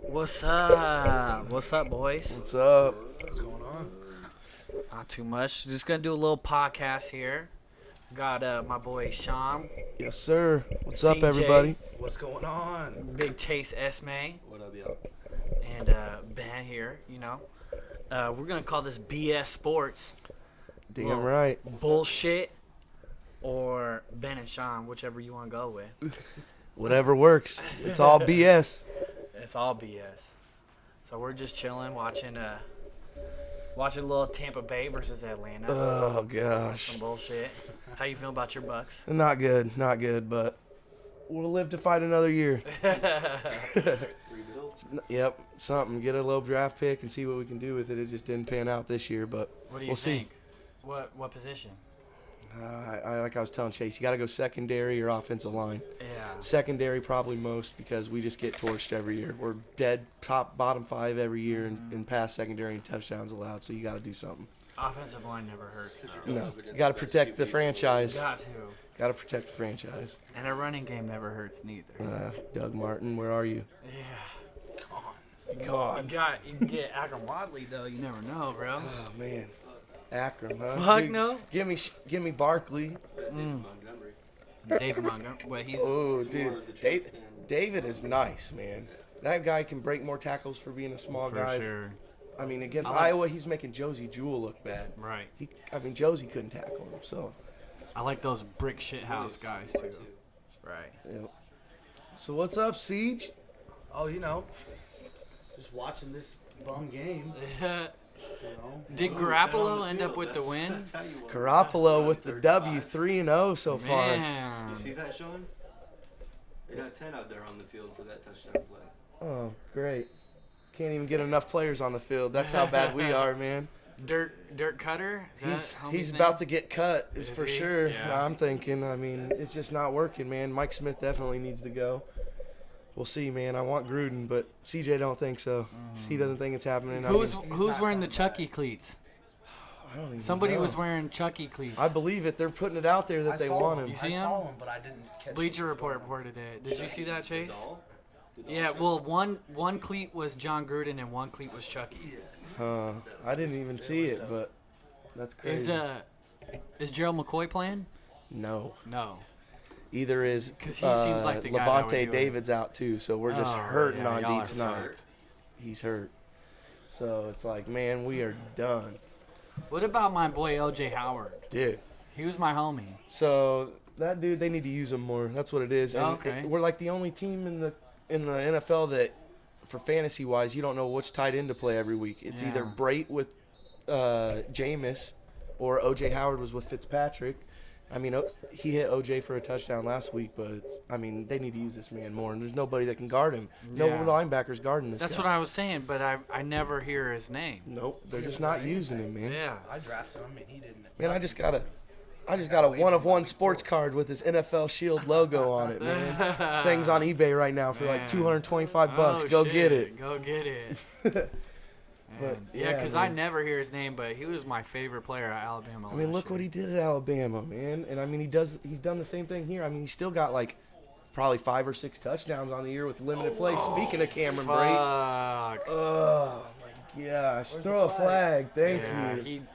What's up? What's up, boys? What's up? What's going on? Not too much. Just gonna do a little podcast here. Got my boy Sean, Yes, sir. What's up, CJ. everybody? What's going on? Big Chase Esme, What up, y'all? and Ben here. We're gonna call this BS Sports, Damn Well, right. bullshit, or Ben and Sean, whichever you want to go with. Whatever works. It's all BS. It's all BS. So we're just chilling, watching a little Tampa Bay versus Atlanta. Oh gosh. Some bullshit. How you feel about your Bucks? Not good. Not good. But we'll live to fight another year. Rebuild? Yep. Something. Get a low draft pick and see what we can do with it. It just didn't pan out this year, but What do you we'll think? What position? like I was telling Chase, you got to go secondary or offensive line. Yeah. Secondary probably most because we just get torched every year. We're dead bottom five every year in pass secondary and touchdowns allowed. So you got to do something. Offensive line never hurts. Though. No, you got to protect the franchise. Got to. Got to protect the franchise. And a running game never hurts neither. Doug Martin, where are you? Yeah. God. You can get Akram Wadley though. You never know, bro. Oh man, Akram, huh? Fuck Dude, no. Give me Barkley. Montgomery. David Montgomery. Well, he's Oh, He's more of dude, the David, truth than- David is nice, man. That guy can break more tackles for being a small for guy. sure. I mean, against I like- Iowa, he's making Josie Jewell look bad. Right. Josie couldn't tackle him, so. I like those brick shit house guys too. Right. Yeah. So what's up, Siege? Oh, just watching this bum game. Did Oh, Garoppolo 10 end on up with the field. win? That's how you won. Garoppolo with the 35. W, 3-0 so far. Man. You see that, Sean? They got 10 out there on the field for that touchdown play. Oh, great. Can't even get enough players on the field. That's how bad we are, man. Dirk Cutter. Is that He's homie's about name? to get cut, is Is for he? sure. Yeah. I'm thinking. I mean, it's just not working, man. Mike Smith definitely needs to go. We'll see, man. I want Gruden, but CJ don't think so. He doesn't think it's happening. I Who's mean, who's wearing the Chucky cleats? I don't even Somebody know. was wearing Chucky cleats. I believe it. They're putting it out there that they want him. You see I him? saw him, but I didn't catch Bleacher Report reported it. Did you see that, The Chase? doll? The doll Yeah. check? Well, one cleat was John Gruden and one cleat was Chucky. I didn't even see it, but that's crazy. Is Gerald McCoy playing? No. No. Either is 'Cause he seems like the guy that would do Levante it. David's out too, so we're just Oh, hurting yeah, on y'all D are tonight. fucked. He's hurt. So it's like, man, we are done. What about my boy OJ Howard? Dude. He was my homie. So that dude, they need to use him more. That's what it is. And Okay. we're like the only team in the NFL that, for fantasy wise, you don't know which tight end to play every week. It's either Yeah. Brait with Jameis, or OJ Howard was with Fitzpatrick. I mean, he hit OJ for a touchdown last week, but they need to use this man more. And there's nobody that can guard him. No Yeah. linebackers guarding this That's guy. what I was saying, but I never hear his name. Nope, they're just not using him, man. Yeah. I drafted him, and he didn't. Man, I just got a one-of-one sports card with his NFL Shield logo on it, man. Things on eBay right now for like Man. $225. Oh, Go shit. get it. Go get it. But, Man. Yeah, yeah, because I man. never hear his name, but he was my favorite player at Alabama. I mean, look what he did at Alabama, man. And I mean, he's done the same thing here. I mean, he's still got like probably 5 or 6 touchdowns on the year with limited play. Speaking of Cameron Brate, Fuck. oh my gosh, throw a flag. Thank Yeah, you.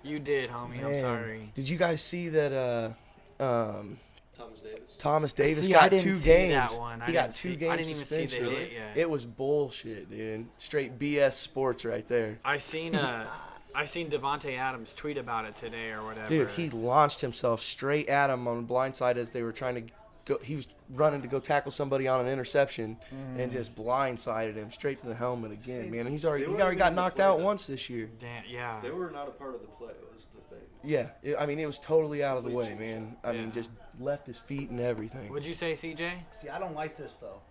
you did, homie. I'm Man. sorry. Did you guys see that Thomas Davis. Thomas Davis See, got I didn't 2 see games? that one. He got 2 games I didn't even see the suspension. hit yet. It was bullshit, dude. Straight BS sports right there. I seen Devonte Adams tweet about it today or whatever. Dude, he launched himself straight at him on the blind side as they were trying to go. He was running to go tackle somebody on an interception and just blindsided him straight to the helmet again, See, man. And he they already weren't got even in the knocked play, out though. once this year. Damn, yeah. They were not a part of the play, was the thing. Yeah, it was totally out of the way, man. I Yeah. mean, just left his feet and everything. Would you say, CJ? See, I don't like this though,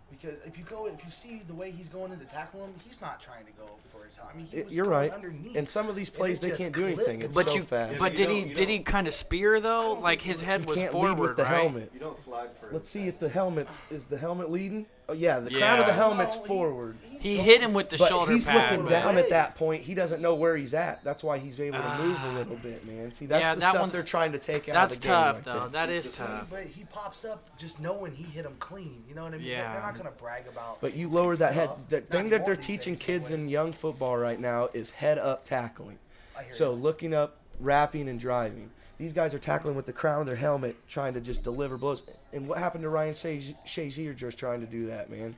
because if you see the way he's going in to tackle him, he's not trying to go for it. I mean, he was You're going right. underneath. And some of these plays, it they just can't do clipped anything. him. It's But so you, fast. but You did don't- he you did he don't- kind of spear though? Like his head You was can't forward, lead with the right? helmet. You don't flag for Let's see if the helmet is the helmet leading. Oh, yeah, the crown of the Yeah. helmet's No, forward. He hit him with the But shoulder he's pad. looking but- down at that point. He doesn't know where he's at. That's why he's able to move a little bit, man. See, that's Yeah, the that stuff one's- they're trying to take out That's of the game. tough, right though. there. That is tough. But he pops up just knowing he hit him clean. You know what I mean? Yeah. They're not gonna brag about. But you lower that head. The Not thing that anymore they're these teaching days, kids in anyways. young football right now is head up tackling. I hear So you. looking up, wrapping, and driving. These guys are tackling with the crown of their helmet, trying to just deliver blows. And what happened to Ryan Shazier just trying to do that, man?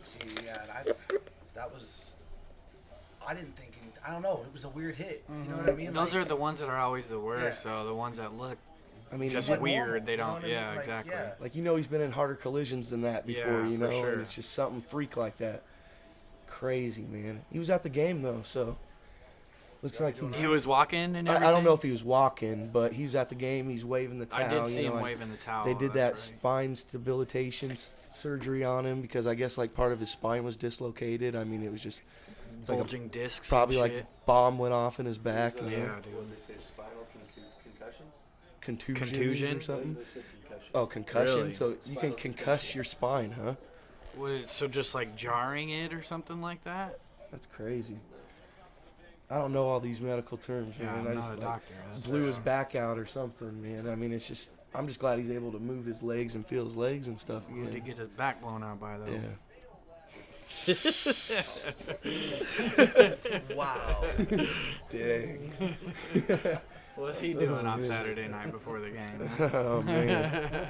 See, yeah, that was. I didn't think. I don't know. It was a weird hit. You know what I mean? Those Like, are the ones that are always the worst. Yeah. So the ones that look I mean, just he's- weird. normal, They you know don't. what I mean? Yeah, Like, exactly. yeah. like, you know, he's been in harder collisions than that before, Yeah, you for know, sure. and it's just something freak like that. Crazy, man. He was at the game though, so looks like he's. He was walking and everything. I don't know if he was walking, but he's at the game. He's waving the towel. I did see you know, him like, waving the towel. They did that that's right. spine stabilization surgery on him because I guess like part of his spine was dislocated. I mean, it was just like a- bulging discs. probably and like shit. bomb went off in his back. Who's, You know, Yeah, dude. What did they say? Spinal concussion? contusion or something. They said concussion. Oh, concussion. Really? So you can Spinal concuss concussion. your spine, huh? So just like jarring it or something like that. That's crazy. I don't know all these medical terms, Yeah, man. I'm I not just a like, doctor. that's blew for his sure. back out or something, man. I mean, it's just I'm just glad he's able to move his legs and feel his legs and stuff Who did again. get his back blown out by though? Yeah. Wow. Dang. What's he doing on Saturday night before the game? Oh man.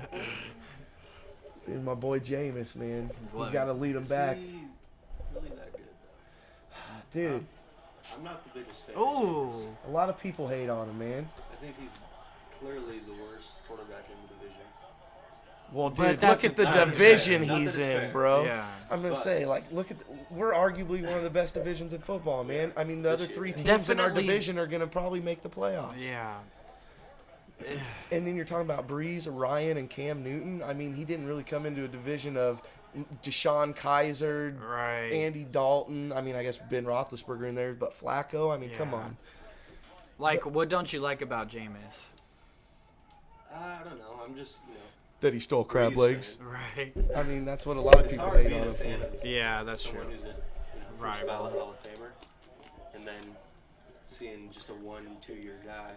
And my boy Jameis, man. He's Love got to lead him Is back, he really that good? dude. I'm not the biggest fan. Ooh. A lot of people hate on him, man. I think he's clearly the worst quarterback in the division. Well, But dude, that's look at a the tough division fair. Not he's that it's in, fair. bro. Yeah. I'm gonna But- say, like, look at we're arguably one of the best divisions in football, man. I mean, the This other year, three yeah. teams in our Definitely. division are gonna probably make the playoffs. Yeah. And then you're talking about Breeze, Ryan, and Cam Newton. I mean, he didn't really come into a division of Deshaun Kaiser, Right. Andy Dalton. I mean, I guess Ben Roethlisberger in there, but Flacco. I mean, come Yeah. on. Like, what don't you like about Jameis? I don't know. I'm just, That he stole crab Breeze legs. fan. Right. I mean, that's what a lot of It's people hard hate being on a him fan for. of Yeah, that's someone true. who's a Rival. first ballot Hall of Famer, and then seeing just a 1-2 year guy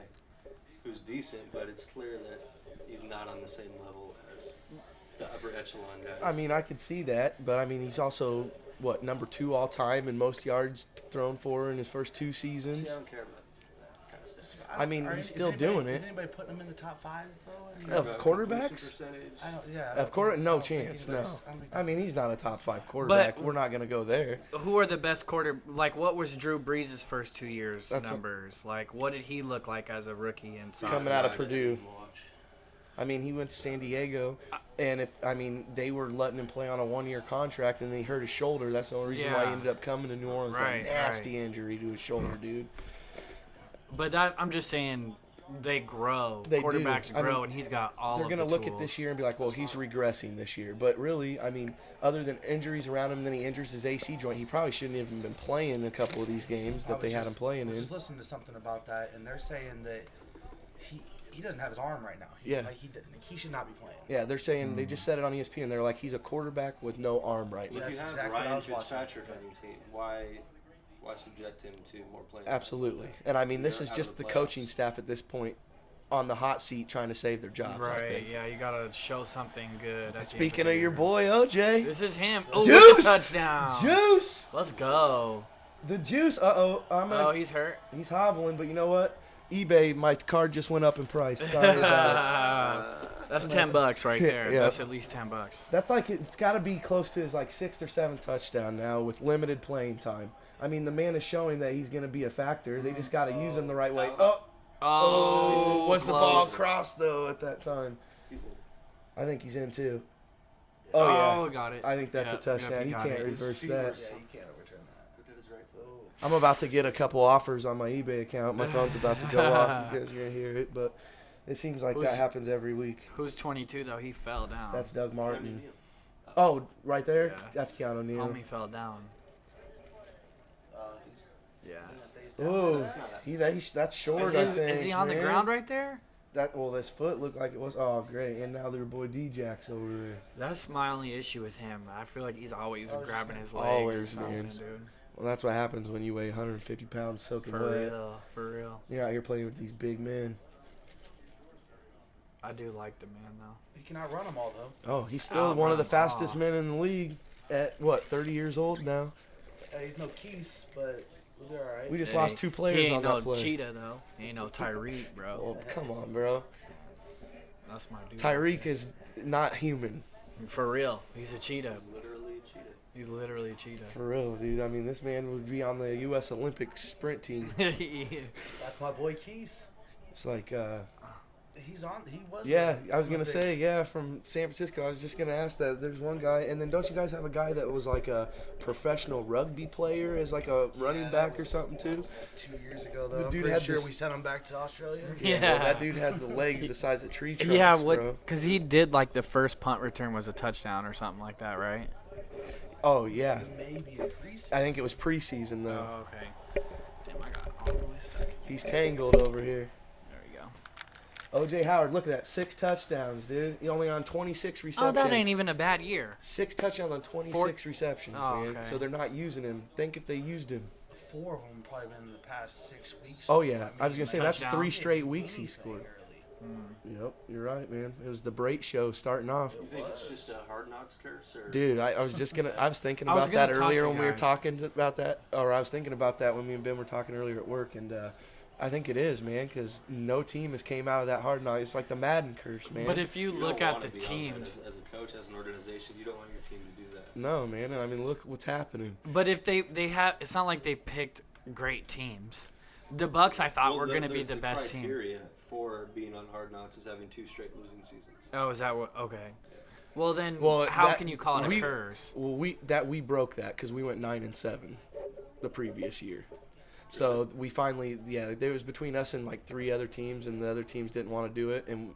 who's decent, but it's clear that he's not on the same level as the upper echelon guys. I mean, I could see that, but I mean, he's also what number 2 all time in most yards thrown for in his first 2 seasons. See, I don't care about that kind of stuff. I mean, he's still doing it. Is anybody putting him in the top 5 though? I mean, Of About quarterbacks? completion percentage. I don't, yeah. Of course, no I don't think chance. No. anybody's- I don't think I mean, that's- he's not a top 5 quarterback. But- We're not gonna go there. Who are the best Like, what was Drew Brees' first 2 years That's what- numbers? Like, what did he look like as a rookie in soccer? Coming out of I didn't Purdue. even watch. I mean, he went to San Diego, and they were letting him play on a 1-year contract, and then he hurt his shoulder. That's the only reason why he Yeah. ended up coming to New Orleans. Right, That nasty injury to his shoulder, dude. But I'm just saying, they grow. They do. Quarterbacks I grow, mean, and he's got all They're of gonna the look tools. at this year and be like, well, he's regressing this year. But really, I mean, other than injuries around him, then he injures his AC joint. He probably shouldn't have even been playing a couple of these games I that was they had just- him playing I was in. just listening to something about that, and they're saying that he doesn't have his arm right now. Yeah. Like he should not be playing. Yeah, they're saying they just said it on ESPN. They're like, he's a quarterback with no arm right now. Well, if you That's have exactly what I Ryan was watching. Fitzpatrick on your team, why subject him to more playing? Absolutely. And I mean, this They're is out of just the the coaching playoffs. staff at this point on the hot seat trying to save their jobs. I Right, think. yeah, you gotta show something good. at the end Speaking the of your year. boy OJ, This is him. Oh, Juice! look at touchdown. Juice, Let's go. the Juice. Oh, he's hurt. He's hobbling, but you know what? eBay, my card just went up in price. Sorry about it. That's $10 right there. Yeah. That's at least $10. That's like it's got to be close to his like 6th or 7th touchdown now with limited playing time. I mean, the man is showing that he's going to be a factor. They just got to use him the right way. Oh, Was the ball close. crossed though at that time? He's in. I think he's in too. Oh, Oh, yeah. got it. I think that's a Yep, touchdown. yep, You got can't it. reverse His that. feet were- Yeah, you can't overturn that. Look at his right foot. I'm about to get a couple offers on my eBay account. My phone's about to go off. You guys are going to hear it, but it seems like Who's- that happens every week. Who's 22 though? He fell down. That's Doug Martin. Keanu Neal. Oh, right there? Yeah. That's Keanu Neal. Homie fell down. He's Yeah. I'm gonna say he's down. Ooh, That's not that- that's short, Is I he, think. is he on the man. ground right there? This foot looked like it was. Oh, great! And now their boy D-Jack's over there. That's my only issue with him. I feel like he's always grabbing his leg or Always, something, man. dude. Well, that's what happens when you weigh 150 pounds soaking For wet. real, for real. You're out here playing with these big men. I do like the man though. You cannot run them all though. Oh, he's still Oh, one of the bro. fastest Aw. men in the league. At what, 30 years old now? He's no Keese, but we'll be all right. We just Hey, lost 2 He players on ain't that no play. cheetah though. He ain't no Tyreek, bro. Well, come on, bro. That's my dude. Tyreek is not human. For real, he's a cheetah. Literally cheated. He's literally a cheetah. For real, dude. I mean, this man would be on the U.S. Olympic sprint team. That's my boy Keese. It's like, He's on. He was. yeah, I was on going to the say, yeah, from San Francisco. I was just going to ask that. There's one guy. And then don't you guys have a guy that was like a professional rugby player as like a running that back or was- something too? What was that, 2 years ago though. The I'm dude pretty had sure this- we sent him back to Australia. Yeah. Well, that dude had the legs the size of tree trunks, Yeah, bro. because he did like the first punt return was a touchdown or something like that, right? Oh, yeah. Maybe a preseason. I think it was preseason, though. Oh, okay. Damn, I got all the way stuck. He's tangled over here. There we go. O.J. Howard, look at that. 6 touchdowns, dude. He only on 26 receptions. Oh, that ain't even a bad year. 6 touchdowns on 26 Four- receptions, Oh, man. okay. So they're not using him. Think if they used him. 4 of them probably been in the past 6 weeks. Oh, yeah. I was going to say, that's Touchdown. 3 straight weeks he Anything scored. early. Yep, you're right, man. It was the Brait show starting off. You think it's just a Hard Knocks curse, or Dude, I was just going to, I was thinking I was about gonna that talk to earlier you when we were guys. talking about that. Or I was thinking about that when me and Ben were talking earlier at work. And I think it is, man, because no team has came out of that hard knock. It's like the Madden curse, man. But if you you look don't at wanna the be on that teams, as a coach, as an organization, you don't want your team to do that. No, man. I mean, look what's happening. but if they have, it's not like they picked great teams. The Bucks, I thought, Well, were the- going to the- be the best team. criteria for being on Hard Knocks is having 2 straight losing seasons. Oh, is that what? Okay. Well, then, Well, how that- can you call it we- a curse? Well, we broke that because we went 9-7 the previous year. So we finally, there was between us and like 3 other teams, and the other teams didn't want to do it, and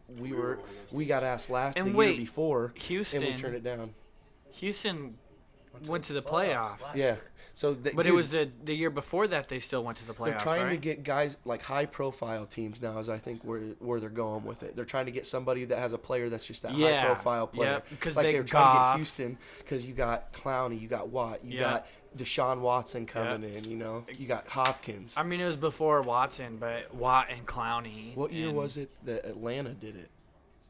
we got asked And the year wait, before, Houston, and we turned it down. Houston went to the playoffs. last Yeah. So, But it was the year before that they still went to the playoffs, they're trying right? to get guys like high-profile teams now, is I think where they're going with it. They're trying to get somebody that has a player that's just that Yeah, high-profile player. yep, 'cause like they they're trying to Goff. get Houston because you got Clowney, you got Watt, you Yeah. got Deshaun Watson coming Yeah. in. You know, you got Hopkins. I mean, it was before Watson, but Watt and Clowney. What year and was it that Atlanta did it?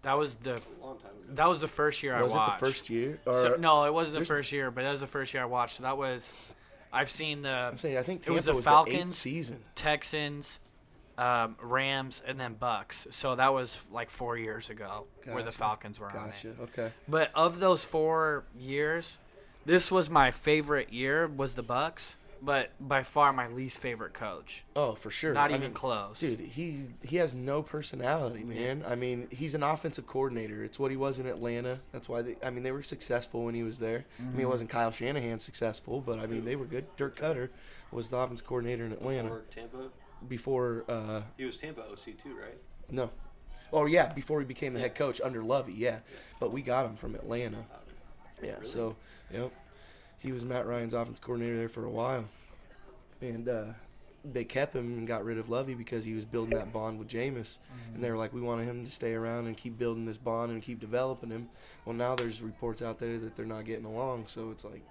That was the A long time ago. that was the first year Was I it watched. the first year? Or, So, no, it wasn't the there's- first year, but that was the first year I watched. So that was, I've seen the I'm saying I think It Tampa was the the 8th Falcons. season. Texans, Rams, and then Bucks. So that was like 4 years ago where the Gotcha. Falcons were on Gotcha. it. Okay. But of those 4 years, this was my favorite year. Was the Bucks, but by far my least favorite coach. Oh, for sure. Not I even mean, clean. Dude, he has no personality, man. I mean, he's an offensive coordinator. It's what he was in Atlanta. That's why they were successful when he was there. I mean, it wasn't Kyle Shanahan successful, but I mean, they were good. Dirk Cutter was the offensive coordinator in Atlanta Before Tampa, before he was Tampa OC too, right? no. Oh yeah, before he became the head coach under Lovey, yeah. But we got him from Atlanta. Yeah, Really? so yep. He was Matt Ryan's offensive coordinator there for a while. And they kept him and got rid of Lovey because he was building that bond with Jameis. And they were like, we wanted him to stay around and keep building this bond and keep developing him. Well, now there's reports out there that they're not getting along. So it's like,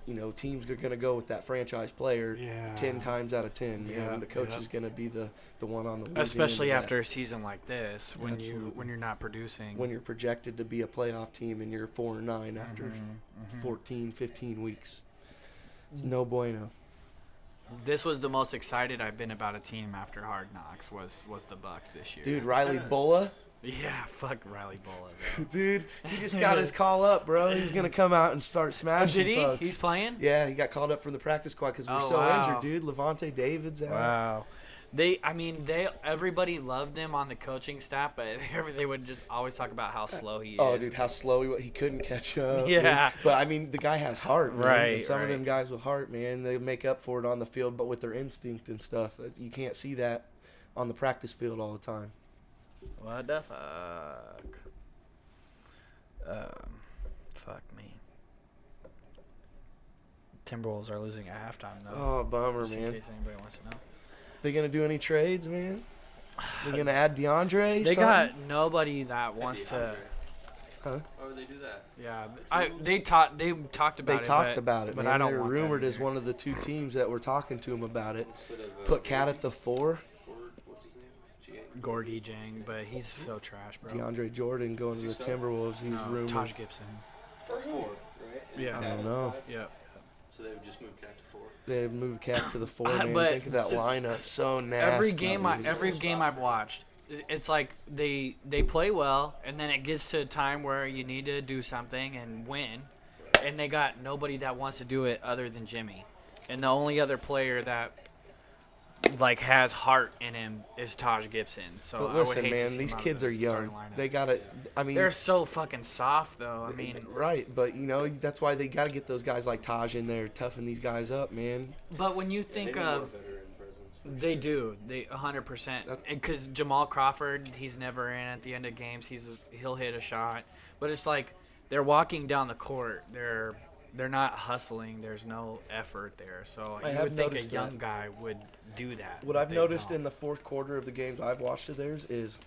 you know, teams are going to go with that franchise player Yeah. 10 times out of 10. Yeah, And the coach yeah. is going to be the one on the losing Especially end of after a season like this, when Absolutely. you're not producing. that. When you're projected to be a playoff team and you're 4-9 after Mm-hmm. 14, 15 weeks. It's no bueno. This was the most excited I've been about a team after Hard Knocks was the Bucks this year. Dude, Riley Bulla. Yeah, fuck Riley Bulla. Bro. Dude, he just got his call up, bro. He's gonna come out and start Oh, smashing. did he? Folks. He's playing? Yeah, he got called up from the practice squad because we're Oh, so wow. injured, dude. Levante David's out. Wow. Everybody loved him on the coaching staff, but they would just always talk about how slow he is. Oh, dude, how slow he couldn't catch up. dude. Yeah. But I mean, the guy has heart, man. Right, And some of right. them guys with heart, man, they make up for it on the field, but with their instinct and stuff. You can't see that on the practice field all the time. What the fuck? Fuck me. Timberwolves are losing at halftime, though. Oh, bummer, just in man. case anybody wants to know. They gonna do any trades, man? They're gonna add DeAndre. They something? got nobody that wants to. Huh? Why would they do that? Yeah, they talked about They it. talked but, about it, but man. I don't They're want that rumored as either. one of the 2 teams that were talking to him about it. Instead of Put Cat at the 4. Ford, what's his name? G8. Gorgie Jang, but he's so trash, bro. DeAndre Jordan going to the Is he Timberwolves. He's No, rumored. Taj Gibson. For 4, right? And Yeah. I Cat don't at know. 5. Yep. So they would just move Cat to 4. They moved Cat to the 4. Man, But think of that lineup. So nasty. Every game dude. I've watched, it's like they play well, and then it gets to a time where you need to do something and win, and they got nobody that wants to do it other than Jimmy, and the only other player that like has heart in him is Taj Gibson. So But I would listen, hate to man, see these him out kids of are the young. starting lineup. They gotta. I mean, They're so fucking soft, though. I mean, right, but you know that's why they gotta get those guys like Taj in there, toughen these guys up, man. but when you They think need more of veteran presence. for They sure. do. They 100%. That- Because Jamal Crawford, he's never in at the end of games. He'll hit a shot, but it's like they're walking down the court. They're not hustling. There's no effort there. So I you have would think a noticed young that. guy would do that. What but I've they noticed don't. in the 4th quarter of the games I've watched of theirs is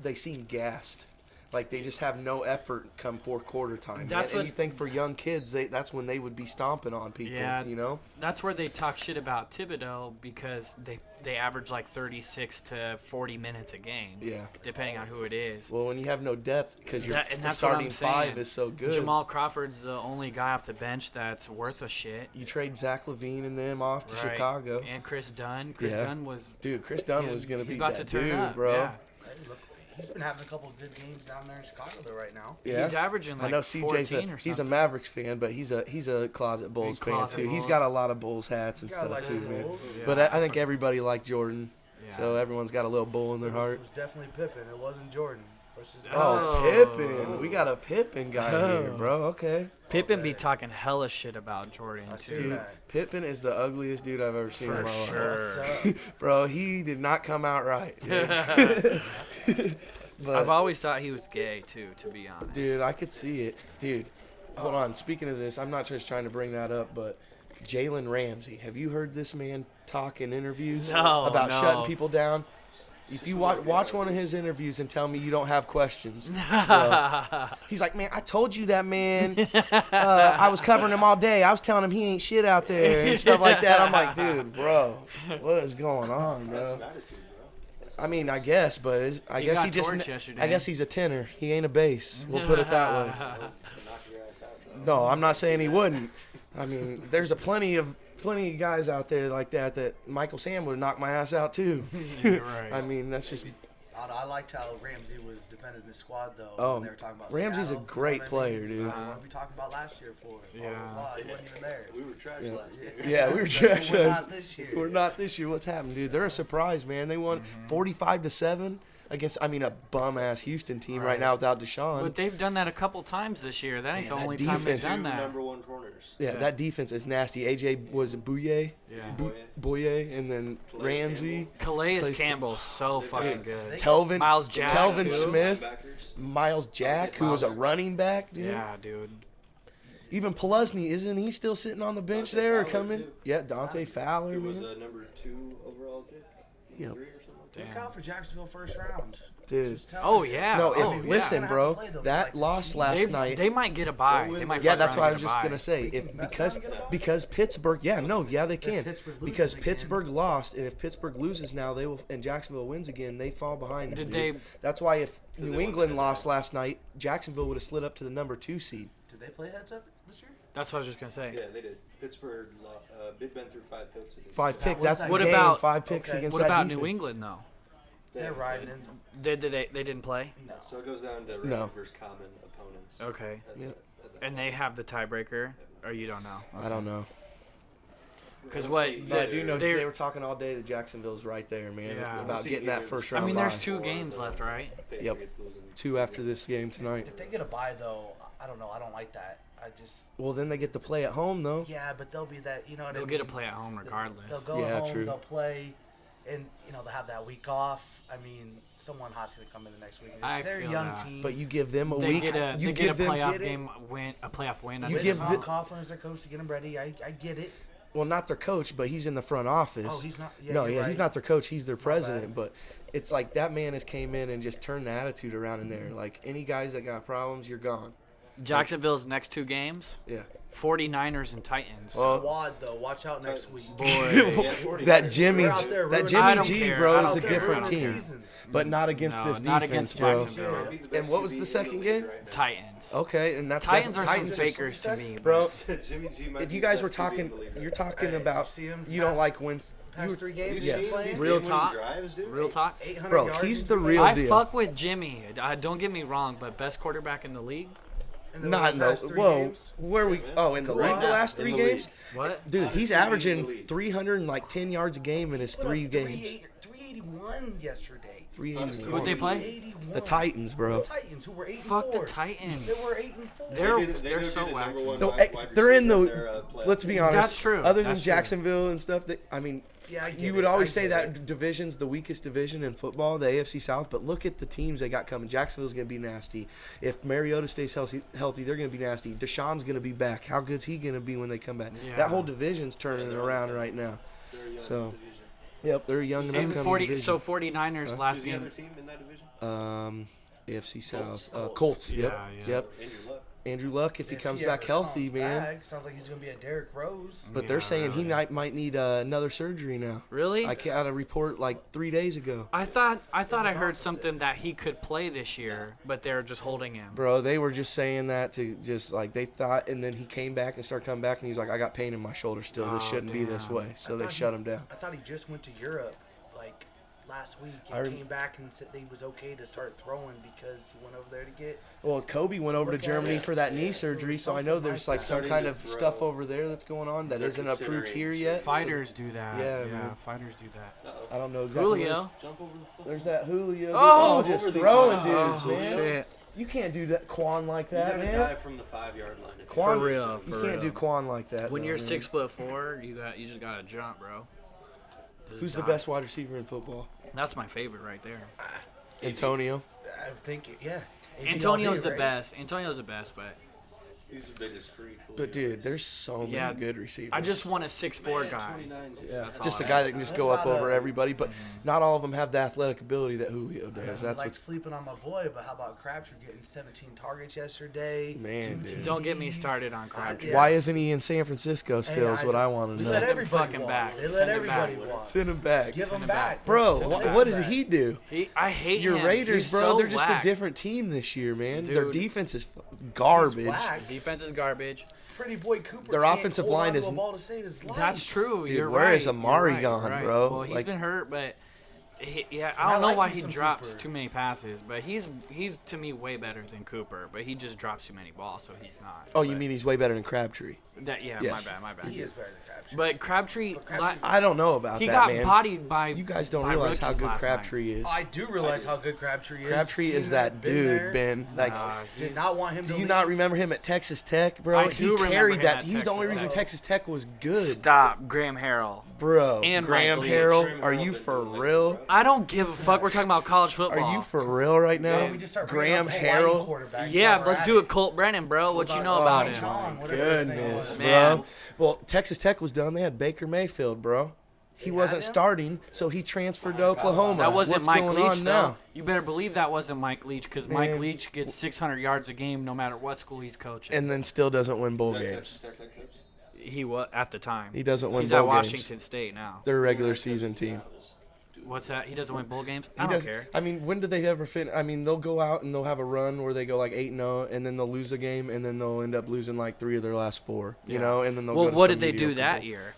they seem gassed. Like they just have no effort come 4th quarter time. That's and what- you think for young kids, that's when they would be stomping on people. Yeah. You know. That's where they talk shit about Thibodeau because they average like 36 to 40 minutes a game. Yeah. Depending on who it is. Well, when you have no depth because your And that's what starting I'm saying. 5 is so good. Jamal Crawford's the only guy off the bench that's worth a shit. You trade Zach Levine and them off to Right. Chicago. And Chris Dunn. Chris Yeah. Dunn was Dude, Chris Dunn he's- was gonna he's be about that to turn dude, up, bro. Yeah. Hey, look, he's been having a couple of good games down there in Chicago though right now. Yeah. He's averaging like I know CJ's 14 or he's a something. Mavericks fan, but he's a closet Bulls fan closet too. He's Bulls. got a lot of Bulls hats and Gotta stuff like too, the man. Bulls. But Yeah, I think everybody liked Jordan, Yeah. so everyone's got a little bull in their It heart. was definitely Pippen. It wasn't Jordan. Let's just- Oh, Oh. Pippen, we got a Pippen guy here, Oh. bro. Okay, Pippen be talking hella shit about Jordan I too. seen dude, that. Pippen is the ugliest dude I've ever seen in For my life. sure. What's up? Bro, he did not come out right. dude. But I've always thought he was gay too, to be honest. dude, I could see it. Dude, hold on. Speaking of this, I'm not just trying to bring that up, but Jalen Ramsey. Have you heard this man talk in interviews No, about no. shutting people down? If you watch one of his interviews and tell me you don't have questions, bro. He's like, man, I told you that, man. I was covering him all day. I was telling him he ain't shit out there and stuff like that. I'm like, dude, bro, what is going on, That's bro? some attitude, bro. I mean, I guess, but I He guess got he just, torched yesterday. I guess he's a tenor. He ain't a bass. We'll put it that way. Knock your ass out, bro. No, I'm not saying he wouldn't. I mean, there's a plenty of guys out there like that Michael Sam would knock my ass out too. You're right. I mean, that's just I liked how Ramsey was defending his squad though. Oh, when they were talking about Ramsey's a Seattle. great You know what I player, mean? dude. What we talked about last year for? Yeah. He wasn't even there. We were trash Yeah. last year. yeah, we were We're trash. not this year. We're not this year. What's happened, dude? They're a surprise, man. They won 45-7 against, I mean, a bum ass Houston team right Right. now without Deshaun. But they've done that a couple times this year. That ain't Man, the that only time they've defense- done Two that. number one corners. yeah, Yeah. that defense is nasty. AJ was Bouye, Yeah. Boye, and then Calais Ramsey, Calais Calais Campbell's so fucking Dude, good. Telvin, Miles Jack, Telvin too. Smith, Linebackers. Miles Jack, who was a running back, dude. Yeah, dude. Even Peluzny, isn't he still sitting on the bench there or Fowler, coming? too. Yeah, Dante Fowler, He was man. a number 2 overall pick. Yep. 3 or something like that. Look out for Jacksonville first round. Dude. Just tell Oh you. yeah. No, oh, if yeah. listen, Gonna have bro, to play those that like loss the last They, night. they might get a bye. They'll They win. might Yeah, fuck that's around what I and was get a just bye. gonna say. If That's because Pittsburgh, yeah, no, yeah, they can. Pittsburgh Because loses again. Pittsburgh lost, and if Pittsburgh loses now, they will, and Jacksonville wins again, they fall behind. them, Did dude. they? That's why if they New won England the lost last night, Jacksonville would have slid up to the number 2 seed. Did they play heads up this year? That's what I was just gonna say. Yeah, they did. Pittsburgh, Big Ben threw 5 picks against 5 the picks. was That's that the What game. about- 5 picks okay. against What that about defense. New England though? They're riding in. They didn't play. No. So it goes down to No. regular versus common opponents. Okay. at Yeah. at And they have the tiebreaker, or you don't know? I don't know. 'Cause We'll what- see But I do either- know They're- they were talking all day that Jacksonville's right there, man, Yeah. we'll about see getting that either first the I round mean, bye. there's 2 games left, right? Yep. Patriots losing 2 after this game tonight. If they get a bye though, I don't know. I don't like that. I just Well, then they get to play at home, though. yeah, but they'll be that. You know what They'll I get mean? to play at home They'll regardless. go Yeah, home. true. They'll play, and they'll have that week off. I mean, someone hot's gonna come in the next week. I They're a feel young that. team. But you give them a They week. get a you they give get a them playoff get it. game win, a playoff win. You under give them. Tom the- Coughlin is their coach to get them ready. I get it. well, not their coach, but he's in the front office. Oh, he's not. Yeah, no, you're yeah, he's right. not their coach. He's their bad. president. But it's like that man has came in and just turned the attitude around in there. Like any guys that got problems, you're gone. Jacksonville's next 2 games, Yeah. 49ers and Titans. Well, Wad though. Watch out next week. that Jimmy, We're out there that ruining- Jimmy I don't G, care. bro, I is don't a care. different Ruining team, seasons. but not against No, this not defense, against bro. Jacksonville. And what was the second game? Titans. Okay, and that's Titans are some Titans fakers to me, bro. Jimmy G might If be you the guys best were QB talking, in the league right you're now. talking Hey, about you see him you don't pass- like wins. Past 3 games. Have Yes. you seen these Real game-winning talk. drives, dude? Real talk. 800 Bro, yards he's in the 2 real I deal. fuck with Jimmy. Don't get me wrong, but best quarterback in the league. in the Not in the past 3 whoa. games. Where we? Oh, in the league, the last In 3 the games, league. What? dude. Honestly, He's in the averaging league. 310 yards a game in his Put up 3 games. 381 yesterday. 381. Who'd they play? 381. The Titans, bro. The Titans, who were 8 Fuck and the 4. Titans. They were 8-4. They're so did whacked. number one No, wide they're in the. receiver in their, playoff Let's be game. honest. That's true. Other than That's true. Jacksonville and stuff, I mean, Yeah, I get you it. would always I say get that it. division's the weakest division in football, the AFC South. But look at the teams they got coming. Jacksonville's going to be nasty. If Mariota stays healthy, they're going to be nasty. Deshaun's going to be back. How good's he going to be when they come back? Yeah. That whole division's turning around right now. They're a young So, division. Yep, they're a young and And upcoming 40. division. So 49ers Huh? last Who's the game. other team in that division? AFC South. Colts. Colts. Yep. Yeah, yeah. Yep. Andrew Luck. Andrew Luck, if he comes back ever healthy, comes man. back, sounds like he's going to be a Derrick Rose. But they're Yeah, saying he really. might need another surgery now. Really? I got a report like 3 days ago. I thought I heard opposite. something that he could play this year, but they're just holding him. Bro, they were just saying that to just like they thought, and then he came back and started coming back, and he's like, I got pain in my shoulder still. This Oh, shouldn't be this damn. way. So I they thought shut he- him down. I thought he just went to Europe like last week I and rem- came back and said that he was okay to start throwing because he went over there to get. Well, Kobe went over to Look at Germany it. for that knee Yeah. surgery, so I Something know like there's like that. some Starting kind to of throw. stuff over there that's going on that They're isn't approved considering here surgery. yet. Fighters do that. Yeah, Yeah, man. fighters do that. Uh-oh. I don't know exactly. what Julio. Jump over the football. There's that Julio. Oh! just Over these throwing guys. dudes, Oh, man. shit. You can't do that Quan like You that, gotta man. dive from the 5-yard line. if Quan, For real, you for can't do real. Quan like that. When though, you're man. 6'4", you just gotta jump, bro. Just Who's the dive. best wide receiver in football? That's my favorite right there. Antonio. I think, yeah. Antonio's the right? best. Antonio's the best, but He's the biggest freak. But dude, there's so many Yeah, good receivers. I just want a 6'4" guy. 29 just, Yeah, That's just a all guy I that can just What go up about over everybody, but Mm-hmm. not all of them have the athletic ability that Julio does. I That's like what's sleeping on my boy, but how about Crabtree getting 17 targets yesterday? Man, 2 dude. Don't get me TDs? started on Crabtree. Yeah. why isn't he in San Francisco still? Is I what know. I want They to let Send know. him everybody fucking walk. back. They let Send him everybody back. walk. Send him back, Give Send him him back. back. bro. Send What, him what back. did he do? I hate Your him. Raiders, He's bro. so They're just whack. a different team this year, man. Their Dude. defense is garbage. Whack. Defense is garbage. Pretty boy Cooper. Their can't offensive hold line onto is- a ball to save his life. That's true. Dude, You're where right. is Amari You're right. gone, You're right. bro? Well, he's Like- been hurt, but I I don't know like why me he some drops Cooper. too many passes. But he's to me way better than Cooper. But he just drops too many balls, so he's not. Oh, you But mean he's way better than Crabtree? that? Yeah, Yeah. my bad. He is better than Crabtree. But Crabtree, Crabtree- I don't know about he that, got man. bodied by. You guys don't by realize how rookies good last Crabtree is. I do realize how good Crabtree is. Crabtree Seen is that been dude, there. Ben. Like, Nah, Did he's- not want him to do you leave. not remember him at Texas Tech, bro? I He do remember carried him that. at He's the only Texas reason Tech. Texas Tech was good, Stop, Graham Harrell. bro. And Graham Mike Leach. Harrell, Graham are Harrell you been for doing that, real? bro. I don't give a fuck. We're talking about college football. Are you for real right now? Yeah, we just start bringing Graham up Hawaii Harrell. quarterbacks Yeah, while we're let's at do it. it. Colt Brennan, bro. What you know Oh, about my him? God. whatever his name Goodness, was. Man. bro. Well, Texas Tech was done. They had Baker Mayfield, bro. He They wasn't had him? starting, so he transferred to Oklahoma. That wasn't What's Mike going Leach, on though. now? You better believe that wasn't Mike Leach, because Mike Man. Leach gets 600 yards a game no matter what school he's coaching. And then still doesn't win bowl Is that games. Texas Tech head coach? He was at the time. He doesn't win He's bowl at games. Washington State now. They're a regular season team. What's that? He doesn't win bowl games. He I don't doesn't- care. I mean, when do they ever finish? I mean, they'll go out and they'll have a run where they go like 8-0, and then they'll lose a game, and then they'll end up losing like 3 of their last 4. You Yeah. know, and then they'll. Well, go to what some did they do mediocre that bowl. year?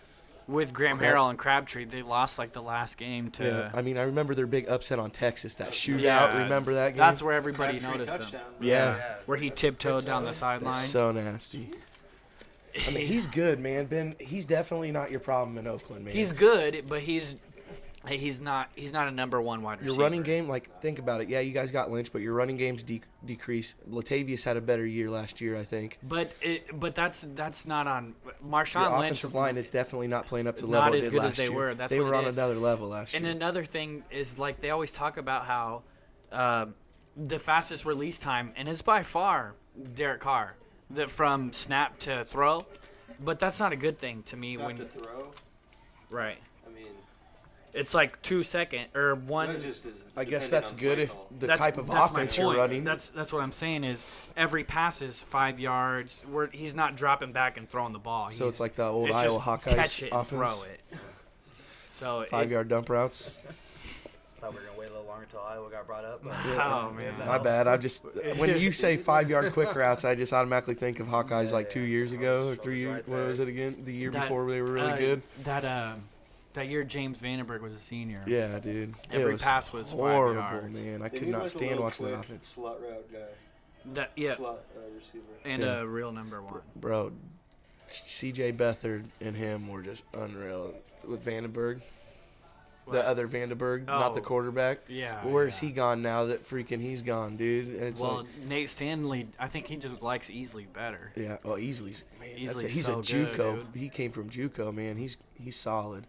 With Graham Crap. Harrell and Crabtree, they lost like the last game to. Yeah, I mean, I remember their big upset on Texas, that shootout. Yeah, Remember that game? That's where everybody Crabtree noticed him. touchdown. Yeah. Where he tiptoed down the That's sideline. so nasty. I mean, he's good, man. Ben, he's definitely not your problem in Oakland, man. He's good, but he's not a number one wide receiver. Your running game, like, think about it. Yeah, you guys got Lynch, but your running game's decreased. Latavius had a better year last year, I think. But that's not on Your Marshawn Lynch. offensive line is definitely not playing up to the Not level it as did good as last they year. were. That's they what were it on is. another level last And year. another thing is like they always talk about how the fastest release time, and it's by far Derek Carr, that from snap to throw. But that's not a good thing to me Stop when to throw. right. I mean, It's like 2 second or one. that just is. I guess dependent that's on good play if call. the That's- type of that's my offense you're point. running. That's what I'm saying is every pass is 5 yards. Where he's not dropping back and throwing the ball. So He's- it's like the old it's Iowa just Hawkeyes catch it and offense. throw it. So 5-yard dump routes. Thought we were gonna wait a little longer until Iowa got brought up. But Oh man. My bad. I just when you say 5-yard quick routes, I just automatically think of Hawkeyes like 2 years ago or 3 years. right What there. was it again? The year That- before they were really good. That year James Vandenberg was a senior. Yeah, dude. It Every was pass was 5 horrible, yards. man. I They could need not like a stand little watching that quick offense. slot route guy. That yeah, Slot receiver. and Yeah. a real number 1. Bro, C.J. Beathard and him were just unreal with Vandenberg. What? The other Vandenberg, not the Oh. quarterback. Yeah. Where's yeah. he gone now that freaking he's gone, dude? And it's Well, like, Nate Stanley, I think he just likes Easley better. yeah, well, Easley's, man, Easley's he's so a good, JUCO. dude. He came from JUCO, man. He's solid.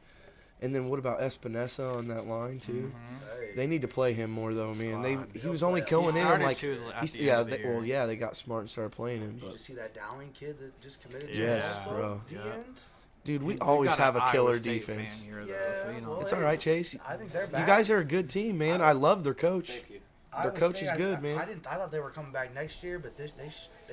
And then what about Espinosa on that line too? hey, They need to play him more though, man. Squad. He was only He going in started like to at he's, the yeah, end of the year. well, yeah, they got smart and started playing him. did you But see that Dowling kid that just committed? Yes, to bro. The Yeah. end. dude, we We've always got have an a Iowa killer State defense. fan here, though, Yeah, so, you know. well, It's all right, Chase. I think they're You back. guys are a good team, man. I love their coach. Thank you. Their coach is good, man. I thought they were coming back next year, but they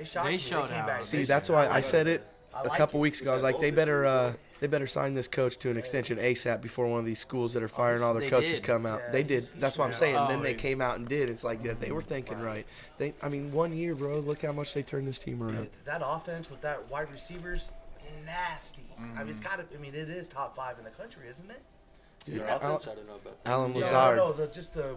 shot. They me. showed came out. back See, this that's year. why I I like said it. it I a like couple it. weeks ago. I was like, they better sign this coach to an extension ASAP before one of these schools that are firing all their They coaches did. come out. Yeah, They he's- did. he's That's what I'm should saying. have. Then Oh, they yeah. came out and did. It's like they were thinking right. I mean, 1 year, bro. Look how much they turned this team around. That offense with that wide receivers, nasty. I mean, it's got to. I mean, it is top 5 in the country, isn't it? Dude, Their offense, I don't know about that. Alan Yeah, Lazard. no, just the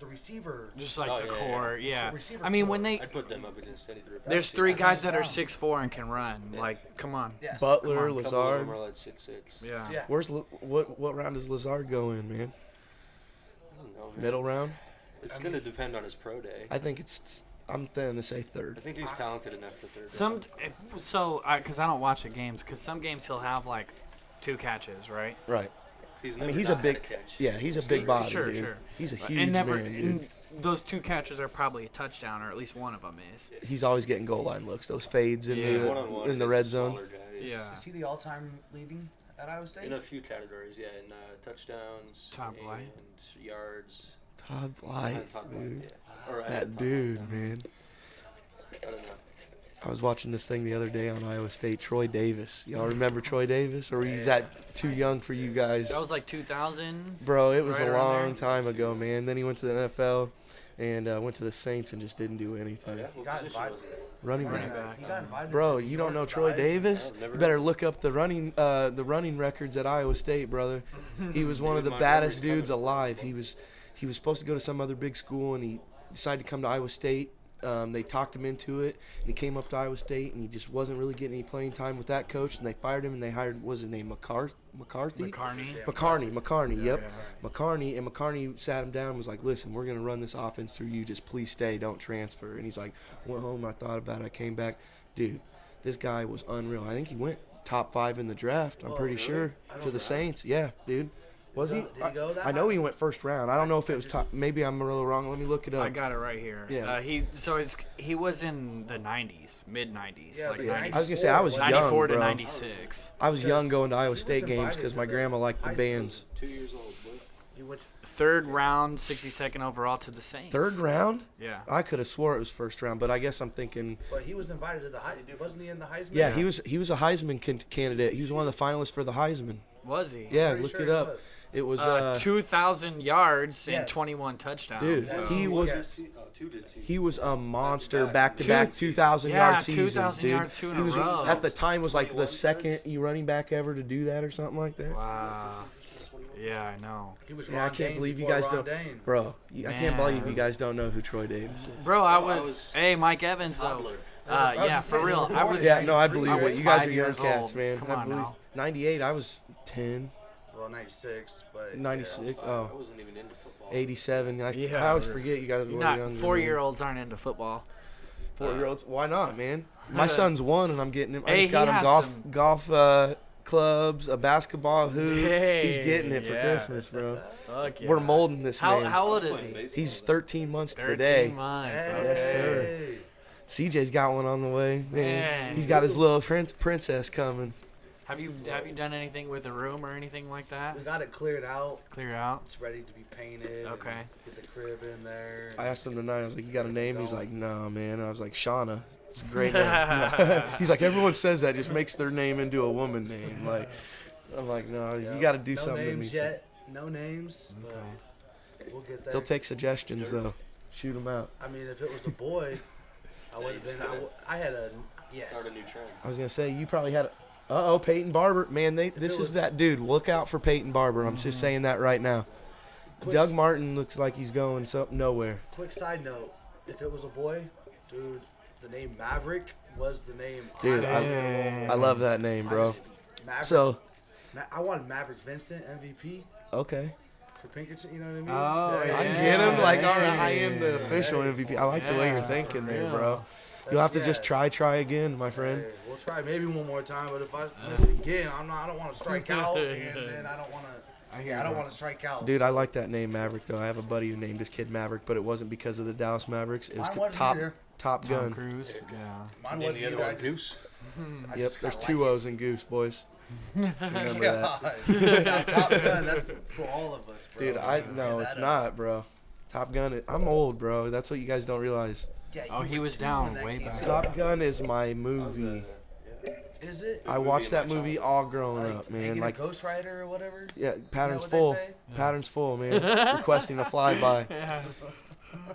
receiver. Just like Oh, the yeah, core, yeah. Receiver I mean, core. when they I'd put them up against any group. there's I've seen 3 that. guys that are Yeah. 6'4" and can run. Like, come on. Yes. Butler, Come on. A couple of Lazard. them are like 6'6". Yeah. Yeah. Where's what round does Lazard go in, man? I don't know, man. Middle round? It's gonna depend on his pro day. I think I'm going to say I third. think he's talented enough for third. Because I don't watch the games, because some games he'll have like 2 catches, right? Right. He's I mean, never he's a not had big. catch. Yeah, he's a big body, Sure, dude. sure. He's a huge And never, man, dude. and those 2 catches are probably a touchdown, or at least one of them is. He's always getting goal line looks. Those fades in Yeah. One-on-one the against red the zone. smaller guys. Yeah. Is he the all-time leading at Iowa State? In a few categories, yeah, in touchdowns Top and line. yards. Todd Blight, Top dude. line, yeah. Or That dude, man. I don't know. I was watching this thing the other day on Iowa State. Troy Davis. Y'all remember Troy Davis? Or were you that too young for you guys? That was like 2000. Bro, it was right a around long there. time ago, man. Then he went to the NFL and went to the Saints and just didn't do Oh, anything. yeah? What got position invited. was it? Running Running back. back. He got invited Bro, to the you don't North know Troy Guys. Davis? I've never You better heard. look up the running records at Iowa State, brother. He was one of the David baddest Montgomery's dudes coming. alive. He was supposed to go to some other big school and he decided to come to Iowa State. They talked him into it. And he came up to Iowa State and he just wasn't really getting any playing time with that coach. And they fired him and they hired, what was his name, McCarthy? McCarney. McCarney, yep. Yeah. McCarney sat him down and was like, listen, we're going to run this offense through you. Just please stay. Don't transfer. And he's like, went home. I thought about it. I came back. Dude, this guy was unreal. I think he went top 5 in the draft. I'm Oh, pretty really? sure I don't to the know. Saints. Yeah, dude. Was he? Did he go that I know high? he went first round. I don't know if it was top. Maybe I'm really wrong. Let me look it up. I got it right here. Yeah. He was in the 90s, mid 90s, Yeah, it was like like 90, I was gonna say I was young, 94 to bro. 96. I was young Because going to Iowa he was State games invited because to my the grandma liked the high school. bands. 2 years old. Boy. He went. 3rd round, 62nd overall to the Saints. Third round? Yeah. I could have swore it was first round, but I guess I'm thinking. But he was invited to the Heisman. Wasn't he in the Heisman? Yeah, he was a Heisman candidate. He was one of the finalists for the Heisman. Was he? Yeah, Pretty look sure it he up. was. It was 2,000 yards and Yes. 21 touchdowns. Dude, so. he was Two good seasons. he was a monster back-to-back Two- 2,000 yeah, yard seasons, 2,000 dude. yards, 2 in he a was row. at the time was like the 21 second yards. running back ever to do that or something like that. Wow. Yeah, I know. He was Yeah, Ron I can't Dane believe you before guys Ron don't, Dane. bro. I can't believe Man. you guys don't know who Troy Davis is. Bro, I I was. was Hey, Mike Evans, though. toddler. I was Yeah, just for saying, real. he was I born was. in Yeah, no, I believe I it. was You guys 5 are young years cats, old. man. Come I on believe. now. 98, I was 10. Well, 96, but 96. I Oh, wasn't even into football. 87. I Yeah, always we're- forget you guys were Not younger. 4-year-olds aren't into football. 4-year-olds. Why not, man? My son's 1, and I'm getting him. I Hey, just got he him had golf clubs, a basketball hoop. He's Hey, getting it for yeah. Christmas, bro. Fuck yeah. We're molding this How man. old is Playing he? baseball. He's 13 months 13 today. months. Hey. Yes, sir. Hey. CJ's got one on the way. Man. He's got his little princess coming. Have you done anything with the room or anything like that? We got it cleared out. Clear out. It's ready to be painted. and Okay. Get the crib in there. I asked him tonight. I was like, "You got a name?" He's like, "No, man." And I was like, "Shauna." It's a great name. He's like, "Everyone says that, just makes their name into a woman name." Like, I'm like, "No, you got to do no something." names yet. No names. Okay. But we'll get there. He'll take suggestions though. Shoot him out. I mean, if it was a boy, I would have been. I had a yes. Start a new trend. I was gonna say you probably had. Peyton Barber, man. This is that dude. Look out for Peyton Barber. I'm just saying that right now. Quick Doug Martin looks like he's going nowhere. Quick side note: if it was a boy, dude, the name Maverick was the name. Dude, I love that name, bro. Maverick, So, I wanted Maverick Vincent MVP okay. for Pinkerton. You know what I mean? Oh, Yeah, I yeah. get him. Like, all right, I Yeah. am the official MVP. I like the way you're Yeah, thinking for there, real. bro. You'll have to just try again, my friend. Hey, we'll try maybe one more time, but if I miss again, I don't want to strike out, and then I don't want to. I don't want to strike out. Dude, I like that name Maverick though. I have a buddy who named his kid Maverick, but it wasn't because of the Dallas Mavericks. It was Mine wasn't Top either. Top Tom Gun. Cruise. Yeah. Mine And wasn't the other either. one, Goose. I Yep, just there's kinda two like O's in Goose, boys. Remember that. God. Top Gun, that's for all of us, bro. Dude, no, Figure it's that not, bro. Top Gun. I'm old, bro. That's what you guys don't realize. Yeah, Oh, you he were was 2 down when that way came back. out. Top Gun is my movie. Is it? I movie watched in that my movie childhood. all growing Like, up, man. Making Like, a Ghost Rider or whatever? yeah, patterns what they full. say? Patterns full, man. Requesting a flyby.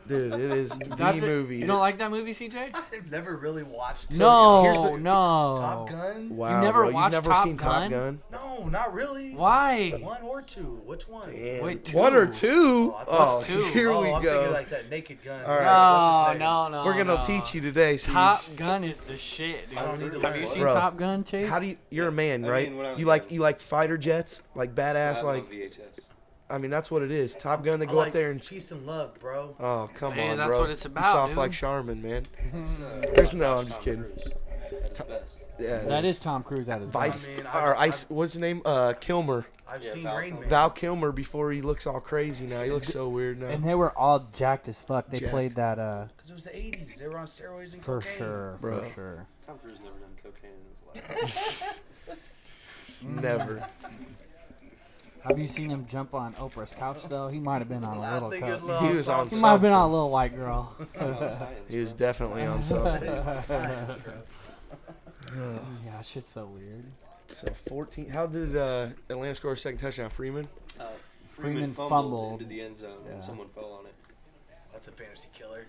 Dude, it is the That's it. movie. You don't like that movie, CJ? I've never really watched No, here's the- no. Top Gun. Wow, never bro. watched You've never Top seen Gun? Top Gun? No, not really. Why? 1 or 2? Which one? Damn. Wait, One or 2? two? Oh, I Oh, thought it's 2. here oh, we I'm go. thinking like that Naked Gun. All right. What's his name? No. We're gonna no. teach you today. So Top Gun is the shit, dude. I don't need to Have learn. you seen Bro. Top Gun, Chase? How do you? You're a man, I right? mean, when I was You like fighter jets, like badass, Still have it like. on VHS. I mean, that's what it is. Top Gun. They I go like up there and. peace and love, bro. Oh, come Man, on, that's bro. what it's You about, soft dude. like Charmin, man. It's, There's no. Tom I'm just kidding. Cruise at his best. Yeah, That is Tom Cruise at his Vice. I mean, or I've- Ice. What's his name? Kilmer. I've Yeah, seen Val Rain Kilmer. Man. Val Kilmer before he looks all crazy now. He looks so weird now. And they were all jacked as fuck. They Jacked. played that Because it was the 80s. They were on steroids and for cocaine. sure, Bro. for sure. Tom Cruise never done cocaine in his life. Never. Have you seen him jump on Oprah's couch though? He might have been on a I little think cup. it love He was on He might have been something. on a little white girl. I'm on science, He was bro. definitely on something. Yeah, shit's so weird. So 14. How did Atlanta score a second touchdown? Freeman? Freeman fumbled fumbled. into the end zone Yeah. and someone fell on it. That's a fantasy killer.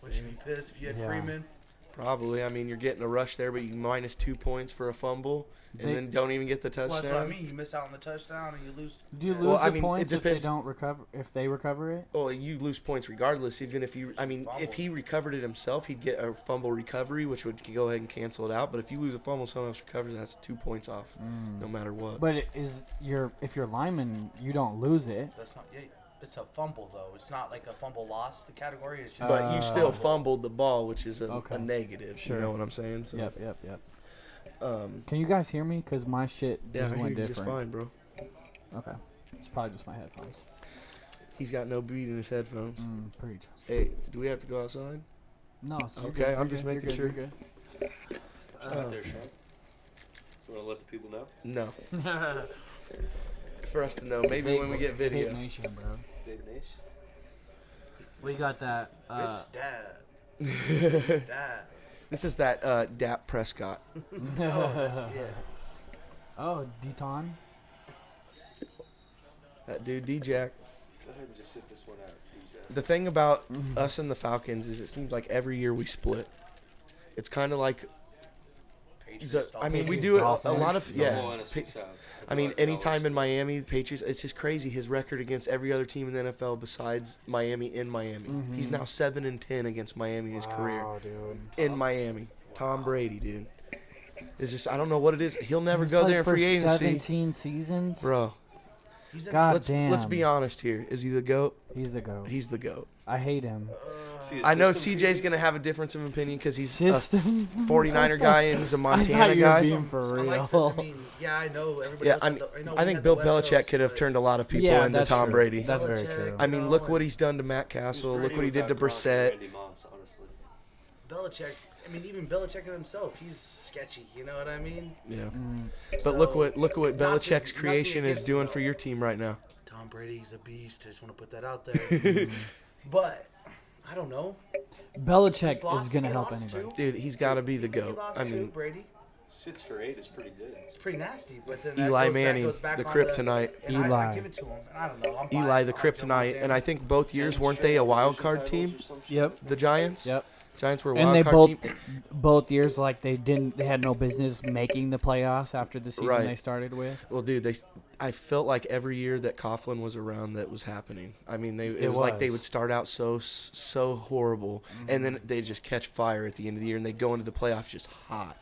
Would you be pissed if you had Yeah. Freeman? Probably. I mean, you're getting a rush there, but you minus 2 points for a fumble, and They- then don't even get the Well, touchdown. that's what I mean. You miss out on the touchdown and you lose. Do you lose Well, I the mean, it points if they depends. don't recover? If they recover it? Well, you lose points regardless. Even if you, I mean, if he recovered it himself, he'd get a fumble recovery, which would go ahead and cancel it out. But if you lose a fumble, someone else recovers, that's 2 points off, no matter what. But if you're lineman, you don't lose it. That's not. Yeah, it's a fumble though. It's not like a fumble loss. The category is just. But you still fumbled the ball, which is a Okay. negative. Sure. You know what I'm saying? So, Yep. Um, Can you guys hear me? Cause my shit yeah, just I hear went you just different. fine, bro. Okay, it's probably just my headphones. He's got no beat in his headphones. Preach. Hey, do we have to go outside? No. So you're Okay, good, I'm you're just good, making you're sure. good, you're good. Out there, Sean. You want to let the people know? No. It's for us to know. Maybe when we get video. Vape Nation, bro. Big Nation. We got that. Bitch, dad. Dad. This is that Dak Prescott. Yeah. Oh, Deton. That dude, D-Jack. Go ahead and just sit this one out. DJ. The thing about us and the Falcons is it seems like every year we split. It's kind of like, Patriots, I mean, we Patriots, do it a Dolphins, lot of, The yeah. whole NFC South. I mean, Like, anytime in always- Miami, the Patriots, it's just crazy. His record against every other team in the NFL besides Miami in Miami. He's now 7-10 against Miami in his career. dude. In Miami. Tom Brady, dude. It's just, I don't know what it is. He'll never He's go played there in for free agency. 17 seasons. Bro, He's in God let's damn. be honest here. Is he the GOAT? He's the goat. He's the GOAT. I hate him. See, his I know system CJ's TV? going to have a difference of opinion because he's System. a 49er guy and he's a I Montana thought you were guy. being for I real. like I mean, yeah, I know everybody. Yeah, else I had mean, the- know I we think had Bill the West Belichick Coast, could have but turned a lot of people Yeah, into that's Tom true. Brady. That's very Belichick, true. I mean, you look know, what he's done to Matt He's Castle. Brady Look what he did to without Gronk and Brissett. Randy Moss, honestly. Belichick. I mean, even Belichick himself, he's sketchy. You know what I mean? Yeah. Mm. But So, look what not Belichick's to be creation is against doing him, for your team right now. Tom Brady's a beast. I just want to put that out there. But I don't know. Belichick He's lost- is gonna he help lost anybody. two. Dude, he's got to be the He GOAT. lost I two, mean, Brady. 6 for 8 is pretty good. It's pretty nasty. But then that Eli goes- that Manning, goes back the on kryptonite. and I Eli. give it to him. And I don't know. I'm Eli, biased. the I like Joe kryptonite. And I Montana. think both years, And weren't straight they a up wild division card titles team? or some shit. Yep. The Giants? Yep. Giants were a And wild they card team. both years like they had no business making the playoffs after the season Right. they started with. Well, dude, I felt like every year that Coughlin was around that was happening. I mean, it was like they was. would start out so horrible, and then they just catch fire at the end of the year, and they go into the playoffs just hot.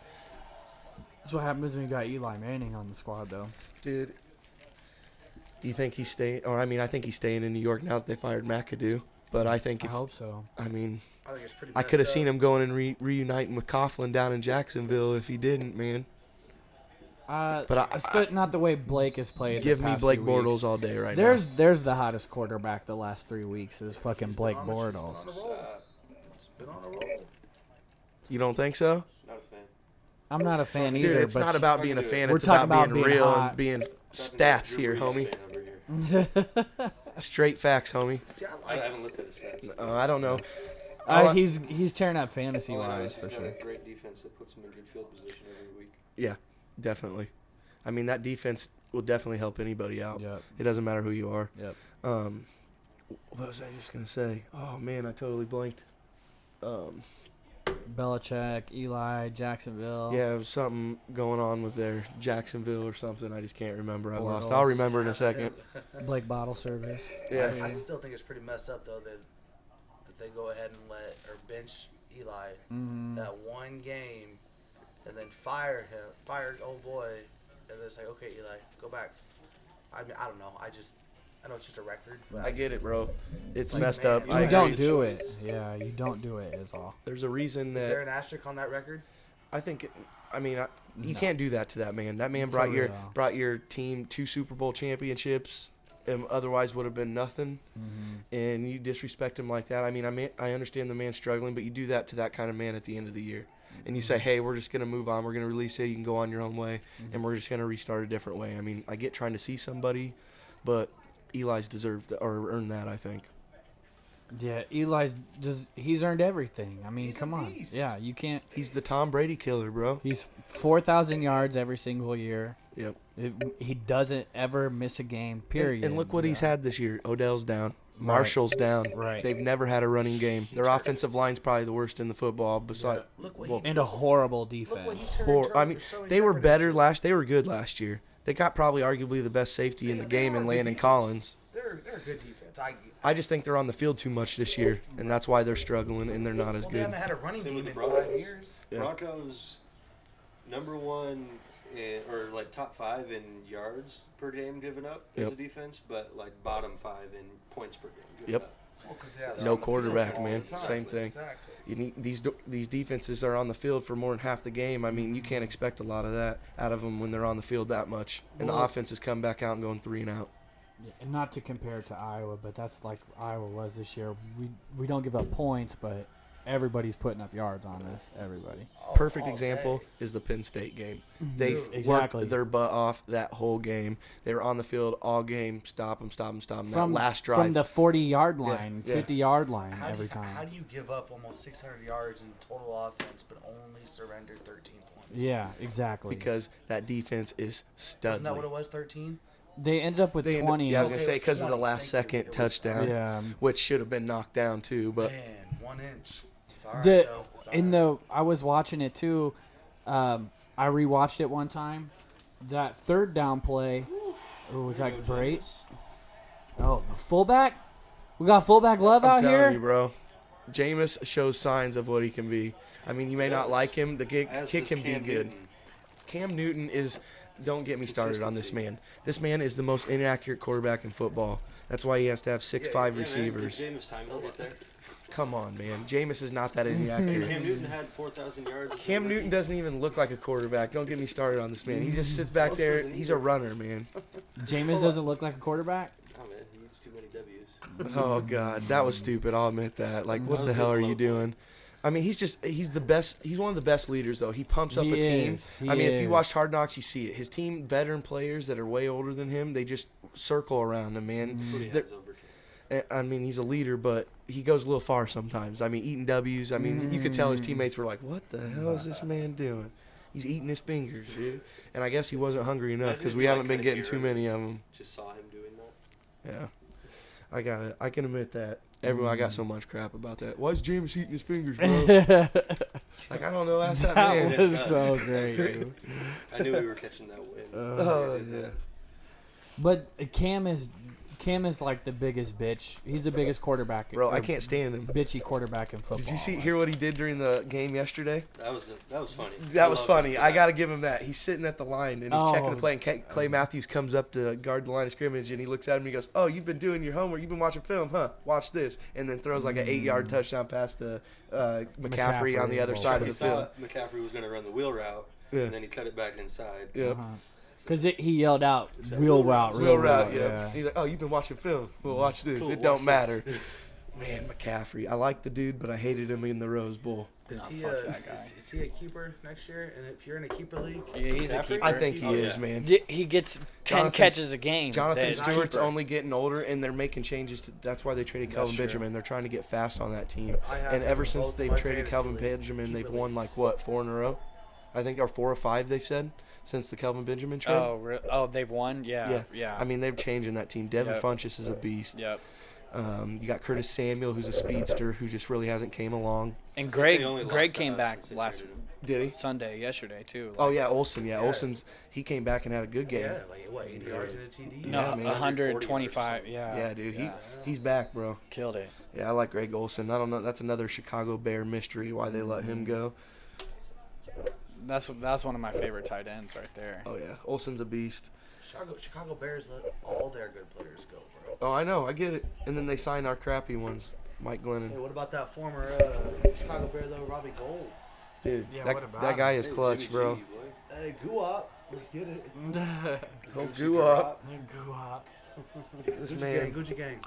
That's what happens when you got Eli Manning on the squad, though. Dude, you think he's staying? Or I mean, I think he's staying in New York now that they fired McAdoo. But I think I hope so. I mean, I think it's pretty I could have messed seen up. him going and reuniting with Coughlin down in Jacksonville if he didn't, man. But Not the way Blake has played. Give the me past Blake few weeks. Bortles all day right There's the hottest quarterback the last 3 weeks is fucking Blake He's been on a Bortles. roll. Uh, He's been on a roll. now. You don't think so? not a fan. I'm not a fan Dude, either. it's but not about being a fan. We're It's talking about about being being real hot. and being Talking stats Drew here, Brees homie. fan over here. Straight facts, homie. See, I I like haven't looked at his stats. I don't know. All I- He's tearing up fantasy All I know wise is for he's sure. got a great defense that puts him in good field position every week. Yeah, definitely. I mean, that defense will definitely help anybody out. Yep. It doesn't matter who you are. Yep. What was I just gonna say? Oh man, I totally blanked. Belichick, Eli, Jacksonville. Yeah, it was something going on with their Jacksonville or something. I just can't remember. I lost. Bortles. I'll remember in a second. Blake Bottle service. Yeah. I still think it's pretty messed up though that they go ahead and let or bench Eli Mhm. that one game, and then fire old boy, and then it's like, okay, Eli, go back. I mean, I don't know. I know it's just a record. But I get it, bro. It's like, messed man, up. you I You don't agree. do it. Yeah, you don't do it is all. There's a reason Is there that an asterisk on that record? I think. You No. can't do that to that man. That man For brought real. your team 2 Super Bowl championships, and otherwise would have been nothing. And you disrespect him like that. I mean, I understand the man's struggling, but you do that to that kind of man at the end of the year, and you say, hey, we're just gonna move on. We're gonna release it. You can go on your own way, and we're just gonna restart a different way. I mean, I get trying to see somebody, but Eli's deserved or earned that. I think. Yeah, he's earned everything. I mean, He's a come on. beast. Yeah, you can't. He's the Tom Brady killer, bro. He's 4,000 yards every single year. Yep. He doesn't ever miss a game. Period. And look what he's Yeah. had this year. Odell's down. Marshall's down. Right. They've never had a running game. Their offensive line's probably the worst in the football. Besides, Look what well, he And a horrible look what he defense. turned. I mean, they were better They were good last year. They got probably arguably the best safety in the game in Landon Collins. They're a good defense. I just think they're on the field too much this year, and that's why they're struggling and they're not as They good. haven't had a running Same game with in the 5 Broncos. years. Yeah. Broncos, number one, or like top 5 in yards per game given up as Yep. a defense, but like bottom 5 in points per game given Yep. up. Well, 'cause they have No on the field quarterback, all man. the time. Same thing. Exactly. You need these defenses are on the field for more than half the game. I mean, you can't expect a lot of that out of them when they're on the field that much. And the Well- offenses come back out and going 3 and out. Yeah, and not to compare it to Iowa, but that's like Iowa was this year. We don't give up points, but everybody's putting up yards on us. Everybody. Perfect all example day. is the Penn State game. They Exactly. worked their butt off that whole game. They were on the field all game. Stop them. That last drive. From the 40-yard line, yeah. 50-yard line How every How time. do you give up almost 600 yards in total offense, but only surrender 13 points? Yeah, exactly. because that defense is Isn't that what studly. it was? 13. They ended up with They ended- 20. yeah, I was Okay, gonna say it was because of the 20. last Thank you. second It was touchdown, Yeah. which should have been knocked down too. But Man, 1 inch. It's all right, The though. It's all in right. the I was watching it too. I rewatched it one time. That third down play. Oh, was that great? Oh, the fullback. We got fullback love I'm out telling here. you, bro, Jameis shows signs of what he can be. I mean, you may not like him. The kick As can does be Cam good. Newton. Cam Newton is. Don't get me started on this Consistency. man. This man is the most inaccurate quarterback in football. That's why he has to have 6'5" Yeah, man, receivers. give Jameis time, he'll get there. Come on, man. Jameis is not that Cam inaccurate. Newton had 4,000 yards. as a Cam rookie. Newton doesn't even look like a quarterback. Don't get me started on this man. He just sits back there. He's a runner, man. Jameis doesn't look like a quarterback. Oh man, he needs too many W's. Oh God, that was stupid. I'll admit that. Like, what That the was hell his are low you point. doing? I mean, he's the best. He's one of the best leaders, though. He pumps up He a team. is. He I mean, if you watch is. Hard Knocks, you see it. His team, veteran players that are way older than him, they just circle around him, man. That's what he They're- has over Cam. I mean, he's a leader, but he goes a little far sometimes. I mean, eating W's. I mean, you could tell his teammates were like, "What the hell is this man doing? He's eating his fingers, dude." And I guess he wasn't hungry enough Imagine because if we you, haven't like, been kinda getting too hear him. many of them. Just saw him doing that. Yeah, I got it. I can admit that. Everyone, I got so much crap about that. Why is James eating his fingers, bro? Like, I don't know. That's that man. That was That's so us. great. Great. I knew we were catching that win. Oh yeah. But Cam is like the biggest bitch. He's the biggest quarterback. Bro, I or can't stand him. bitchy quarterback in football. Did you hear what he did during the game yesterday? That was funny. That was I love funny. him for I that. got to give him that. He's sitting at the line and he's checking the Oh. play. And Clay Matthews comes up to guard the line of scrimmage and he looks at him and he goes, "Oh, you've been doing your homework. You've been watching film, huh? Watch this." And then throws like an 8-yard touchdown pass to McCaffrey on the other McCaffrey. side of He the field. thought McCaffrey was going to run the wheel route, Yeah. and then he cut it back inside. Yeah. Because he yelled out, said "Wheel wheel route, route. Real route, yeah. He's like, "Oh, you've been watching film. Well, watch this. Cool, it don't watch matter." this. Man, McCaffrey. I like the dude, but I hated him in the Rose Bowl. Is he fuck a that guy. is he a keeper next year? And if you're in a keeper league, Yeah, he's a McCaffrey? keeper. I think he Oh, is, yeah. man. He gets 10 Jonathan- catches a game. Jonathan That's Stewart's keeper. only getting older, and they're making changes. That's why they traded Kelvin true. Benjamin. They're trying to get fast on that team. I have And him ever in since both they've my traded fantasy Kelvin league Benjamin, they've keeper won leagues. like what, 4 in a row? I think, or 4 or 5. They've said since the Kelvin Benjamin trade. Oh, they've won? Yeah. I mean, they're changing that team. Devin Yep. Funchess is a beast. Yep. You got Curtis Samuel, who's a speedster, who just really hasn't came along. And They only Greg lost to came us back since they last traded him. Did he? Sunday, yesterday, too. Oh yeah, Olsen. Yeah, Yeah. Olsen's. He came back and had a good game. yeah, like what, 80 yards in a TD? No, Yeah, man. 125. Yeah, Yeah. dude. Yeah. He's back, bro. Killed it. Yeah, I like Greg Olsen. I don't know. That's another Chicago Bear mystery why they let him go. That's one of my favorite tight ends right there. Oh yeah, Olsen's a beast. Chicago Bears let all their good players go, bro. Oh, I know. I get it. And then they sign our crappy ones, Mike Hey, Glennon. what about that former Chicago Bear though, Robbie Gold? Dude, Yeah, that, what about that guy him? is Hey, clutch, Jimmy bro. G, boy. Hey, go up. Let's get it. Don't do up. This Gucci man. gang, Gucci gang.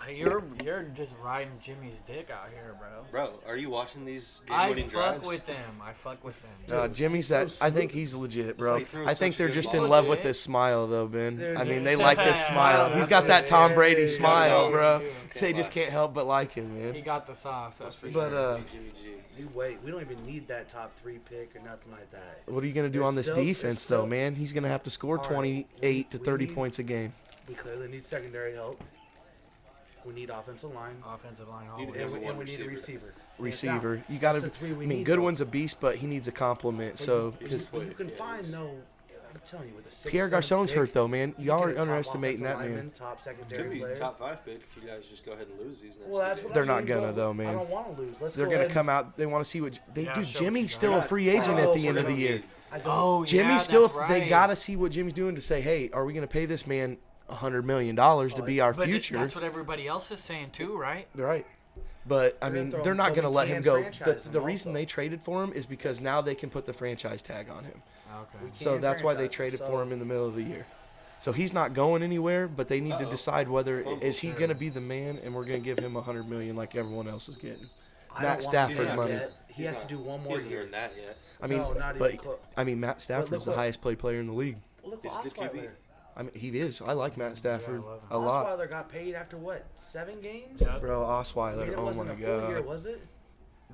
You're just riding Jimmy's dick out here, bro. Bro, are you watching these I game-winning fuck drives? with them. I fuck with them. Jimmy's so that. I think smooth. he's legit, bro. like throwing I think such they're good just balls. in love with Legit. this smile, though, Ben. They're I mean, just- they like this smile. Yeah, He's got that Tom Brady yeah, smile, yeah, bro. yeah. They just can't help but like him, He man. got the sauce, that's for But sure. Jimmy G. You wait. We don't even need that top 3 pick or nothing like that. What are you gonna do There's on this still- there's defense, though, still- man? He's gonna have to score All right, 28 to we 30 need- points a game. We clearly need secondary help. We need offensive line. Offensive line Dude, always. And we need a receiver. receiver. Receiver, you gotta. That's the three we I mean, need, Goodwin's though. a beast, but he needs a compliment. So, But because you can Yeah, find he's- no. I'm telling you, with a 6th, Pierre 7th Garcon's pick, hurt though, man. you Y'all get are a top underestimating that offensive man. lineman, Top Could secondary be player. top 5 pick if you guys just go ahead and lose these next Well, that's two what games. They're I not mean, gonna, but though, man. I don't want to lose. Let's They're go gonna ahead come out. They want to see what dude. Yeah, show what Jimmy's you still got. a free agent at the Oh, end of so the year. I don't. Oh, Jimmy's yeah, still. that's They right. gotta see what Jimmy's doing to say, hey, are we gonna pay this man $100 million to be our But future? that's what everybody else is saying too, right? Right. But I They're gonna mean, throw they're him, not but going to we let him can go. franchise him The reason also. they traded for him is because now they can put the franchise tag on him. Okay. So Can't that's why they franchise him, traded so- for him in the middle of the year. So he's not going anywhere, but they need to decide whether is he going to be the man, and we're going to give him $100 million like everyone else is getting. I Matt don't want him to Stafford do money. that. He has to do one He more hasn't year. earned that yet. I mean, No, not but even close. I mean, Matt Stafford's the what- highest paid player in the league. Well, look He's what a good QB. Osweiler. I mean, he is. I like Matt Stafford I love him. a lot, Osweiler got paid after what? 7 games? bro. I mean, Osweiler, it oh wasn't my a full year, god. was it?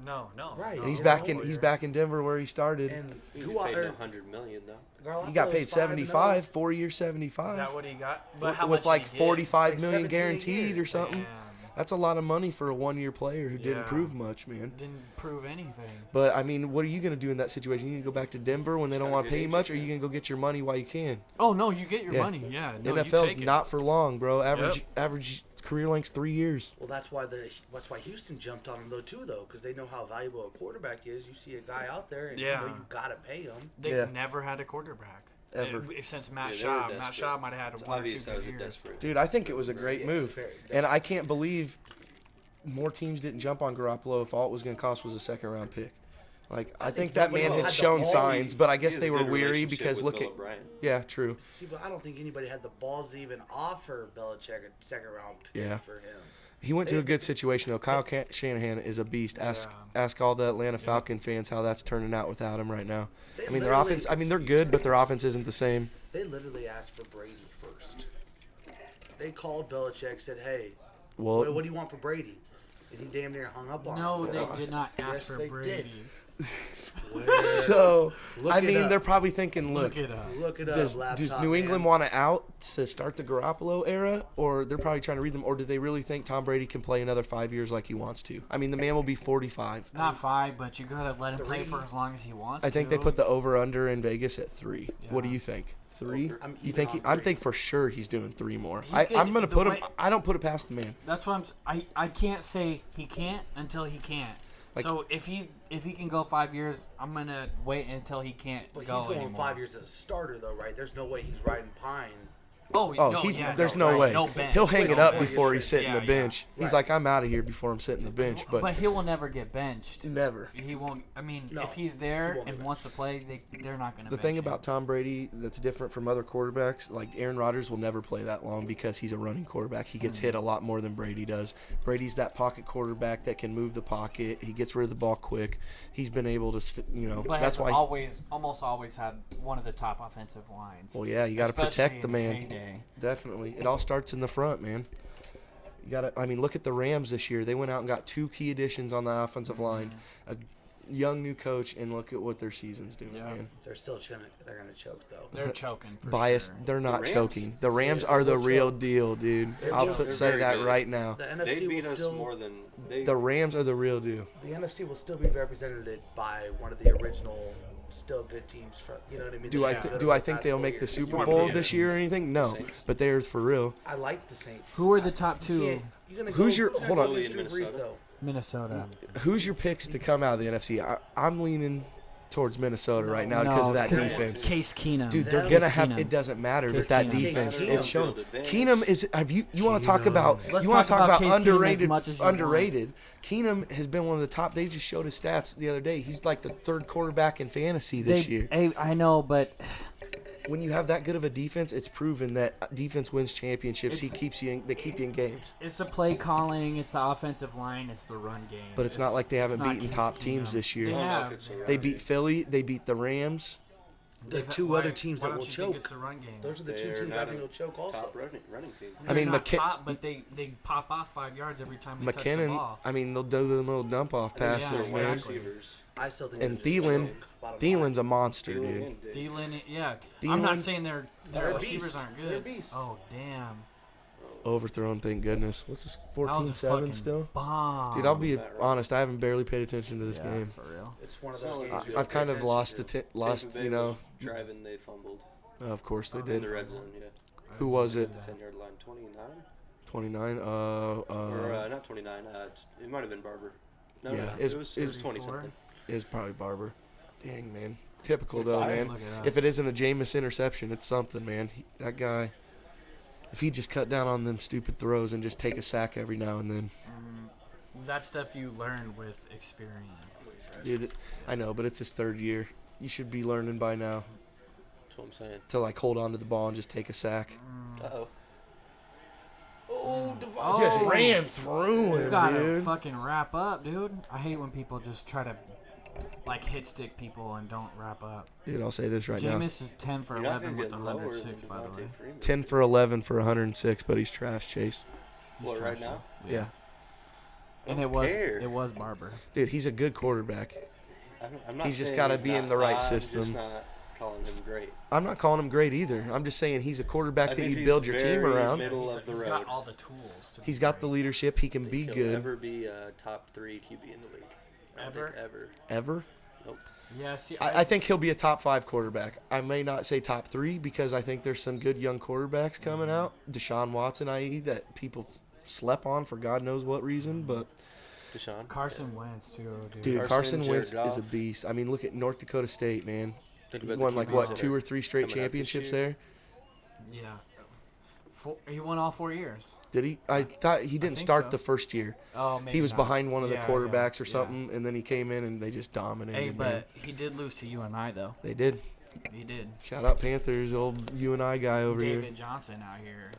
No. Right. no. And he's Yeah, back whole in. He's year. back in Denver where he started. And He who paid are $100 million though. He got paid 75, 4 years, 75. Is that what he got? But how with much like did he get? 45 Like million 17 a guaranteed year. or something. Damn. That's a lot of money for a 1 year player who didn't Yeah. prove much, man. Didn't prove anything. But I mean, what are you gonna do in that situation? You gonna go back to Denver when they don't gotta want to get pay you agent, much, or you man. gonna go get your money while you can? Oh no, you get your Yeah. money. Yeah. No, you NFL's take it. not for long, bro. Average Yep. average career length's 3 years. Well, that's why Houston jumped on him though too, though, because they know how valuable a quarterback is. You see a guy out there, and Yeah. you know you gotta pay him. They've Yeah. never had a quarterback. Ever. Since Matt Yeah, they were Schaub. Matt desperate. Schaub might have had It's one or obvious two that was good a years. desperate. Dude, I think it was a great move, Very and I can't believe more teams didn't jump on Garoppolo if all it was gonna cost was a second round pick. Like I think that nobody man had had the shown balls. signs, but I He guess has they a were good weary relationship because with look Bill at O'Brien. yeah, true. See, but I don't think anybody had the balls to even offer Belichick a second round pick Yeah. for him. He went to a good situation though. Kyle Shanahan is a beast. Ask all the Atlanta Falcon fans how that's turning out without him right now. I mean, their offense. I mean, they're good, but their offense isn't the same. They literally asked for Brady first. They called Belichick, said, "Hey, Well, what do you want for Brady?" And he damn near hung up on No, him. they did not ask Yes, for they Brady. so Look I it mean, up. they're probably thinking, look, Look it up. Look it up. does laptop New England man. want to out to start the Garoppolo era, or they're probably trying to read them, or do they really think Tom Brady can play another 5 years like he wants to? I mean, the man will be 45. Not 5, but you gotta let him play for as long as he wants. I think to. they put the over under in Vegas at 3. What do Yeah. you think? 3? I'm You even think? on I 3. think for sure he's doing 3 more. He I'm could- gonna the put him. way- I don't put it past the man. That's what I can't say he can't until he can't. Like- So if he can go 5 years, I'm gonna wait until he can't But go he's going anymore. 5 years as a starter, though, right? There's no way he's riding Pine. Oh, Oh, no, he's yeah, there's no, no right, way. No bench. He'll hang it No up bench. before he's sitting Yeah, the yeah. bench. He's Right. like, I'm out of here before I'm sitting the bench. But he will never get benched. never. He won't. I mean, No, if he's he there won't and get wants to play, they're not gonna. The bench thing him. about Tom Brady that's different from other quarterbacks, like Aaron Rodgers will never play that long because he's a running quarterback. He gets hit a lot more than Brady does. Brady's that pocket quarterback that can move the pocket. He gets rid of the ball quick. He's been able to, but that's has why. almost always had one of the top offensive lines. Well, yeah, you got to Especially protect the in his man. heyday. Definitely, it all starts in the front, man. You got to. I mean, look at the Rams this year. They went out and got 2 key additions on the offensive line. A young new coach, and look at what their season's doing, Yeah. man. They're still they're gonna choke, though. They're choking. For Biased, Sure. they're not Rams? choking. The Rams Yeah, are the they'll real choke. deal, dude. They're I'll just- put, they're say very that good. right now. The They NFC beat will us still more than they. The Rams are the real deal. the NFC will still be represented by one of the original, still good teams. You know what I mean? Do They I got th- better do over I the think past they'll 4 make the years. Super You Bowl want this the year or anything? No, Saints? but they're for real. I like the Saints. Who are the top You 2? can't- you're gonna Who's go your- hold on. Drew In Brees, Minnesota? though. Minnesota. Who's your picks to come out of the NFC? I'm leaning towards Minnesota right now because of that No, 'cause defense. Case Keenum. Dude, they're Case gonna have. Keenum. It doesn't matter, Case but that Keenum. defense, Case it's Keenum. shown. Field advantage. Keenum is. You want to talk about? Let's you want to talk talk about about Case Keenum as underrated? much as you want. Underrated. Keenum has been one of the top. They just showed his stats the other day. He's like the 3rd quarterback in fantasy this year. I know, but When you have that good of a defense, it's proven that defense wins championships. It's- They keep you in games. it's the play calling, it's the offensive line, it's the run game. But it's not like they haven't it's not beaten Case top teams Keenum. this year. They I don't know if have. it's a run They game. beat Philly. They beat the Rams. The They've- two why- other teams why that will don't you think choke. it's the run game. Those are the two They're teams I not think a will choke also. top running team. I mean, They're not McKin- top, but they pop off 5 yards every time they touch the McKinnon. ball. I mean, they'll do the little dump off passes, yeah, man. exactly. Receivers. I still think And they'll just Thielen. choke, bottom Thielen's line. a monster, Thielen dude. and Diggs. Thielen, yeah. Thielen- I'm not saying their They're a receivers beast. aren't They're a good. beast. Oh damn, Overthrown, thank goodness. What's this? that was a 14-7 fucking still? bomb. Dude, I'll be That right. honest. I haven't barely paid attention to this Yeah, game. for real. It's one of So, those I- games. you I've don't kind pay of attention to. lost. Tampa You Bay know, was driving, they fumbled of course they in did. the red zone. Yeah, Who was it? 10-yard line, 29. 29. Or not 29. It might have been Barber. No, Yeah, no, it's- it was it's 20 34. something. It was probably Barber. Dang, man. Typical though, Five. man. Look it up. If it isn't a Jameis interception, it's something, man. That guy. If he just cut down on them stupid throws and just take a sack every now and then, That's stuff you learn with experience. dude. I know, but it's his 3rd year. You should be learning by now That's what I'm saying. to like hold on to the ball and just take a sack. Uh-oh. Oh, Just ran through You him, gotta dude. fucking wrap up, dude. I hate when people just try to like hit stick people and don't wrap up. Dude, I'll say this right now. Jameis is 10 for You're not 11 gonna with get lower than 106, by the way. Devontae Freeman. 10 for 11 for 106, but he's trash, Chase. He's What, right trash, now? though. Yeah. And Don't care. it was Barber. Dude, he's a good quarterback. I'm not He's just saying gotta he's be in not- the right I'm system. just not calling him great. I'm not calling him great either. I'm just saying he's a quarterback I that think you he's build your team very around. middle of the He's road. got all the tools. To He's be got the great. leadership. He can Think be he'll good. Ever be a top 3 QB in the league? I don't think Ever? ever. Ever? Yeah, see, I think he'll be a top 5 quarterback. I may not say top 3 because I think there's some good young quarterbacks coming out. Deshaun Watson, i.e., that people slept on for God knows what reason. But, Deshaun. Carson Wentz too, dude. dude, Carson, Carson Jared Wentz is a Goff. beast. I mean, look at North Dakota State, man. Think He about the won like, QBs what, that 2 are or 3 straight coming up this championships year. there? Yeah. He won all 4 years. Did he? I thought he didn't think start so. the first year. Oh, maybe He was not. behind one of the Yeah, quarterbacks yeah, or something, and then he came in and they just dominated. Hey, man. but he did lose to you and I though. They did. He did. Shout out Panthers, old you and I guy over David here. Johnson out here.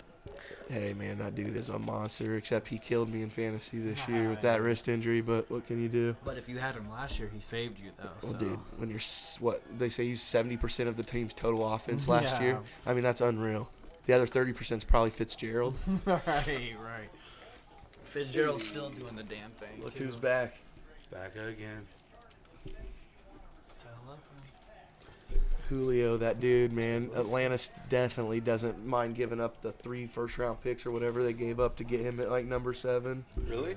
Hey, man, that dude is a monster, except he killed me in fantasy this year with that wrist injury, but what can you do? But if you had him last year, he saved you, though. Well, So. dude, when you're, what, they say he's 70% of the team's total offense last Yeah. year? I mean, that's unreal. The other 30% is probably Fitzgerald. right. Fitzgerald's still doing the damn thing. Look too. who's back. Back again. Julio, that dude, man. Atlanta definitely doesn't mind giving up the 3 first-round picks or whatever they gave up to get him at, like, number 7. Really?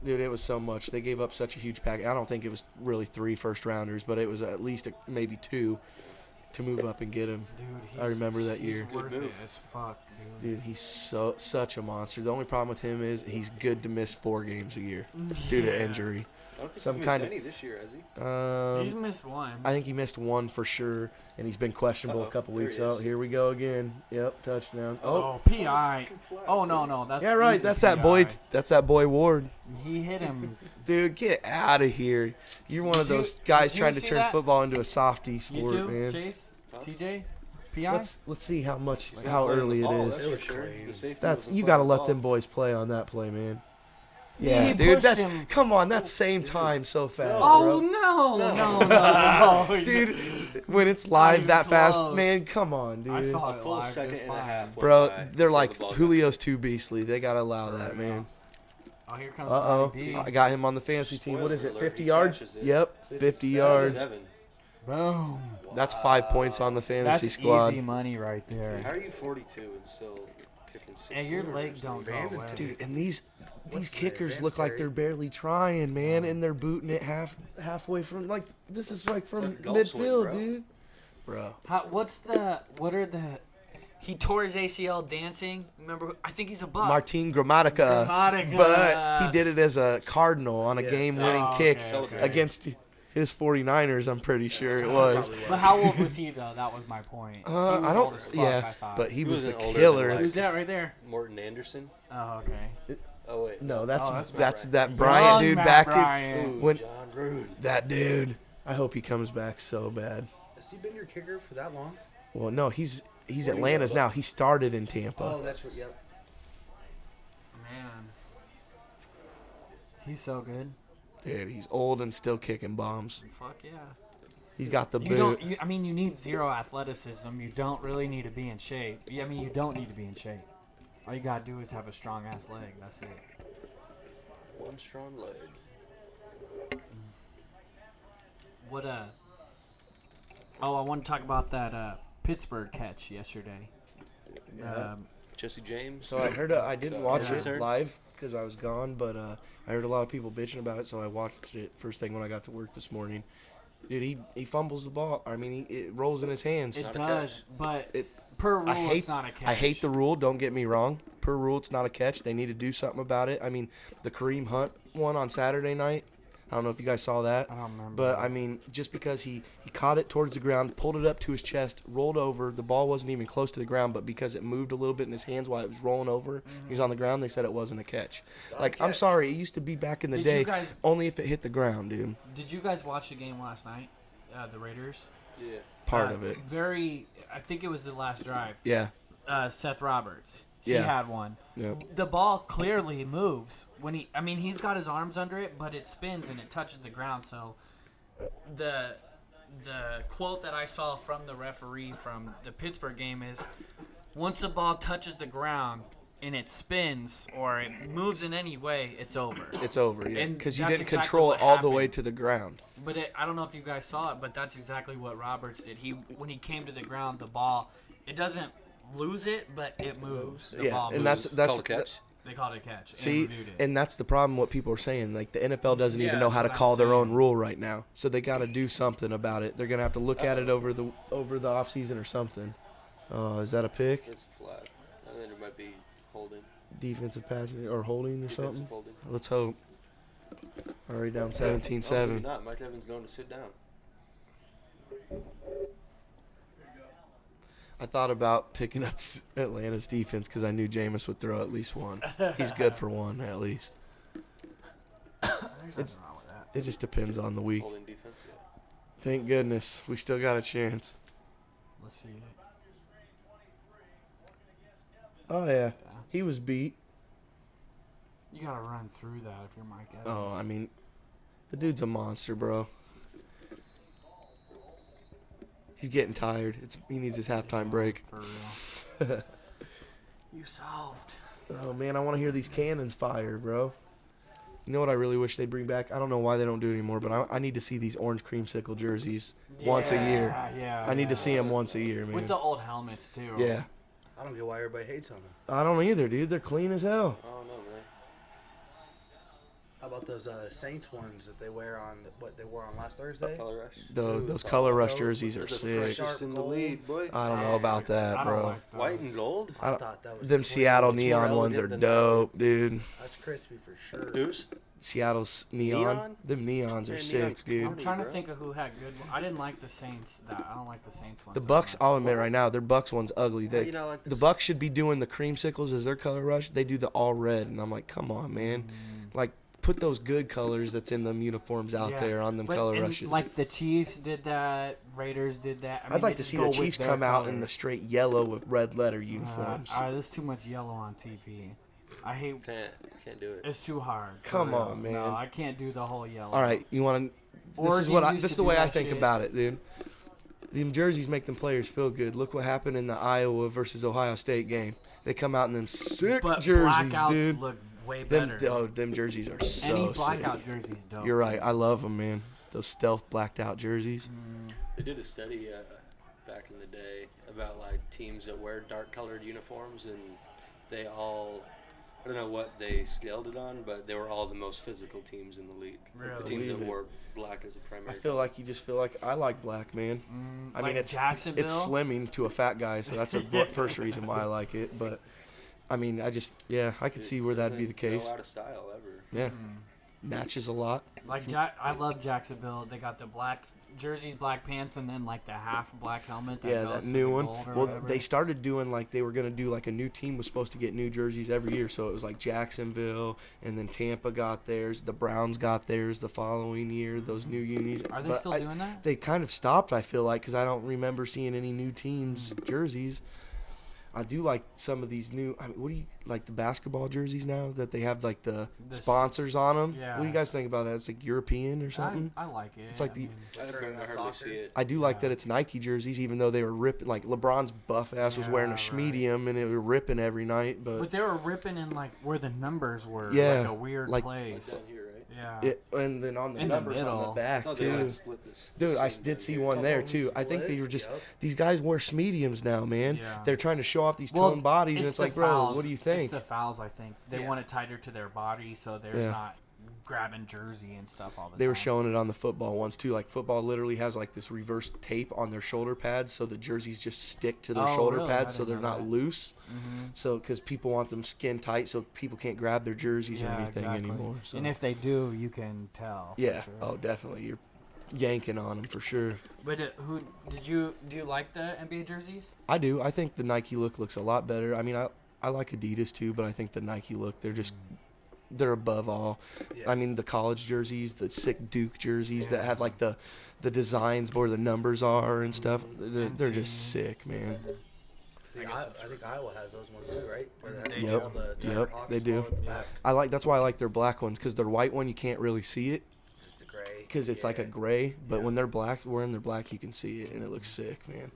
Dude, it was so much. They gave up such a huge pack. I don't think it was really 3 first-rounders, but it was at least maybe 2 to move up and get him. Dude, I remember that he's year. worth Good it move. as fuck, dude. Dude, he's such a monster. The only problem with him is he's good to miss 4 games a year due to injury. I don't think Some he missed kind of- any this year, has he? He's missed one. I think he missed 1 for sure, and he's been questionable a Uh-oh, couple there weeks he is. out. Here we go again. Yep, touchdown. Oh, PI. Oh no, that's yeah, right. easy That's that PI. boy. That's that boy Ward. He hit him. Dude, get out of here. You're one of Did you- those guys did you trying to see turn that? football into a softy You sport, too, man. Chase, Huh? CJ, PI. Let's see how much He's not how playing early the it ball, is. That's for sure. The safety That's wasn't you playing got to the let ball. them boys play on that play, man. He Yeah, dude. pushed That's him. come on. That's same time so fast, Oh bro. no, Dude, when it's live even that fast, close. man, come on, dude. I saw A it full live second just and a fine. half. went Bro, by they're before like the ball got Julio's too beastly. They gotta allow For that, real. man. Oh, here comes Uh Matty B. oh, I got him on the fantasy team. What is it? Spoiler 50 alert, he yards? catches it. Yep, 50 yards. 7. Boom. That's 5 points on the fantasy That's squad. easy money right there. How are you 42 and still kicking 60? And your leg don't go Van away. Dude, and these What's kickers Van look like Terry? they're barely trying, man, and they're booting it halfway from like this is like from like golf swing, midfield, bro. dude. Bro, What are the He tore his ACL dancing. Remember, I think he's a buck. Martin Gramatica, Gramatica. but he did it as a Cardinal on a Yes. game-winning Oh, kick okay. against his 49ers. I'm pretty sure it was. But how old was he though? That was my point. He was I old don't. as fuck, Yeah, I thought. but he was the wasn't older than, killer. like- Who's that right there? Morton Anderson? Oh, okay. Oh, wait. No, that's Oh, that's that's, Matt that Bryant Young dude Matt back Bryant. in when John Rude. that dude. I hope he comes back so bad. Has he been your kicker for that long? Well, no, he's Where do you Atlanta's go? now. He started in Tampa. Oh, that's what. Yep. Man, he's so good. Dude, he's old and still kicking bombs. Fuck yeah. He's got the You boot. don't. I mean, you need zero athleticism. You don't really need to be in shape. I mean, you don't need to be in shape. All you gotta do is have a strong ass leg. That's it. One strong leg. What Oh, I want to talk about that Pittsburgh catch yesterday. Jesse James. So I heard. I didn't watch Yeah. it live because I was gone, but I heard a lot of people bitching about it, so I watched it first thing when I got to work this morning. Dude, he fumbles the ball. I mean, it rolls in his hands. It not a does, catch. but It- per rule, I hate. it's not a catch. I hate the rule. Don't get me wrong. Per rule, it's not a catch. They need to do something about it. I mean, the Kareem Hunt one on Saturday night. I don't know if you guys saw that. I don't remember. But I mean, just because he caught it towards the ground, pulled it up to his chest, rolled over, the ball wasn't even close to the ground, but because it moved a little bit in his hands while it was rolling over, he was on the ground. They said it wasn't a catch. not a Like, I'm catch. sorry, it used to be back in the Did day, you guys- only if it hit the ground, dude. Did you guys watch the game last night? The Raiders. Yeah. Part of it. Very. I think it was the last drive. Yeah. Seth Roberts. He Yeah. had one. Yep. The ball clearly moves when he. I mean, he's got his arms under it, but it spins and it touches the ground. So, the quote that I saw from the referee from the Pittsburgh game is, once the ball touches the ground and it spins or it moves in any way, it's over. It's over, yeah. And Because you that's didn't exactly control what it all the way happened. to the ground. But I don't know if you guys saw it, but that's exactly what Roberts did. When he came to the ground, the ball, it doesn't lose it, but it moves. The Yeah, ball and moves. that's Called a catch. They called it a catch. and See, reviewed it. and that's the problem. What people are saying, like the NFL doesn't Yeah, even know that's how to what I'm call their own saying. rule right now. So they got to do something about it. They're gonna have to look at it over the off season or something. Oh, is that a pick? It's flat. I think it might be holding. Defensive passing or holding or Defensive something? holding. Let's hope. Already down Oh, 17-7. maybe not. Mike Evans known to sit down. I thought about picking up Atlanta's defense because I knew Jameis would throw at least one. He's good for one at least. There's nothing wrong with that. It just depends on the week. Holding defense. Yeah. Thank goodness we still got a chance. Let's see. Oh yeah. Yeah. He was beat. You gotta run through that if you're Mike Evans. Oh, I mean, the dude's a monster, bro. He's getting tired. He needs his halftime break. For real. You solved. Oh man, I want to hear these cannons fire, bro. You know what I really wish they'd bring back? I don't know why they don't do it anymore, but I need to see these orange creamsicle jerseys once a year. Yeah. I need to see them once a year, man. With the old helmets too. Yeah. I don't get why everybody hates on them. I don't either, dude. They're clean as hell. I don't know, man. How about those Saints ones that they wear on what they wore on last Thursday? Color rush. Those color rush Those- jerseys are those sick. fresh- Just in the lead, boy. I don't know about that, I don't bro. like those. White and gold. I I- thought that was Them clean. Seattle It's more neon ones are elegant than dope, dude. That's crispy for sure. Who's? Seattle's neon. Neon? Them neons are Yeah, sick, neon's dude. I'm trying to bro. think of who had good. I didn't like the Saints. I don't like the Saints ones. The that Bucks, much. I'll admit right now, their Bucks one's ugly. How you not like The this? Bucks should be doing the creamsicles as their color rush. They do the all red, and I'm like, come on, man. Like, put those good colors that's in them uniforms out Yeah. there on them But- color and, rushes. Like the Chiefs did that. Raiders did that. I mean, I'd like they to just see go the with Chiefs their come out in colors. the straight yellow with red letter uniforms. There's too much yellow on TV. I hate. Can't do it. It's too hard. for Come real. on, man. No, I can't do the whole yellow. All right, you want to? This is Oregon what used this to is the do way I that think shit. about it, dude. Them jerseys make them players feel good. Look what happened in the Iowa versus Ohio State game. They come out in them sick But jerseys, blackouts dude. look way Them, better. them jerseys are Any so blackout sick. jerseys dope. You're right. I love them, man. Those stealth blacked out jerseys. They did a study back in the day about like teams that wear dark colored uniforms, and they all, I don't know what they scaled it on, but they were all the most physical teams in the league. Really? The teams that Believe it. wore black as a primary. I feel like you just feel like I like black, man. I like mean, it's Jacksonville. slimming to a fat guy, so that's the first reason why I like it. But I mean, I could see where that'd be the Doesn't case. Go out of style ever. Yeah, matches a lot. Like I love Jacksonville. They got the black jerseys, black pants, and then like the half black helmet. That Yeah, goes that to new the one. gold or Well, whatever. they started doing like they were gonna do like a new team was supposed to get new jerseys every year. So it was like Jacksonville, and then Tampa got theirs. The Browns got theirs the following year. Those new unis. Are they But still doing that? They kind of stopped. I feel like because I don't remember seeing any new teams jerseys. I do like some of these new. I mean, what do you like the basketball jerseys now that they have like the The s- sponsors on them? yeah. What do you guys think about that? It's like European or something. I like it. It's like I the- mean, I hardly Soccer. see it. I do like Yeah. that it's Nike jerseys, even though they were ripping. Like LeBron's buff ass was wearing a Yeah, schmedium and it was ripping every night. but But they were ripping in like where the numbers were. Yeah, like a weird like- place. Down here, right? Yeah. and then on the In the numbers on the middle. I back thought they too. had split this. Dude, I same did down see here. one there Couple too. I think split, they were just yep. these guys wear schmediums now, man. Yeah. They're trying to show off these Well, toned bodies, and it's the like, bro, fouls. what do you It's think? the fouls. I think they Yeah. want it tighter to their body, so there's Yeah. not grabbing jersey and stuff all the They time. were showing it on the football ones too. Like football literally has like this reverse tape on their shoulder pads, so the jerseys just stick to their Oh, shoulder really? I pads, so didn't they're know not that. loose. Mhm. So because people want them skin tight, so people can't grab their jerseys or Yeah, anything exactly. anymore. So. And if they do, you can tell. for yeah, sure. oh definitely, you're yanking on them for sure. But do you like the NBA jerseys? I do. I think the Nike look looks a lot better. I mean, I like Adidas too, but I think the Nike look they're above all. Yes. I mean, the college jerseys, the sick Duke jerseys that have like the designs where the numbers are and stuff. They're just sick, man. See, I think Iowa has those ones too, right? Where they have Yep. all the Yep, Hawks they do. on the back. That's why I like their black ones because their white one you can't really see it Just the gray. because it's like a Yeah. gray. But Yeah. when they're black, wearing their black, you can see it and it looks sick, man.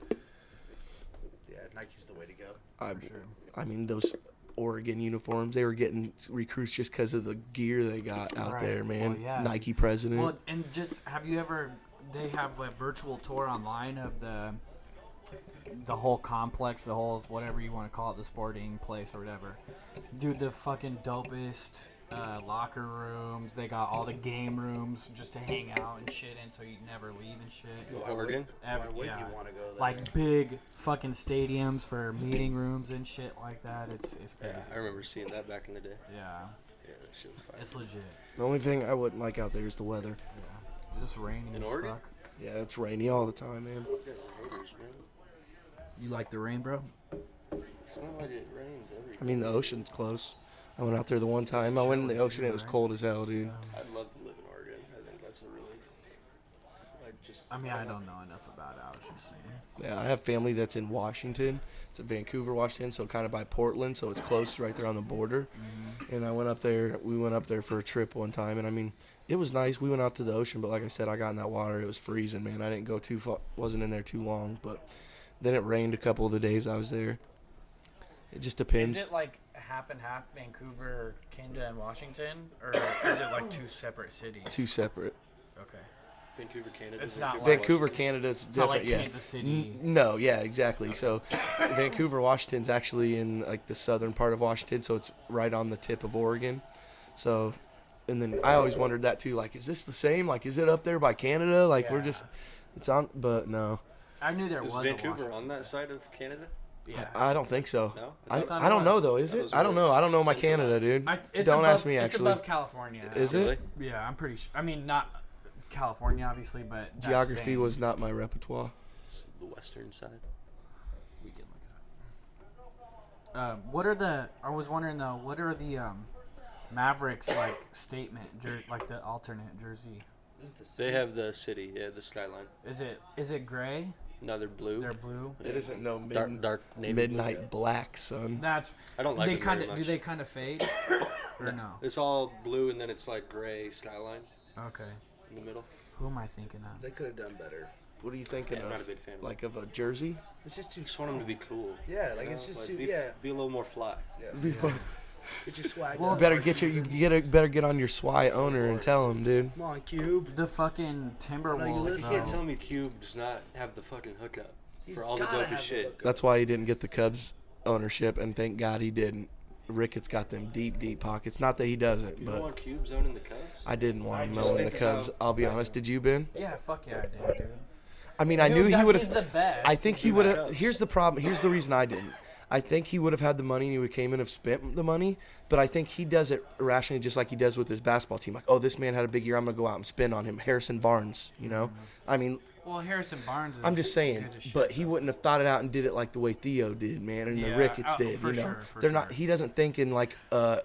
Yeah, Nike's the way to go. For sure. I mean, those Oregon uniforms, they were getting recruits just because of the gear they got out Right. there, man. Well, yeah. Nike president. Well, and just have you ever? They have a virtual tour online of the whole complex, the whole whatever you want to call it, the sporting place or whatever. Dude, the fucking dopest locker rooms. They got all the game rooms just to hang out and shit in, so you never leave and shit. Oregon? Why wouldn't yeah. you want to go there? Like big fucking stadiums for meeting rooms and shit like that. It's crazy. Yeah, I remember seeing that back in the day. Yeah, Yeah, that shit was fire. it's legit. The only thing I wouldn't like out there is the weather. Yeah, just rainy In as Oregon? fuck. Yeah, it's rainy all the time, man. You guys are haters, man. You like the rain, bro? It's not like it rains every I mean, the ocean's close. I went out there the one time. I went in the ocean. It was cold as hell, dude. I'd love to live in Oregon. I think that's a really, like, just I mean, I don't know enough about it. I was just saying. Yeah, I have family that's in Washington. It's in Vancouver, Washington, so kind of by Portland, so it's close, right there on the border. And I went up there. We went up there for a trip one time, and I mean, it was nice. We went out to the ocean, but like I said, I got in that water. It was freezing, man. I didn't go too far. Wasn't in there too long, but then it rained a couple of the days I was there. It just depends. Is it like half and half Vancouver, Canada, and Washington, or is it like two separate cities? Two separate. Okay. Vancouver, Canada. It's not Vancouver, Washington. Canada's It's not different. like Yeah. Kansas City. No, yeah, exactly. So, Vancouver, Washington's actually in like the southern part of Washington, so it's right on the tip of Oregon. So, and then I always wondered that too. Like, is this the same? Like, is it up there by Canada? Like, we're Yeah. just, it's on, but no, I knew there Is was Vancouver a Washington. on that side of Canada? Yeah. I don't think so. No. I, thought I it don't know was. though. Is That it? was I don't know. I don't know my centralized. Canada, dude. It's Don't above, ask me. It's Actually, above California. is Really? it? Yeah, I'm pretty sure. I mean, not California, obviously, but that Geography same- was not my repertoire. It's the western side. We can look it up. What are the? I was wondering though. What are the Mavericks like statement, like the alternate jersey? They have the city, yeah, the skyline. Is it gray? No, they're blue. They're blue. It isn't no dark navy midnight blue. black, son. That's. I don't like They them kind very of. much. Do they kind of fade? Or no? It's all blue and then it's like gray skyline Okay. in the middle. Who am I thinking of? They could have done better. What are you thinking I'm not a of? big fan. of Like of a jersey? It's just too. I just want them to be cool. Yeah, like you it's know? just Like, too. be, Yeah. be a little more fly. Yeah. Get your swag. Well, up. Better get better get on your SWI owner and tell him, dude. Come on, Cube. The fucking Timberwolves. listen. You can't though. tell me Cube does not have the fucking hookup He's for all the gotta have dopest the shit. hookup. That's why he didn't get the Cubs ownership, and thank God he didn't. Ricketts got them deep, deep pockets. Not that he doesn't, You don't but want Cube owning the Cubs? I didn't want him just owning the think Cubs. about- I'll be honest. Did you, Ben? Yeah, fuck yeah, I did, dude. I mean, I Dude, knew he that's- would He's have. the best. I think he He's would the have. Cubs. Here's the problem. Here's the reason I didn't. I think he would have had the money and he would have came in and have spent the money. But I think he does it irrationally, just like he does with his basketball team. Like, oh, this man had a big year. I'm gonna go out and spend on him. Harrison Barnes, you know. I mean, Well, Harrison Barnes. Is I'm just saying, good as shit, but he though. wouldn't have thought it out and did it like the way Theo did, man, and the Yeah, Ricketts oh, did. for You know, sure, for they're not. sure. He doesn't think in like a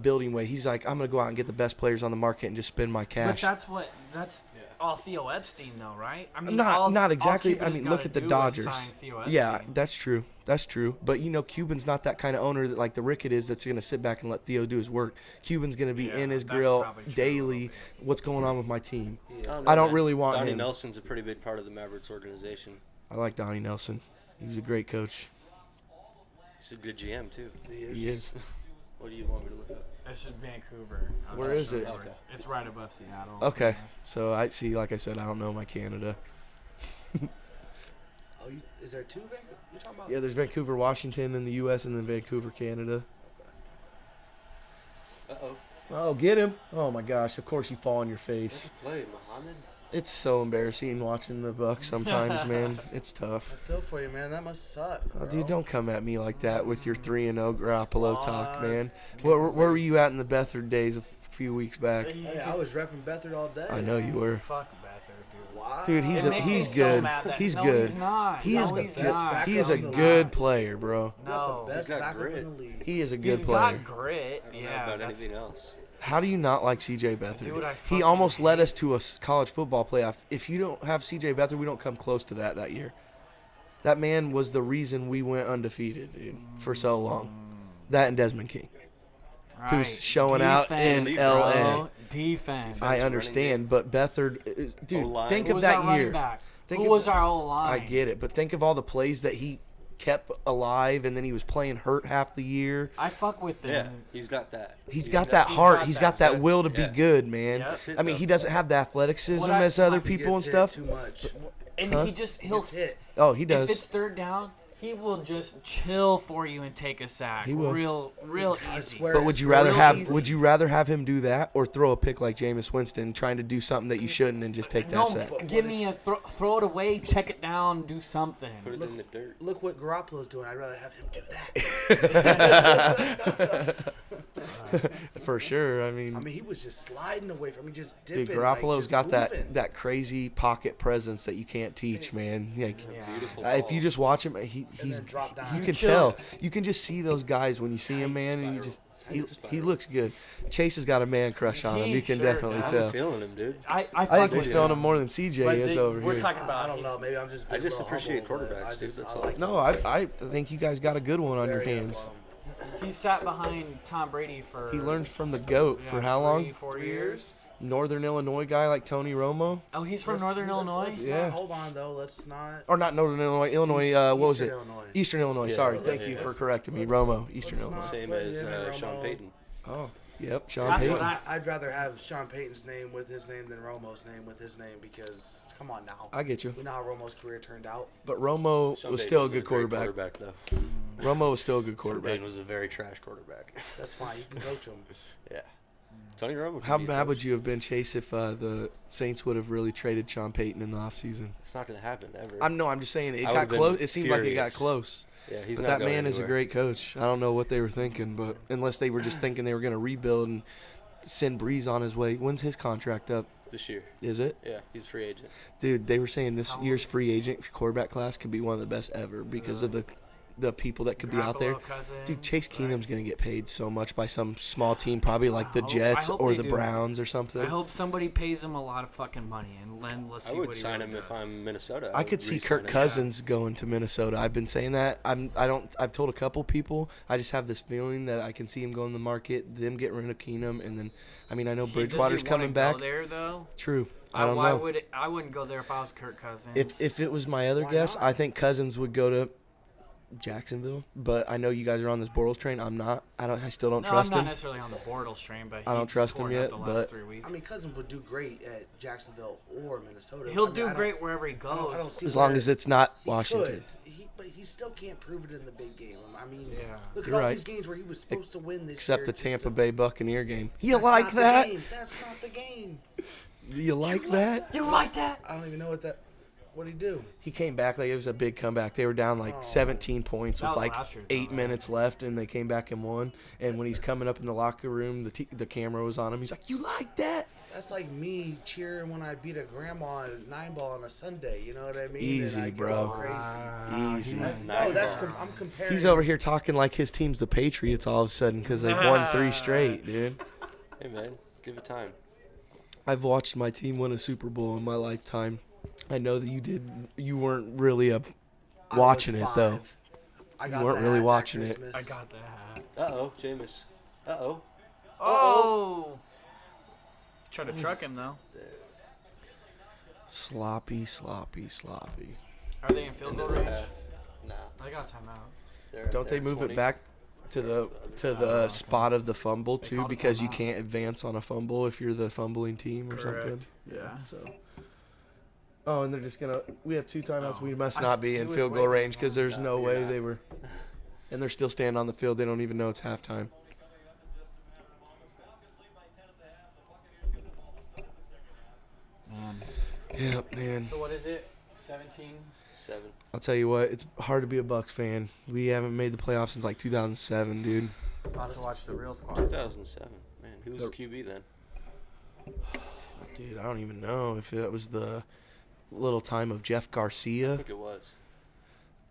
building way. He's like, I'm gonna go out and get the best players on the market and just spend my But cash. that's Yeah. All Theo Epstein, though, right? I mean, Not all exactly. I Cuban's mean, gotta look at the do is Dodgers. sign Theo Yeah, Epstein. that's true. That's true. But you know, Cuban's not that kind of owner that like the Rickett is. That's gonna sit back and let Theo do his work. Cuban's gonna be Yeah, in his that's grill probably true a daily. little What's going on with my team? Yeah. I don't really want Donnie him. Nelson's a pretty big part of the Mavericks organization. I like Donnie Nelson. He was a great coach. He's a good GM too. He is. What do you want me to look up? It's in Vancouver. I'm Where not is sure it? where Okay. It's right above Seattle. Okay. So I see. Like I said, I don't know my Canada. Oh, is there two Vancouver? You talking about? Yeah, there's Vancouver, Washington in the U.S. and then Vancouver, Canada. Uh-oh. Oh, get him! Oh my gosh! Of course you fall on your face. Play, Muhammad. It's so embarrassing watching the Bucks sometimes, man. It's tough. I feel for you, man. That must suck. Oh, bro. dude, don't come at me like that with your 3-0 Garoppolo talk, Squad. man. Where were you at in the Bethard days a few weeks back? Hey, I was repping Bethard all day. I know you were. Fuck Bethard, dude. Wow. Dude, he's It a, makes me he's so good. mad that- He's no, good. He's not. He is no, the he's best not. back- He is a He's good not. player, bro. No. Best He's got backup grit. in the league. He is a good He's player. got grit. I don't know Yeah, about that's, anything else. How do you not like CJ Beathard? Dude, I He fucking almost led hate us to a college football playoff. If you don't have CJ Beathard, we don't come close to that year. That man was the reason we went undefeated, dude, for so long. That and Desmond King. who's Right. showing out in Defense, LA. bro. Defense. I understand, but Beathard, dude, O-line. think Who of was our that running year. back? Think Who of- was our O-line? I get it, but think of all the plays that he kept alive, and then he was playing hurt half the year. I fuck with them. Yeah, he's got that. He's got that heart. He's got that will to be yeah. good, man. Yeah. That's it, I mean, though. he doesn't have the athleticism What I- as other He people and Gets hit stuff. Too much. And Huh? he'll Gets hit. Oh, he if does. it's third down, he will just chill for you and take a sack. He will. real I easy. swear But it's would you rather real have easy. would you rather have him do that or throw a pick like Jameis Winston, trying to do something that you shouldn't and just take that No, sack? give me a throw it away, check it down, do something. Put it in the dirt. Look what Garoppolo's doing. I'd rather have him do that. For sure. I I mean, mean, he was just sliding away from me, just dipping. dude, like, Garoppolo's just got moving. that crazy pocket presence that you can't teach, man. Like, Yeah. Beautiful. if you ball. just watch him, And he's then drop down. you You can chill. tell. You can just see those guys when you see him, man. And you just He looks good. Chase has got a man crush on him. You can Sure definitely does. I'm tell. feeling him, dude. I I think fucking he's feeling him more than CJ But is they- over we're here. talking about. I don't know. Maybe I'm just. I being a just little appreciate humble, but quarterbacks, I dude. just- That's I all. like No, I think you guys got a good one on your very hands. He sat behind Tom Brady for. He learned from the GOAT for how long? 4 years. Northern Illinois guy like Tony Romo. Oh, he's from Northern Illinois. Yeah. Hold on though. Let's not. Or not Northern Illinois. Illinois, what was Eastern it? Illinois. Eastern Illinois. Yeah, Sorry. yeah, Thank yeah. you for correcting me. Let's- Romo, Eastern let's Illinois. not- Same Put as him and Sean Romo. Payton. Oh, yep. Sean That's Payton. what I'd rather have Sean Payton's name with his name than Romo's name with his name because come on now. I get you. We know how Romo's career turned out. But Romo Sean was Payton still a was good great quarterback. though. Romo was still a good Sean quarterback. Payton was a very trash quarterback. That's fine. You can coach him. Yeah. Tony Romo. How bad would you have been, Chase, if the Saints would have really traded Sean Payton in the offseason? It's not going to happen ever. I'm just saying it I got would've been close. It seemed like it got furious. close. Yeah, he's But not that going man is a anywhere. great coach. I don't know what they were thinking, but unless they were just thinking they were going to rebuild and send Breeze on his way. When's his contract up? This year. Is it? Yeah, he's a free agent. Dude, they were saying this year's free agent quarterback class could be one of the best ever because of the people that could be out there. Dude, Chase Keenum's going to get paid so much by some small team, probably like the I hope- Jets I hope or they the do. Browns or something. I hope somebody pays him a lot of fucking money and then let's see I what would he sign really him if does. I'm Minnesota. I would could see re-sign Kirk him. Cousins going to Minnesota. I've been saying that. I've told a couple people. I just have this feeling that I can see him going to the market, them getting rid of Keenum, and then I know Does he Bridgewater's wanna coming back. Go there though. True. I don't why know. would I wouldn't go there if I was Kirk Cousins. If it was my other Why guess, not? I think Cousins would go to Jacksonville. But I know you guys are on this Bortles train. I'm not. I still don't no, trust I'm not him. necessarily on the Bortles train, but I don't he's trust him torn yet, up the but- last 3 weeks. I mean, Cousins would do great at Jacksonville or Minnesota. He'll I do don't- great wherever he I don't goes. see As long where as it's not he Washington. could. But he still can't prove it in the big game. I mean, Yeah. look at You're all right. these games where he was supposed to win this Except year. the just Tampa to- Bay Buccaneer game. You That's like not the that? game. That's not the game. You like that? You like that? I don't even know what he do. He came back like it was a big comeback. They were down like 17 points That with was like last year, though, 8 right? minutes left, and they came back and won. And when he's coming up in the locker room, the camera was on him. He's like, "You like that?" That's like me cheering when I beat a grandma at 9-ball on a Sunday. You know what I mean? Easy, and I get bro. all crazy. Easy. No, I'm comparing. He's over here talking like his team's the Patriots all of a sudden because they've won 3 straight, dude. Hey, man, give it time. I've watched my team win a Super Bowl in my lifetime. I know that you did. You weren't really I was watching it though. 5. I You got weren't the really hat that watching it. Christmas. I got that. Uh-oh, Jameis. Uh-oh. Oh. Try to truck him though. Sloppy, sloppy, sloppy. Are they in field goal range? Nah. I got timeout. they're- Don't they they're move 20. it back to the spot of the fumble They too called a because you timeout. can't advance on a fumble if you're the fumbling team or something? Correct. Yeah. So. Oh, and they're just gonna. We have 2 timeouts. Oh. We must I- not be he in was field goal waiting range on because there's that. no You're way not. they were. And they're still standing on the field. They don't even know it's halftime. Man. Yep, man. So what is it? 17. 7. I'll tell you what. It's hard to be a Bucks fan. We haven't made the playoffs since like 2007, dude. About to watch the real squad. 2007. Man, who was the QB then? Dude, I don't even know if it was the little time of Jeff I Garcia. think it was.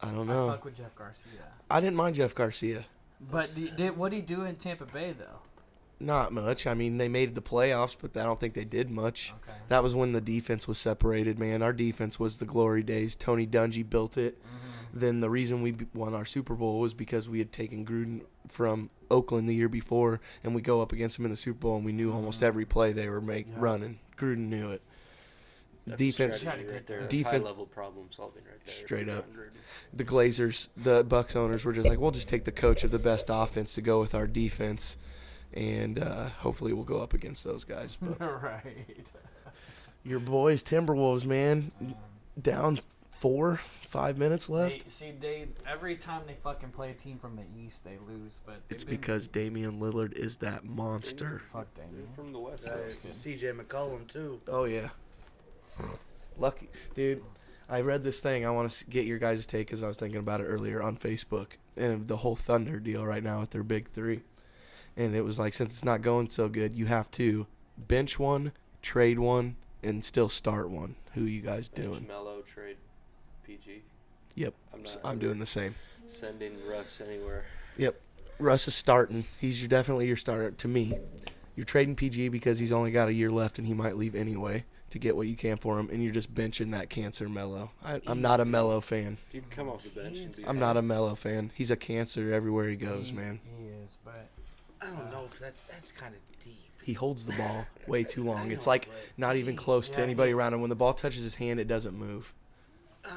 I don't I know. fuck with Jeff Garcia. I didn't mind Jeff Garcia. But what did he do in Tampa Bay though? Not much. I mean, they made the playoffs, but I don't think they did much. Okay. That was when the defense was separated, man. Our defense was the glory days. Tony Dungy built it. Then the reason we won our Super Bowl was because we had taken Gruden from Oakland the year before, and we go up against them in the Super Bowl, and we knew almost every play they were running. Gruden knew it. That's Defense, a strategy right there. That's defense- high-level problem solving right there. Straight from up. John Gruden. the Glazers, the Bucks owners were just like, we'll just take the coach of the best offense to go with our defense, and hopefully we'll go up against those guys. But Right. your boys, Timberwolves, man, down 5 minutes left. They every time they fucking play a team from the East, they lose. But It's because Damian Lillard is that monster. fuck Damian. From the West. Yeah, so- CJ McCollum too. Oh yeah, lucky dude. I read this thing. I want to get your guys' take because I was thinking about it earlier on Facebook and the whole Thunder deal right now with their big 3. And it was like, since it's not going so good, you have to bench one, trade one, and still start one. Who you guys doing? Mellow trade PG. Yep, I'm not I'm doing the same. sending Russ anywhere. Yep. Russ is starting. He's definitely your starter to me. You're trading PG because he's only got a year left and he might leave anyway to get what you can for him, and you're just benching that cancer Melo. I'm not a Melo fan. You can come off the bench and be I'm not a Melo fan. He's a cancer everywhere he goes, He- man. He is, but I don't know if that's kind of deep. He holds the ball way too long. It's I know, like but not even close to Yeah, anybody he's- around him. When the ball touches his hand, it doesn't move.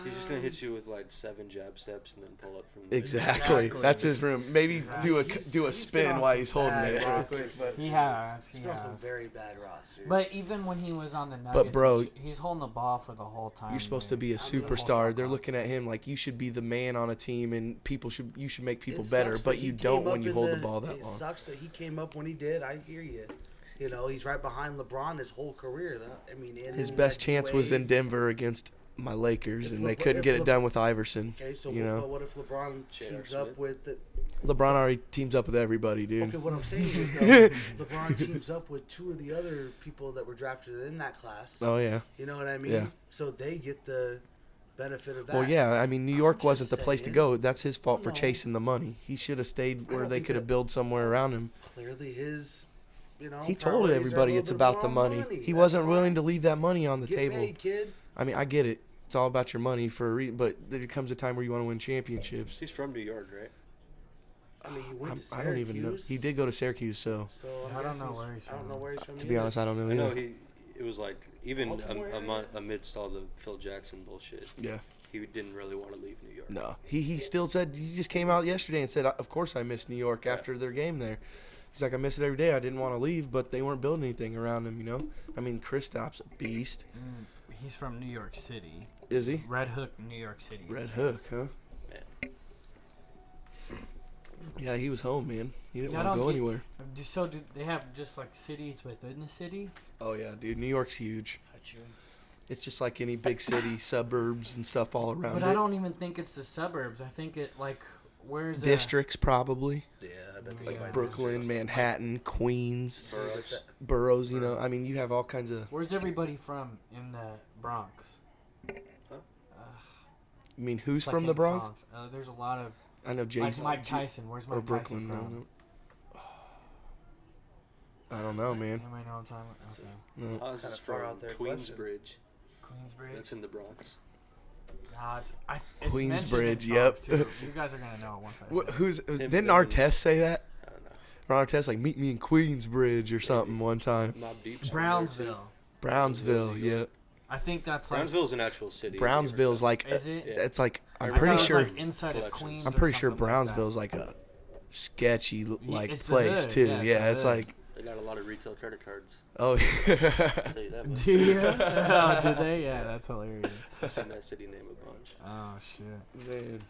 He's just gonna hit you with like 7 jab steps and then pull up from there. Exactly. That's his room. Maybe do a He's do a been spin on while some he's holding bad it. real rosters, quick, but- he has. He He's on some has. very bad rosters. But even when he was on the Nuggets, bro, he's holding the ball for the whole time. You're supposed to be a I mean, the whole superstar. shot They're clock. looking at him like you should be the man on a team, and you should make people It better. sucks But that he you came don't when up you in hold the ball that It long. sucks that he came up when he did. I hear you. You know, he's right behind LeBron his whole career. I mean, and His in best that chance was way- in Denver against my Lakers, If and they LeBron- couldn't if get it Le- done with Iverson. Okay, so you but know, what if LeBron J.R. teams up Smith. with the? LeBron already teams up with everybody, dude. Okay, what I'm saying is though, LeBron teams up with 2 of the other people that were drafted in that class. Oh yeah. You know what I mean? Yeah. So they get the benefit of that. Well, yeah. I mean, New York just wasn't the place to saying. go. That's his fault for No. chasing the money. He should have stayed I where don't they think could have that- built somewhere around him. Clearly, his, you know, He told priorities are a everybody little it's bit about the more money. He That's wasn't fine. willing to leave that money on the Get table. paid, kid. I mean, I get it. It's all about your money for a reason, but there comes a time where you want to win championships. He's from New York, right? I mean, he went to I don't even know. Syracuse, He did go to Syracuse, so So I don't guessing know where he's I don't from. know where he's from. to be honest, I don't know. I know Either. it was like even Baltimore area? amidst all the Phil Jackson bullshit, Yeah. he didn't really want to leave New York. No, he still said he just came out yesterday and said, "Of course I miss New York after their game there." He's like, "I miss it every day. I didn't want to leave, but they weren't building anything around him, you know. I mean, Kristaps a beast, He's from New York City. is he? Red Hook, New York City. it Red says. Hook, huh? Man. Yeah, he was home, man. He didn't Yeah, I want to don't go get- anywhere. So do they have just like cities within the city? Oh yeah, dude. New York's huge. Got you. It's just like any big city, suburbs and stuff all around But it. I don't even think it's the suburbs. I think it like where's Districts probably. Yeah, I bet Like they Brooklyn, Manhattan, Queens, Boroughs. boroughs. You know, I mean, you have all kinds of. Where's everybody from in the Bronx? I mean, who's It's like from the in Bronx? songs. There's a lot of I know like Jason. Mike Tyson. Where's or Mike Brooklyn. Tyson from? I don't know, man. Anybody know what I'm talking about? Okay. No. Oh, this Kinda is far from out there Queensbridge. Queensbridge. That's in the Bronx. Nah, it's Queensbridge, mentioned in yep. songs, too. You guys are gonna know it once I say What, it. Him didn't building- Artest say that? I don't know. Ron Artest like meet me in Queensbridge or something one time. Mobb Deep's from there, too. Brownsville. Brownsville, New yeah. York. I think that's like. Brownsville's an actual city. in New York, Brownsville's though. like Is it? Yeah. it's like I'm I I pretty thought it was, sure like inside of collections. Queens. I'm or pretty sure something like that. Brownsville's like a sketchy like It's the place hood, too. yeah, Yeah, it's it's the hood. like They got a lot of retail credit cards. oh I'll tell you that much. Do you? Oh, do they? Yeah, that's hilarious. I've seen that city name a bunch. Oh shit. man.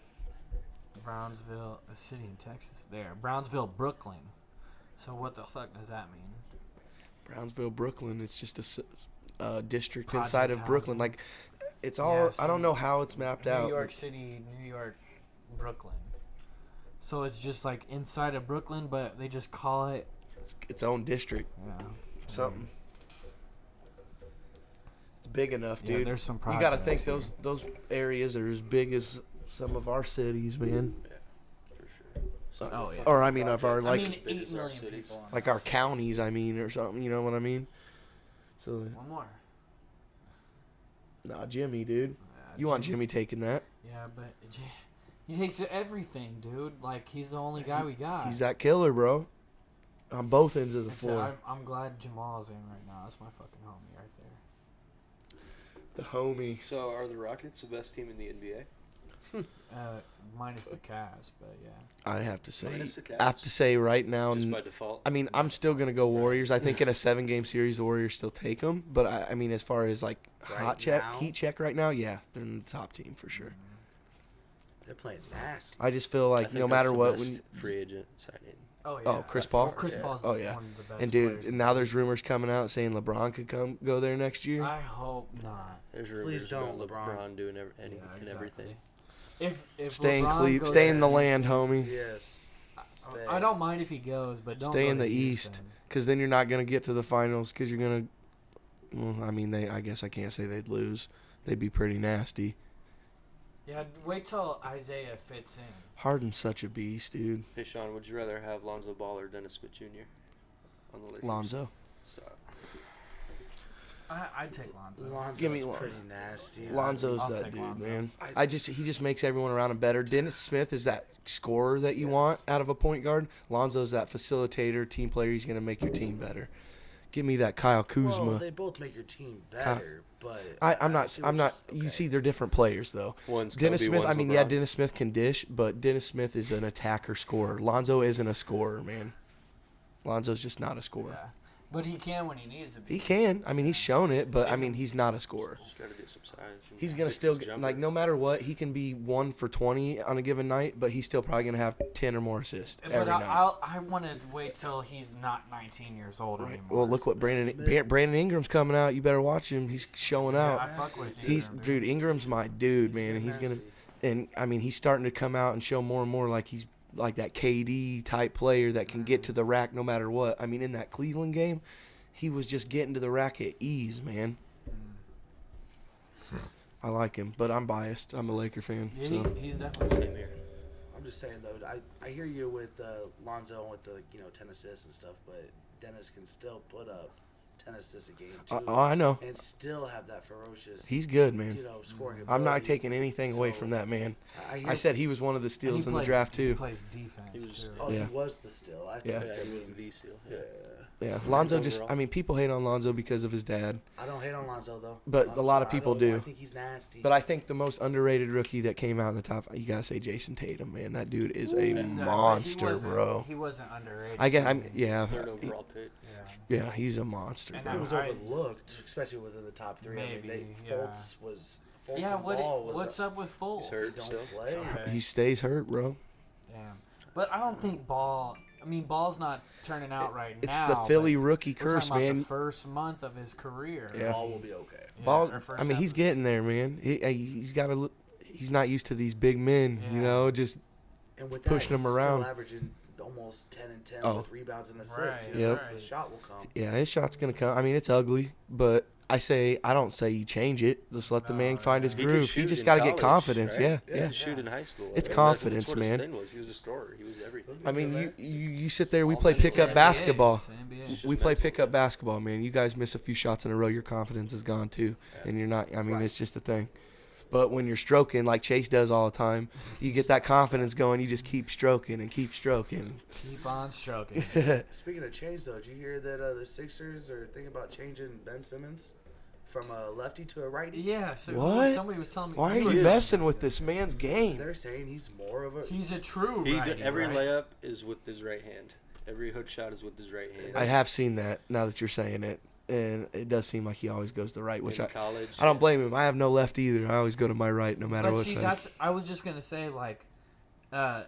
Brownsville, a city in Texas. There, Brownsville, Brooklyn. So what the fuck does that mean? Brownsville, Brooklyn. It's just a district Project inside of Brooklyn. housing. Like it's all Yeah, I don't know how it's mapped New out. York City, New York, Brooklyn. So it's just like inside of Brooklyn, but they just call it It's its own district, yeah. something. It's big enough, Yeah, dude. there's some You got to think projects those areas are as big as some of our cities, man. For sure. Oh, yeah. Or I mean, of our I like mean, as big 8 as our million cities. people. in like that our city. counties. I mean, or something. You know what I mean? So One more. nah, Jimmy, dude. Yeah, You want Jimmy taking that? Yeah, but he takes everything, dude. Like he's the only guy we got. He's that killer, bro. On both ends of the And so floor. I'm glad Jamal's in right now. That's my fucking homie right there. The homie. So are the Rockets the best team in the NBA? Minus the Cavs, but yeah. I have to say. Minus the I have to say right now. Just by default. I mean, I'm still gonna go Warriors. I think in a 7-game series, the Warriors still take them. But I mean, as far as like Right now? heat check right now, yeah, they're in the top team for sure. They're playing nasty. I just feel I like think no that's matter the what, best when free agent signing. Oh yeah. oh Chris Paul, Well, Chris Yeah. Paul's Oh, yeah. one of the best and dude, players and now there's rumors coming out saying LeBron could come go there next year. I hope not. There's Please rumors don't, about LeBron. LeBron doing Yeah, and exactly. everything. If Stay in LeBron goes stay in to the Houston- land, homie. Yes. Stay. I don't mind if he goes, but don't Stay go in to the East. Houston. Because then you're not gonna get to the finals. Because you're gonna. Well, I mean, I guess I can't say they'd lose. They'd be pretty nasty. Yeah, wait till Isaiah fits in. Harden's such a beast, dude. Hey, Sean, would you rather have Lonzo Ball or Dennis Smith Jr. on the Lakers? Lonzo. So, I'd take Lonzo. Lonzo's Give me pretty Lonzo. nasty. Lonzo's I'll that take dude, Lonzo. man. He just makes everyone around him better. Dennis Smith is that scorer that you want out of a point guard. Lonzo's that facilitator, team player. He's gonna make your team better. Give me that Kyle Kuzma. Well, they both make your team better, but I'm not. see what I'm not. you're- You okay. see, they're different players though. one's Dennis Kobe, Smith. I one's mean, LeBron. yeah, Dennis Smith can dish, but Dennis Smith is an attacker scorer. Lonzo isn't a scorer, man. Lonzo's just not a scorer. Yeah. But he can when he needs to be. He can. I mean, he's shown it, but I mean, he's not a scorer. Just gotta get some size. and He's gonna fix still his get, jumper. like no matter what, he can be 1 for 20 on a given night, but he's still probably gonna have 10 or more assists But every night. I want to wait till he's not 19 years old anymore. Well, look what Brandon Ingram's coming out. You better watch him. He's showing Yeah, out. I fuck with He's Ingram, dude. Ingram's my dude, man. And he's gonna, and I mean, he's starting to come out and show more and more like he's like that KD type player that can get to the rack no matter what. I mean, in that Cleveland game, he was just getting to the rack at ease, man. I like him, but I'm biased. I'm a Laker fan. Yeah, So. he's definitely. Same here. I'm just saying though, I hear you with Lonzo and with the 10 assists and stuff, but Dennis can still put up 10 assists a game too, Oh, I know. and still have that ferocious. He's good, man. Scoring. I'm not ability. taking anything away So, from that man. I I said he was one of the And steals he in the plays- draft He too. plays defense He was- too. Oh, Yeah. he was the steal. I Yeah. think Yeah, he was the steal. Yeah. Yeah, Lonzo just. Overall. I mean, people hate on Lonzo because of his dad, I don't hate on Lonzo though. But I'm a lot of sorry, people I do. think he's nasty. but I think the most underrated rookie that came out in the top. You gotta say Jason Tatum, man. That dude is a No, monster, he wasn't- bro. He wasn't underrated. I guess to I'm. me. Yeah, Third overall pick. Yeah. yeah, he's a monster, And bro. he was I- overlooked, especially within the top three. Maybe, I mean, yeah. Fultz was. Fultz Yeah, and Ball was what's up with Fultz? He's hurt Don't still. play. Okay. He stays hurt, bro. Damn. But I don't think Ball's not turning out right It's now. the Philly but rookie we're curse, talking about man. the first month of his career. Yeah. Ball will be okay. Yeah, Ball. or first I mean, he's half of the getting there, man. He's got to. He's not used to these big men, Yeah. you know. Just And with Pushing that, him he's around. Still averaging almost 10 and 10 Oh. with rebounds and assists. Right, You know, Yep. The shot will come. yeah, his shot's gonna come. I mean, it's ugly, but I don't say you change it. Just let the No, man find his He could groove. He shoot just in got to get college, confidence. right? Yeah, He yeah. could shoot in high school. It's That's confidence, what his man. thing was. He was a scorer. He was everything. I mean, you sit there. We All play just pickup NBA, basketball. it's the NBA. Just We play mental. pickup basketball, man. You guys miss a few shots in a row, your confidence is gone too, and you're not. I mean, Right. it's just a thing. But when you're stroking like Chase does all the time, you get that confidence going. You just keep stroking and keep stroking. Keep on stroking. Speaking of change, though, did you hear that the Sixers are thinking about changing Ben Simmons from a lefty to a righty? Yeah. So What? somebody was telling me. Why are were you just- messing with this man's game? They're saying he's more of a. He's a true righty, Every right? layup is with his right hand. Every hook shot is with his right hand. I have seen that now that you're saying it, and it does seem like he always goes to the right, which in I college. don't blame him. I have no left either. I always go to my right no matter But what see, side. that's I was just gonna say like, I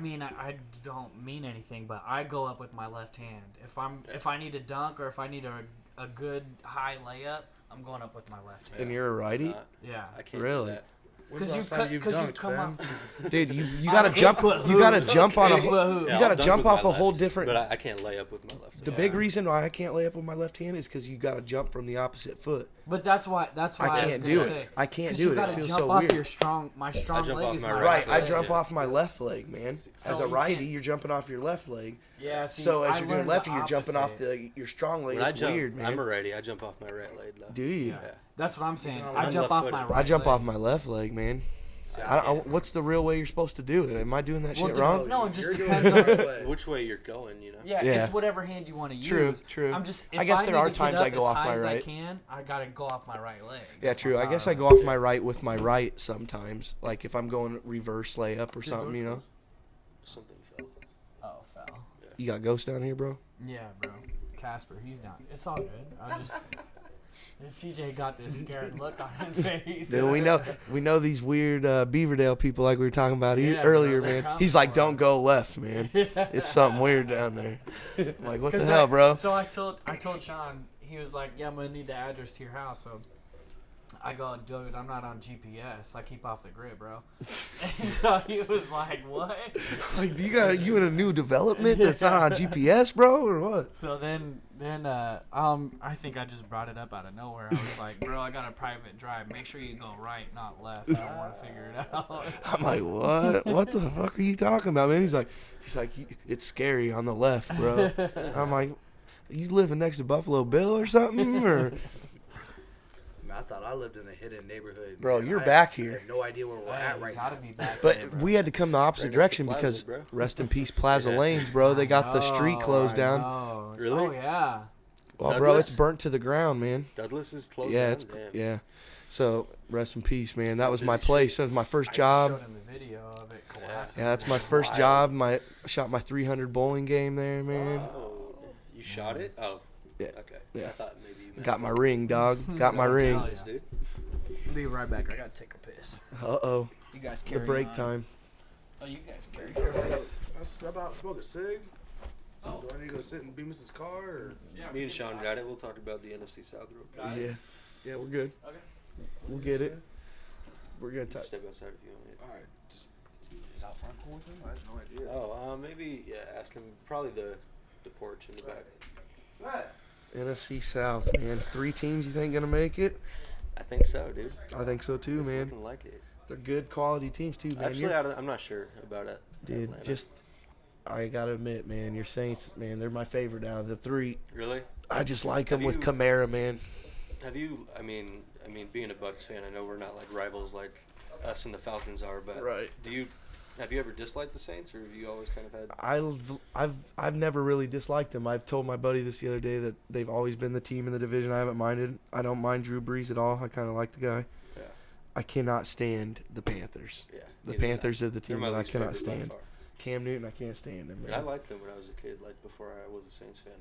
mean I don't mean anything, but I go up with my left hand. If I need to dunk or if I need a good high layup, I'm going up with my left hand. And you're a righty, Not- Yeah. I can't Really? do that. When's the Because you last time cut, you've because you dunked, come Ben? off. dude. You gotta I'm jump. 8 foot You gotta hoops. jump on a. 8 foot hoops. Yeah, You gotta I'll dunk jump with off my a whole left, different. But I can't lay up with my left. The hand. big reason why I can't lay up with my left hand is because you got to jump from the opposite foot. But that's why I I was can't gonna do say. it. I can't 'Cause do you it. It gotta feels jump so off weird. your strong. My strong jump leg off is my my Right, I leg. jump Yeah. off my left leg, man. So As a you righty, can't- you're jumping off your left leg. Yeah. See, So as I you're doing learned lefty, the you're jumping off opposite. your strong leg. When I It's jump, weird, man. I'm a righty. I jump off my right leg though. Do you? Yeah. That's what I'm saying. I'm I jump off left-footed. my right. I jump leg. off my left leg, man. See, What's the real way you're supposed to do it? Am I doing that Well, shit it wrong? No, it just You're doing depends it on. the right way. Which way you're going, you know? Yeah, Yeah. it's whatever hand you want to use. True, true. I'm just. If I guess there need are to get times up I go as off high my as right. I can. I gotta go off my right leg. Yeah, That's true. my I guess I power. go off my right with my right sometimes. Like if I'm going reverse layup or something, you know. Something fell. Oh, fell. You got ghosts down here, bro? Yeah, bro. Casper, he's down. It's all good. I just. CJ got this scared look on his face. Dude, we know these weird Beaverdale people like we were talking about Yeah, earlier, bro, they're man. He's like, coming don't for go left, man. It's something weird down there. I'm like, what the 'Cause hell, bro? So I told Sean, he was like, yeah, I'm gonna need the address to your house. So I go, dude, I'm not on GPS. I keep off the grid, bro. And so he was like, what? Like, you in a new development that's not on GPS, bro, or what? So then, I think I just brought it up out of nowhere. I was like, bro, I got a private drive. Make sure you go right, not left. I don't want to figure it out. I'm like, what? What the fuck are you talking about, man? He's like, it's scary on the left, bro. I'm like, you living next to Buffalo Bill or something, or? I thought I lived in a hidden neighborhood. Bro, man. you're I back have here. no idea where we're at right gotta now. be back But there, bro. we had to come the opposite Right next direction to Plaza, because bro. rest in peace, Plaza Lanes, bro. They got the street closed down. Oh, Really? Oh, yeah. Well, bro, it's Douglas? burnt to the ground, man. Douglas is closed Yeah, down. it's Damn. yeah. So rest in peace, man. That was my Busy place. That was my first I job. just showed him the video of it collapsing. Yeah, that's my first Wild. job. I shot my 300 bowling game there, man. Oh, you shot it? Oh. Yeah. Okay. Yeah. I thought maybe you meant Got my ring, dog. Got my Hell ring. yeah. Nice, dude. Be right back. I gotta take a piss. Uh-oh. You guys The carry break on. time. Oh, you guys carry How about smoke a cig? Do I need to go sit in Bemis's car? Or? Me and Sean got it. We'll talk about the NFC South real quick. Yeah. Yeah, we're good. Okay. We'll get it. We're gonna touch. Step outside if you want it. All right. Just, is out front cool with him? I have no idea. Oh, maybe, yeah, ask him. Probably the porch in the back. What? NFC South, man. 3 teams you think gonna make it? I think so, dude. I think so too, It's man. looking like it. They're good quality teams too, man. Actually, I'm not sure about it. Dude, Atlanta. just I gotta admit, man, your Saints, man, they're my favorite out of the 3. Really? I just like them Have with you- Kamara, man. Have you? I mean, being a Bucks fan, I know we're not like rivals like us and the Falcons are, but Right. have you ever disliked the Saints, or have you always kind of had? I've never really disliked them. I've told my buddy this the other day that they've always been the team in the division. I haven't minded. I don't mind Drew Brees at all. I kind of like the guy. Yeah. I cannot stand the Panthers. Yeah. The neither do I. Panthers are the They're team my that I least cannot favorite by stand. far. Cam Newton, I can't stand him. And I Man. liked them when I was a kid, like before I was a Saints fan.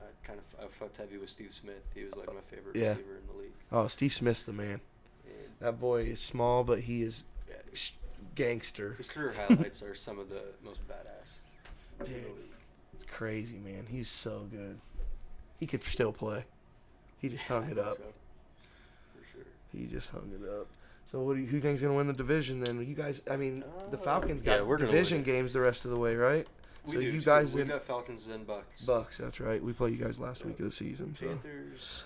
I fucked heavy with Steve Smith. He was like my favorite Yeah. receiver in the league. Oh, Steve Smith's the man. And, That boy is small, but he is yeah, gangster. his career highlights are some of the most badass. in the Dude. league. It's crazy, man. He's so good. He could still play. He just hung it I think up. so. For sure. He just hung it up. So who think's gonna win the division then? You guys, I mean, the Falcons Yeah, got we're gonna division win it. games the rest of the way, right? We So do you too. guys we in got Falcons and Bucks. Bucks. That's right. We play you guys last week of the season. So, Panthers.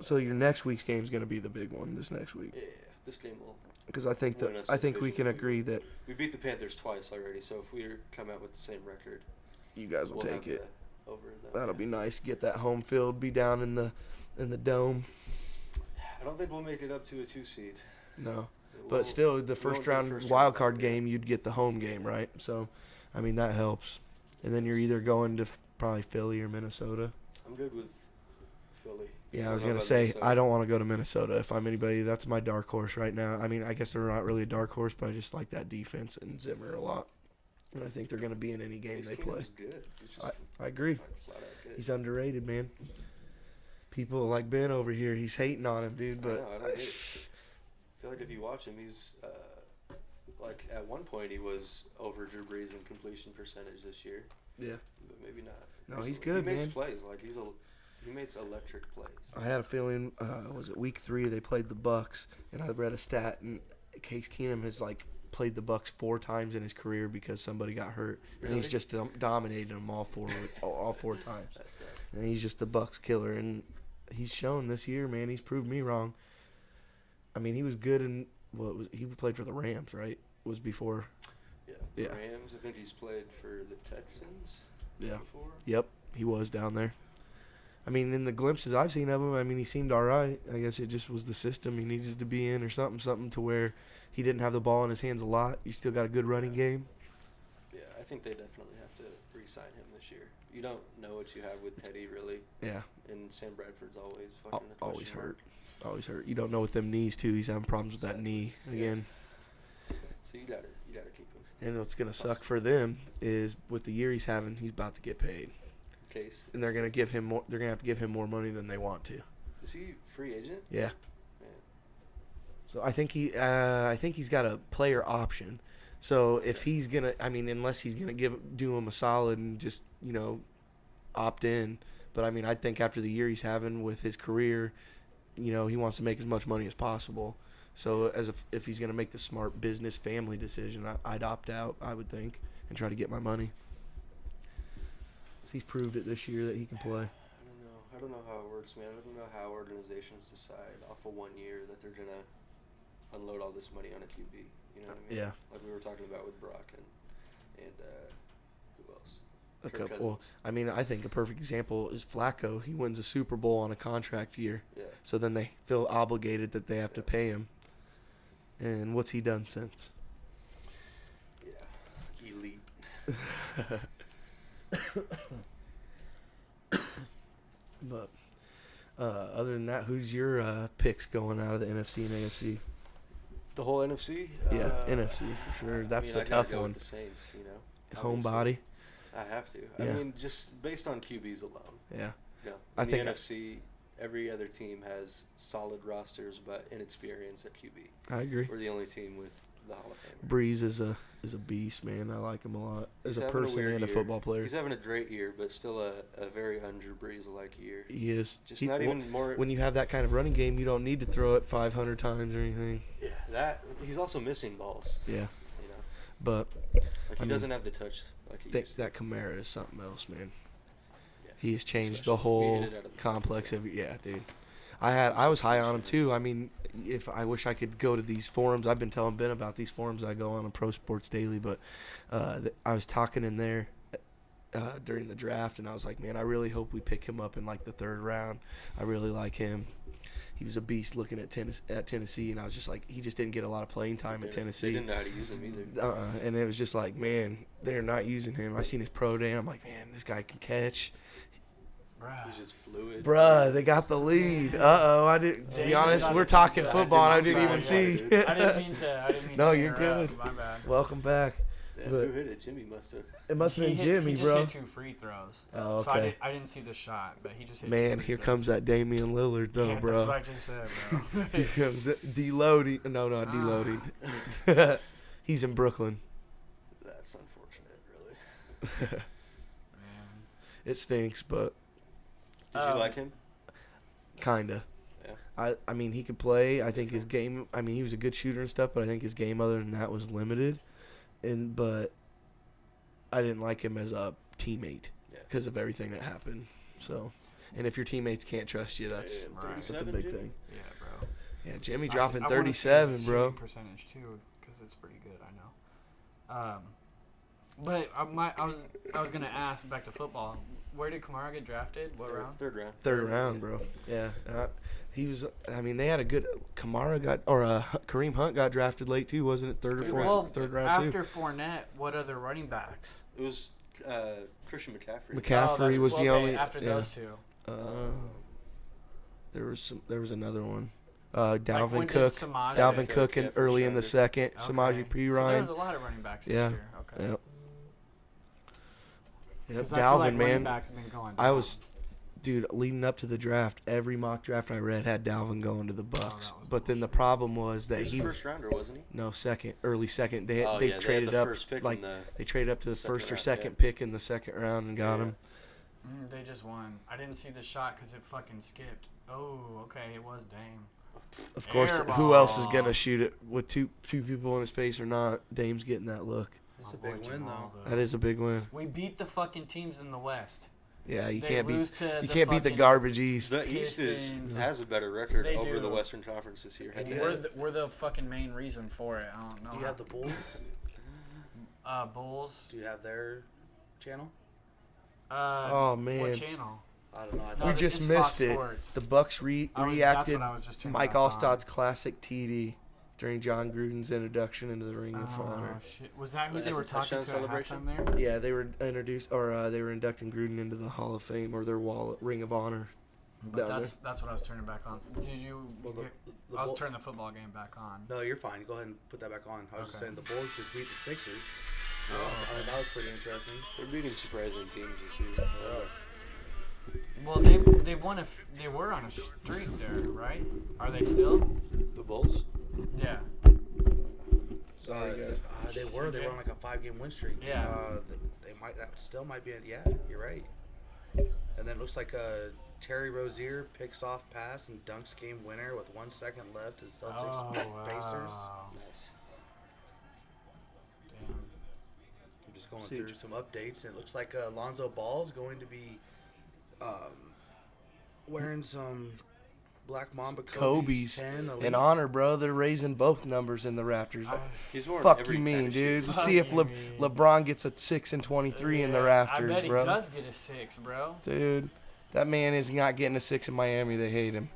so your next week's game's gonna be the big one. This next week, Yeah, this game will. because I think Win us that I think we division. can agree that We beat the Panthers twice already, so if we come out with the same record, you guys will we'll take have it. the over them. That'll be nice. Get that home field. Be down in the dome. I don't think we'll make it up to a 2 seed. No. We'll- But still, the we first won't get round first wild round card bye. game, you'd get the home game, right? So, I mean, that helps. And then you're either going to probably Philly or Minnesota. I'm good with Philly. Yeah, I don't was know gonna about say Minnesota. I don't want to go to Minnesota. If I'm anybody, that's my dark horse right now. I mean, I guess they're not really a dark horse, but I just like that defense and Zimmer a lot, and I think they're gonna be in any game Case they play. Keenum's good. He's just I agree. like flat out good. He's underrated, man. People like Ben over here, he's hating on him, dude. I But know, I don't get it. I feel like if you watch him, he's like at one point he was over Drew Brees in completion percentage this year, yeah, but maybe not. No, he's recently. good, He makes man. plays like he makes electric plays. I had a feeling. Was it week 3? They played the Bucks, and I read a stat, and Case Keenum has like played the Bucks 4 times in his career because somebody got hurt, and he's Really? just dominated them all 4 times. That's tough. And he's just the Bucks killer, and he's shown this year, man. He's proved me wrong. I mean, he was good in he played for the Rams, right? Was before. Yeah. The Yeah. Rams. I think he's played for the Texans. Yeah. Before. Yep, he was down there. I mean, in the glimpses I've seen of him, I mean, he seemed all right. I guess it just was the system he needed to be in, or something to where he didn't have the ball in his hands a lot. You still got a good running game. Yeah, I think they definitely have to re-sign him this year. You don't know what you have with Teddy really, Yeah, and Sam Bradford's always fucking a always question mark. hurt. Always hurt. You don't know with them knees too. He's having problems with that knee again. So you gotta keep him. And what's gonna suck for them is with the year he's having, he's about to get paid, Case. and they're gonna give him more. They're gonna have to give him more money than they want to. Is he free agent? Yeah. Man. So I think he's got a player option. So if he's gonna, I mean, unless he's gonna do him a solid and just opt in. But I mean, I think after the year he's having with his career, he wants to make as much money as possible. So if he's going to make the smart business family decision, I'd opt out, I would think, and try to get my money. He's proved it this year that he can play. I don't know how it works, man. I don't know how organizations decide off of 1 year that they're gonna unload all this money on a QB. You know what I mean? Yeah. Like we were talking about with Brock and who else? Okay. Kirk Well, Cousins. I mean, I think a perfect example is Flacco. He wins a Super Bowl on a contract year, Yeah. so then they feel obligated that they have to pay him. And what's he done since? Yeah. Elite. But other than that, who's your picks going out of the NFC and AFC? The whole NFC. Yeah, NFC for sure. That's the I gotta tough go one. With the Saints, Home obviously. body. I have to. Yeah. I mean, just based on QBs alone. Yeah. You know, I in think- the NFC, every other team has solid rosters, but inexperience at QB. I agree. We're the only team with the Hall of Famer. Breeze is a beast, man. I like him a lot as He's a having person weird and a year. football player. He's having a great year, but still a very Andrew Breeze-like year. He is. Just not well, even more. When you have that kind of running game, you don't need to throw it 500 times or anything. Yeah, that he's also missing balls. Yeah. You know, But like I he mean, doesn't have the touch like he think used to. that Kamara is something else, man. Yeah. He has changed Especially the if we whole hit it out of the complex of dude. I was high on him too. I mean, if I wish I could go to these forums. I've been telling Ben about these forums I go on Pro Sports Daily, but I was talking in there during the draft, and I was like, man, I really hope we pick him up in like the 3rd round. I really like him. He was a beast looking at Tennessee, and I was just like, he just didn't get a lot of playing time at They Tennessee. didn't know how to use him either. And it was just like, man, they're not using him. I seen his pro day, and I'm like, man, this guy can catch. He's just fluid. Bruh, they got the lead. I didn't. To be honest, we're talking football, and I didn't even see. I didn't mean to. No, to you're interrupt. good. My bad. Welcome back. Yeah, But- who hit it? Jimmy must have. It must have been Jimmy, he just bro. hit 2 free throws. Oh, So okay. I didn't see the shot, but he just hit 2 Man, free here throws. comes that Damian Lillard, though, Yeah, bro. that's what I just said, bro. Here comes that deloading. No, not Ah. deloading. He's in Brooklyn. That's unfortunate, really. Man. It stinks, but Did you like him? kinda. Yeah. I mean, he could play. I think his game. I mean, he was a good shooter and stuff, but I think his game, other than that, was limited. But I didn't like him as a teammate Yeah. because of everything that happened. So, and if your teammates can't trust you, that's Right. a 37, big Jimmy? thing. Yeah, bro. Yeah, Jimmy I dropping wanna see his 37, bro. shooting percentage too, because it's pretty good. I know. But I was gonna ask back to football. Where did Kamara get drafted? What round? Third round. Third round, bro. Yeah, he was. I mean, they had a good. Kareem Hunt got drafted late too, wasn't it? Third or fourth, Well, third round after too. Fournette, what other running backs? It was Christian McCaffrey. McCaffrey was the only. after yeah. those two. There was another one. Dalvin when did Cook. Samaje- Dalvin Okay, Cook in McCaffrey, early in the Shepard. second. Okay. Samaje P. So Ryan. there's a lot of running backs Yeah. this year. Okay. Yep. Yep. 'Cause I feel like Dalvin, running man. backs have been going I down. was, dude, leading up to the draft, every mock draft I read had Dalvin going to the Bucks. that was But then the problem was that He was he first rounder, wasn't he? no second, early second. They Oh, they yeah, they had traded the up first pick like in the they traded up to the second first or round, second yeah. pick in the second round and got Yeah. him. They just won. I didn't see the shot because it fucking skipped. Oh, okay, it was Dame. Of course, Air who else is ball. gonna shoot it with two people in his face or not? Dame's getting that look. It's My a big boy win, though. Jamal, That is a big win. We beat the fucking teams in the West. Yeah, you They can't lose beat to you the can't beat the fucking- garbage East. The East Pistons. has a better record They over do. the Western Conference this year. And Head you to have- head. We're the fucking main reason for it. I don't know. Do you have the Bulls? Bulls? Do you have their channel? Oh man, What channel? I don't know. I No, we thought just it's missed Fox it. Sports. The Bucks That's reacted what I was just turning Mike back on. Allstott's classic TD during John Gruden's introduction into the Ring of Honor. Oh shit! Was that who Like they as were a talking touchdown to celebration? at halftime there? Yeah, they were they were inducting Gruden into the Hall of Fame or their Ring of Honor. But down that's what I was turning back on. Did you? Well, I was Bull- turning the football game back on. No, you're fine. Go ahead and put that back on. I was just Okay. saying the Bulls just beat the Sixers. Oh, That was pretty interesting. They're beating surprising teams this year. Well, they've won they were on a streak there, right? Are they still? The Bulls? Yeah. Sorry, guys. They were. They were on like a 5-game win streak. Yeah. They might that still might be. Yeah, you're right. And then it looks like Terry Rozier picks off pass and dunks game winner with 1 second left to Celtics Pacers. Nice. Damn. I'm just going See, through some updates, and it looks like Lonzo Ball's going to be wearing some Black Mamba Kobe's 10 Elite. in honor, bro. They're raising both numbers in the Rafters. He's worn Fuck every you mean, kind of dude? shoe. Let's see if Fuck you mean. LeBron gets a 6 and 23 in the Rafters, I bet he bro. does get a 6, bro. Dude, that man is not getting a 6 in Miami. They hate him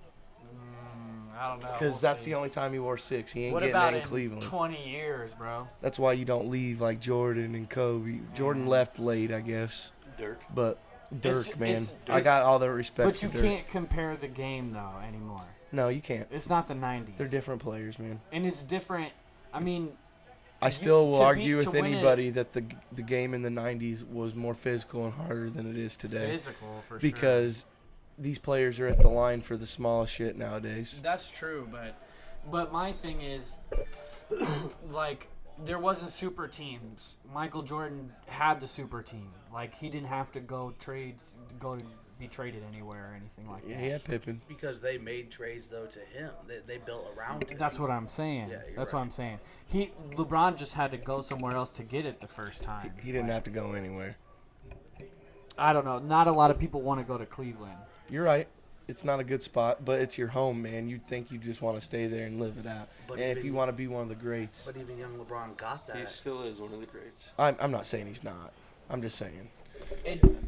I don't know. because that's the only time he wore 6. He ain't What getting about it in in Cleveland. 20 years, bro? That's why you don't leave like Jordan and Kobe. Jordan left late, I guess, Dirk. but Dirk, It's- man, it's- I got all the respect. But you for Dirk. can't compare the game though anymore. No, you can't. It's not the 90s. They're different players, man. And it's different. I mean, I still will to argue beat- with to win it- anybody that the game in the 90s was more physical and harder than it is today. Physical, for sure. Because these players are at the line for the smallest shit nowadays. That's true, but my thing is, like, there wasn't super teams. Michael Jordan had the super team. Like, he didn't have to go to be traded anywhere or anything like that. Yeah, Pippen. Because they made trades, though, to him. They built around him. That's what I'm saying. Yeah, you're That's right. what I'm saying. LeBron just had to go somewhere else to get it the first time. He didn't have to go anywhere. I don't know. Not a lot of people want to go to Cleveland. You're right. It's not a good spot, but it's your home, man. You'd think you just want to stay there and live it out. But and if even- you want to be one of the greats, But even young LeBron got that. He still is one of the greats. I'm not saying he's not. I'm just saying.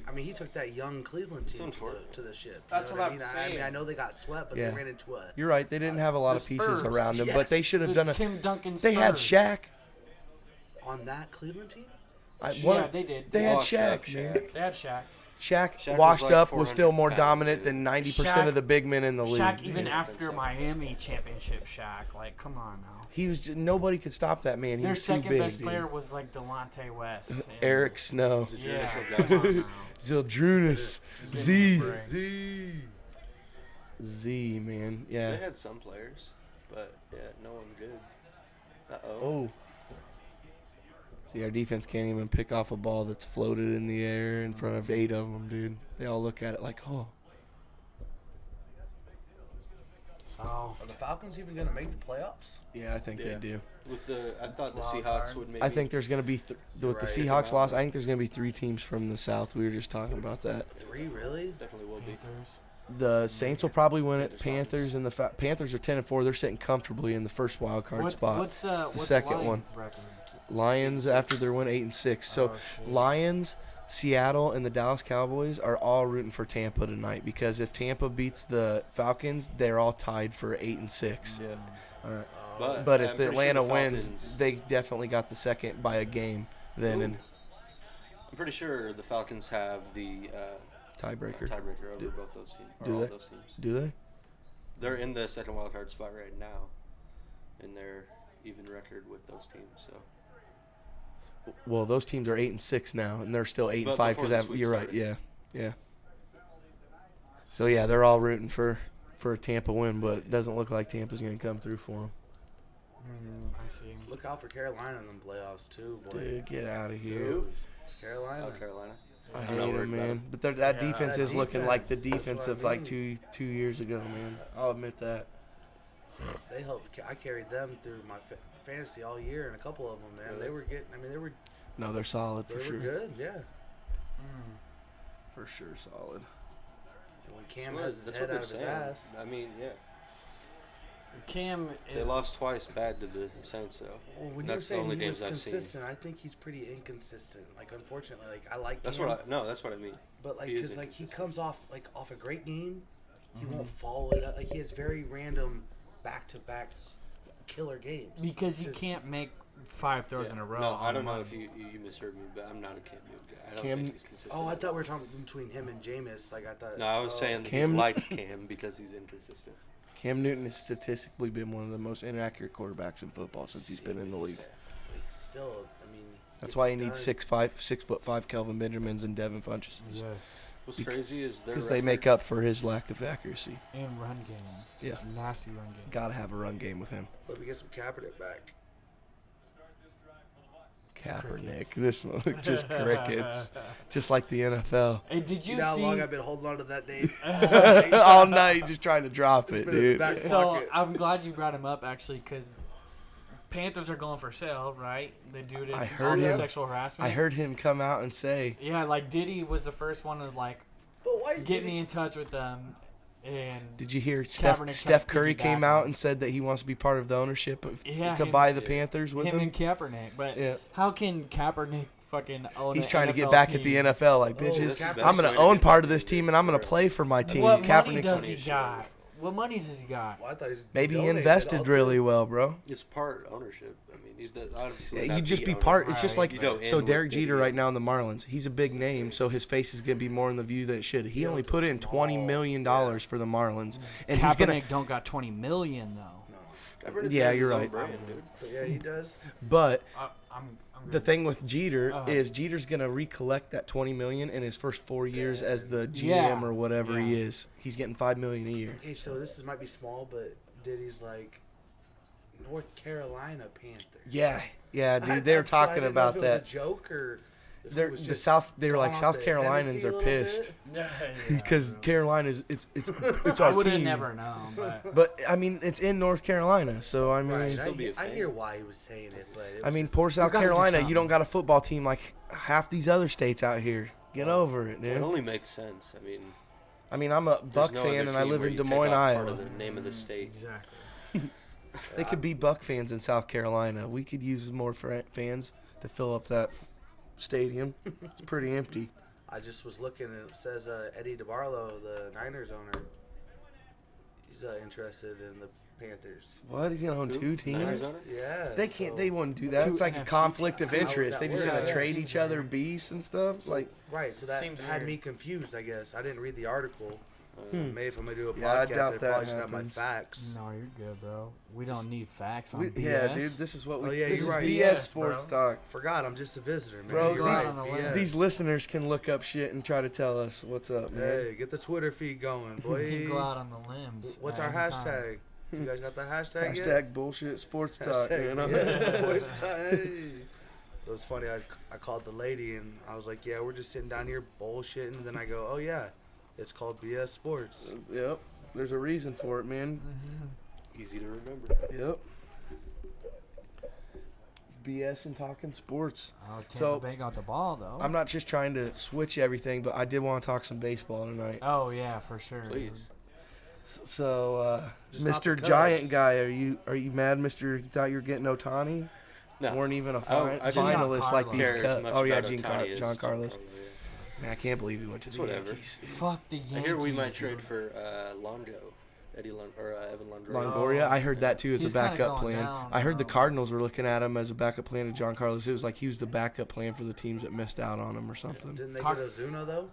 I mean, he took that young Cleveland team Some sort. to the ship. That's know what I I'm mean? I saying. mean, I know they got swept, but Yeah. they ran into a. You're right. They didn't have a lot The of pieces Spurs. around them, but they Yes. should have The done a. Tim Duncan They had Spurs. Shaq. On that Cleveland team? Yeah, they did. They had Oh, Shaq, man. They had Shaq. Shaq, Shaq was washed like up, was still 400 more pounds, dominant dude. than 90% Shaq- of the big men in the league. Shaq, even Yeah, I after think so. Miami championship, Shaq. Like, come on now. He was just, nobody could stop that man. He Their was too second big. best dude. player was like Delonte West. and- Eric Snow, Yeah. Zydrunas come on Ilgauskas. now. Zildrunas, Give Z, me a break. Z, man. They Yeah. had some players, but yeah, no one good. Uh-oh. Oh. See, our defense can't even pick off a ball that's floated in the air in front of 8 of them, dude. They all look at it like, oh. Are the Falcons even going to make the playoffs? Yeah, I think they Yeah. do. With the, I thought the Wild Seahawks card. would maybe. I think there's going to be, with the right. Seahawks loss, I think there's going to be 3 teams from the South. We were just talking about that. 3, really? definitely will be. Panthers. The Saints will probably win it. Panthers, Panthers and the Panthers are 10-4. They're sitting comfortably in the first wild card spot. What's the second one. Lions record? Lions after their win 8-6. So Oh, shit. Lions, Seattle, and the Dallas Cowboys are all rooting for Tampa tonight because if Tampa beats the Falcons, they're all tied for 8-6. Yeah. All right. But But if I'm the pretty sure Atlanta the wins, Falcons- they definitely got the second by a game then and I'm pretty sure the Falcons have the tiebreaker. tiebreaker over Do- both those teams. Or do all they? those teams. Do they? They're in the second wild card spot right now, in their even record with those teams. So Well, those teams are 8-6 now, and they're still 8-5 before because this week you're right. started. Yeah. So yeah, they're all rooting for a Tampa win, but it doesn't look like Tampa's gonna come through for them. I see. Look out for Carolina in the playoffs, too, boy. Dude, get out of here. Dude, Carolina. oh, Carolina. I I'm hate not them, worried about man. them. But that Yeah, defense that is looking like the defense, defense that's of what I like mean. two years ago, man. I'll admit that. They helped. I carried them through my fantasy all year, and a couple of them, man, Really? they were getting. I mean, they were No, they're solid for sure. good. Yeah. For sure, solid. And when Cam Well, has his that's head what out of they're his saying. ass. I mean, yeah. Cam They is. lost twice bad to the Saints, though. Well, when That's the you're saying only he was games I've seen. consistent, I think he's pretty inconsistent. Like, unfortunately, like I like That's Cam, what I no. That's what I mean. but like he is because like he inconsistent. comes off a great game, he won't follow it up. Like he has very random back-to-back killer games. Because he Just- can't make 5 throws Yeah. in a row. No, I on don't know one. if you misheard me, but I'm not a Cam Newton guy. I don't Cam- think he's consistent. Oh, I thought we were talking between him and Jameis. Like I thought. No, I was oh. saying Cam- he's like Cam because he's inconsistent. Cam Newton has statistically been one of the most inaccurate quarterbacks in football since he's been in the league. He's still, I mean. That's gets why it he needs done. 6'5" Kelvin Benjamins and Devin Funches. Yes. What's Because- crazy is their Because they record- make up for his lack of accuracy. And run game. Yeah. Nasty run game. Gotta have a run game with him. But we get some Kaepernick back. Kaepernick. This one, just crickets. Just like the NFL. Hey, did You you know how see? long I've been holding on to that name? All night, just trying to drop it, It's been in the dude. back So pocket. I'm glad you brought him up actually, because Panthers are going for sale, right? The dude I is heard on the him. sexual harassment. I heard him come out and say, Yeah, like Diddy was the first one that was like, But why is get me in touch with them, and "Did you hear Kaepernick Steph tried to Curry piggyback came on out it. and said that he wants to be part of the ownership Yeah, to him- buy the Panthers with him him?" and Kaepernick. But Yeah. how can Kaepernick fucking own? He's an trying to get NFL back team? at the NFL, like Oh, bitches. Kaepernick's I'm gonna way to own get part back of this at team and I'm gonna play for my team. What money Kaepernick's does he money got? What money does he got? Well, I thought he was maybe he donated invested also. really well, bro. It's part ownership. I mean, he's the obviously Yeah, not you just the be owner. part. It's just Right. like You go so. in Derek with Jeter the- right now in the Marlins. He's a big name, so his face is gonna be more in the view than it should. He only it's a put in $20 small- million for the Marlins, and Kaepernick he's gonna. don't got 20 million though. Kaepernick Yeah, has you're his own right. brand, dude. But yeah, he does. But I'm the thing with Jeter Uh-huh. is Jeter's gonna recollect that $20 million in his first 4 years as the GM Yeah. or whatever he Yeah. is. He's getting $5 million a year. Okay, so this might be small, but Diddy's like North Carolina Panthers. Yeah, yeah, I- dude. They were that's why I talking didn't know about if it was that. a joke or if it They're was the just South. They were like gone South off the Carolinians Hennessy are a little pissed bit. because Carolina's it's I our would have team. never known, but But I mean, it's in North Carolina, so I mean, Right, Still be a I fan. hear why he was saying it, but it I was mean, just- poor South gotta do Carolina. You something. don't got a football team like half these other states out here. Get over it, It dude. only makes sense. I mean, I mean, I'm a there's Buck no fan, other and I team live where in you Des take Moines, off part Iowa. of the name of the state. exactly. They could be Buck fans in South Carolina. We could use more fans to fill up that stadium. It's pretty empty. I just was looking and it says Eddie DeBarlo, the Niners owner, he's interested in the Panthers. What? He's gonna own Who? 2 teams? Niners owner? Yeah. They can't. so- They wouldn't do that. Two It's like a NFC conflict of teams. interest. They How just would that gonna work? trade Yeah, each seems other weird. beasts and stuff. Like, Right, so that Seems had weird. me confused, I guess. I didn't read the article. Hmm. Maybe if I'm going to do a Yeah, I podcast, doubt I that probably should have my happens. facts. No, you're good, bro. We don't need facts on we, BS. yeah, dude. This is what we. Oh, yeah, this you're is right. BS BS, sports bro. talk. Forgot, I'm just a visitor, man. Bro, You're these- right, BS. These listeners can look up shit and try to tell us what's up, man. Hey, get the Twitter feed going, boy. We can go out on the limbs. What's at our any time. hashtag? You guys got the hashtag yet? Hashtag bullshit sports talk. Hashtag, You know? yeah, sports time. Hey. It was funny. I called the lady and I was like, "Yeah, we're just sitting down here bullshitting." And then I go, "Oh yeah, it's called BS Sports." Yep. There's a reason for it, man. Easy to remember. Yep. BS and talking sports. Oh, Tampa So- Bay got the ball though. I'm not just trying to switch everything, but I did want to talk some baseball tonight. Oh yeah, for sure. Please. So, Just not Mr. the Giant Cubs. guy, are you mad, Mister? You thought you were getting Otani? No. Weren't even a I didn't finalist like Giancarlo. these. care as much Oh yeah, about Ohtani as John Carlos. yeah. Man, I can't believe he went to It's the whatever. Yankees. Fuck the Yankees. I hear we might dude. trade for Longo, Evan Longoria. Longoria, I heard that too as a He's kinda backup going plan. down, I heard the though. Cardinals were looking at him as a backup plan to John Carlos. It was like he was the backup plan for the teams that missed out on him or something. Didn't they Car- get Ozuna though?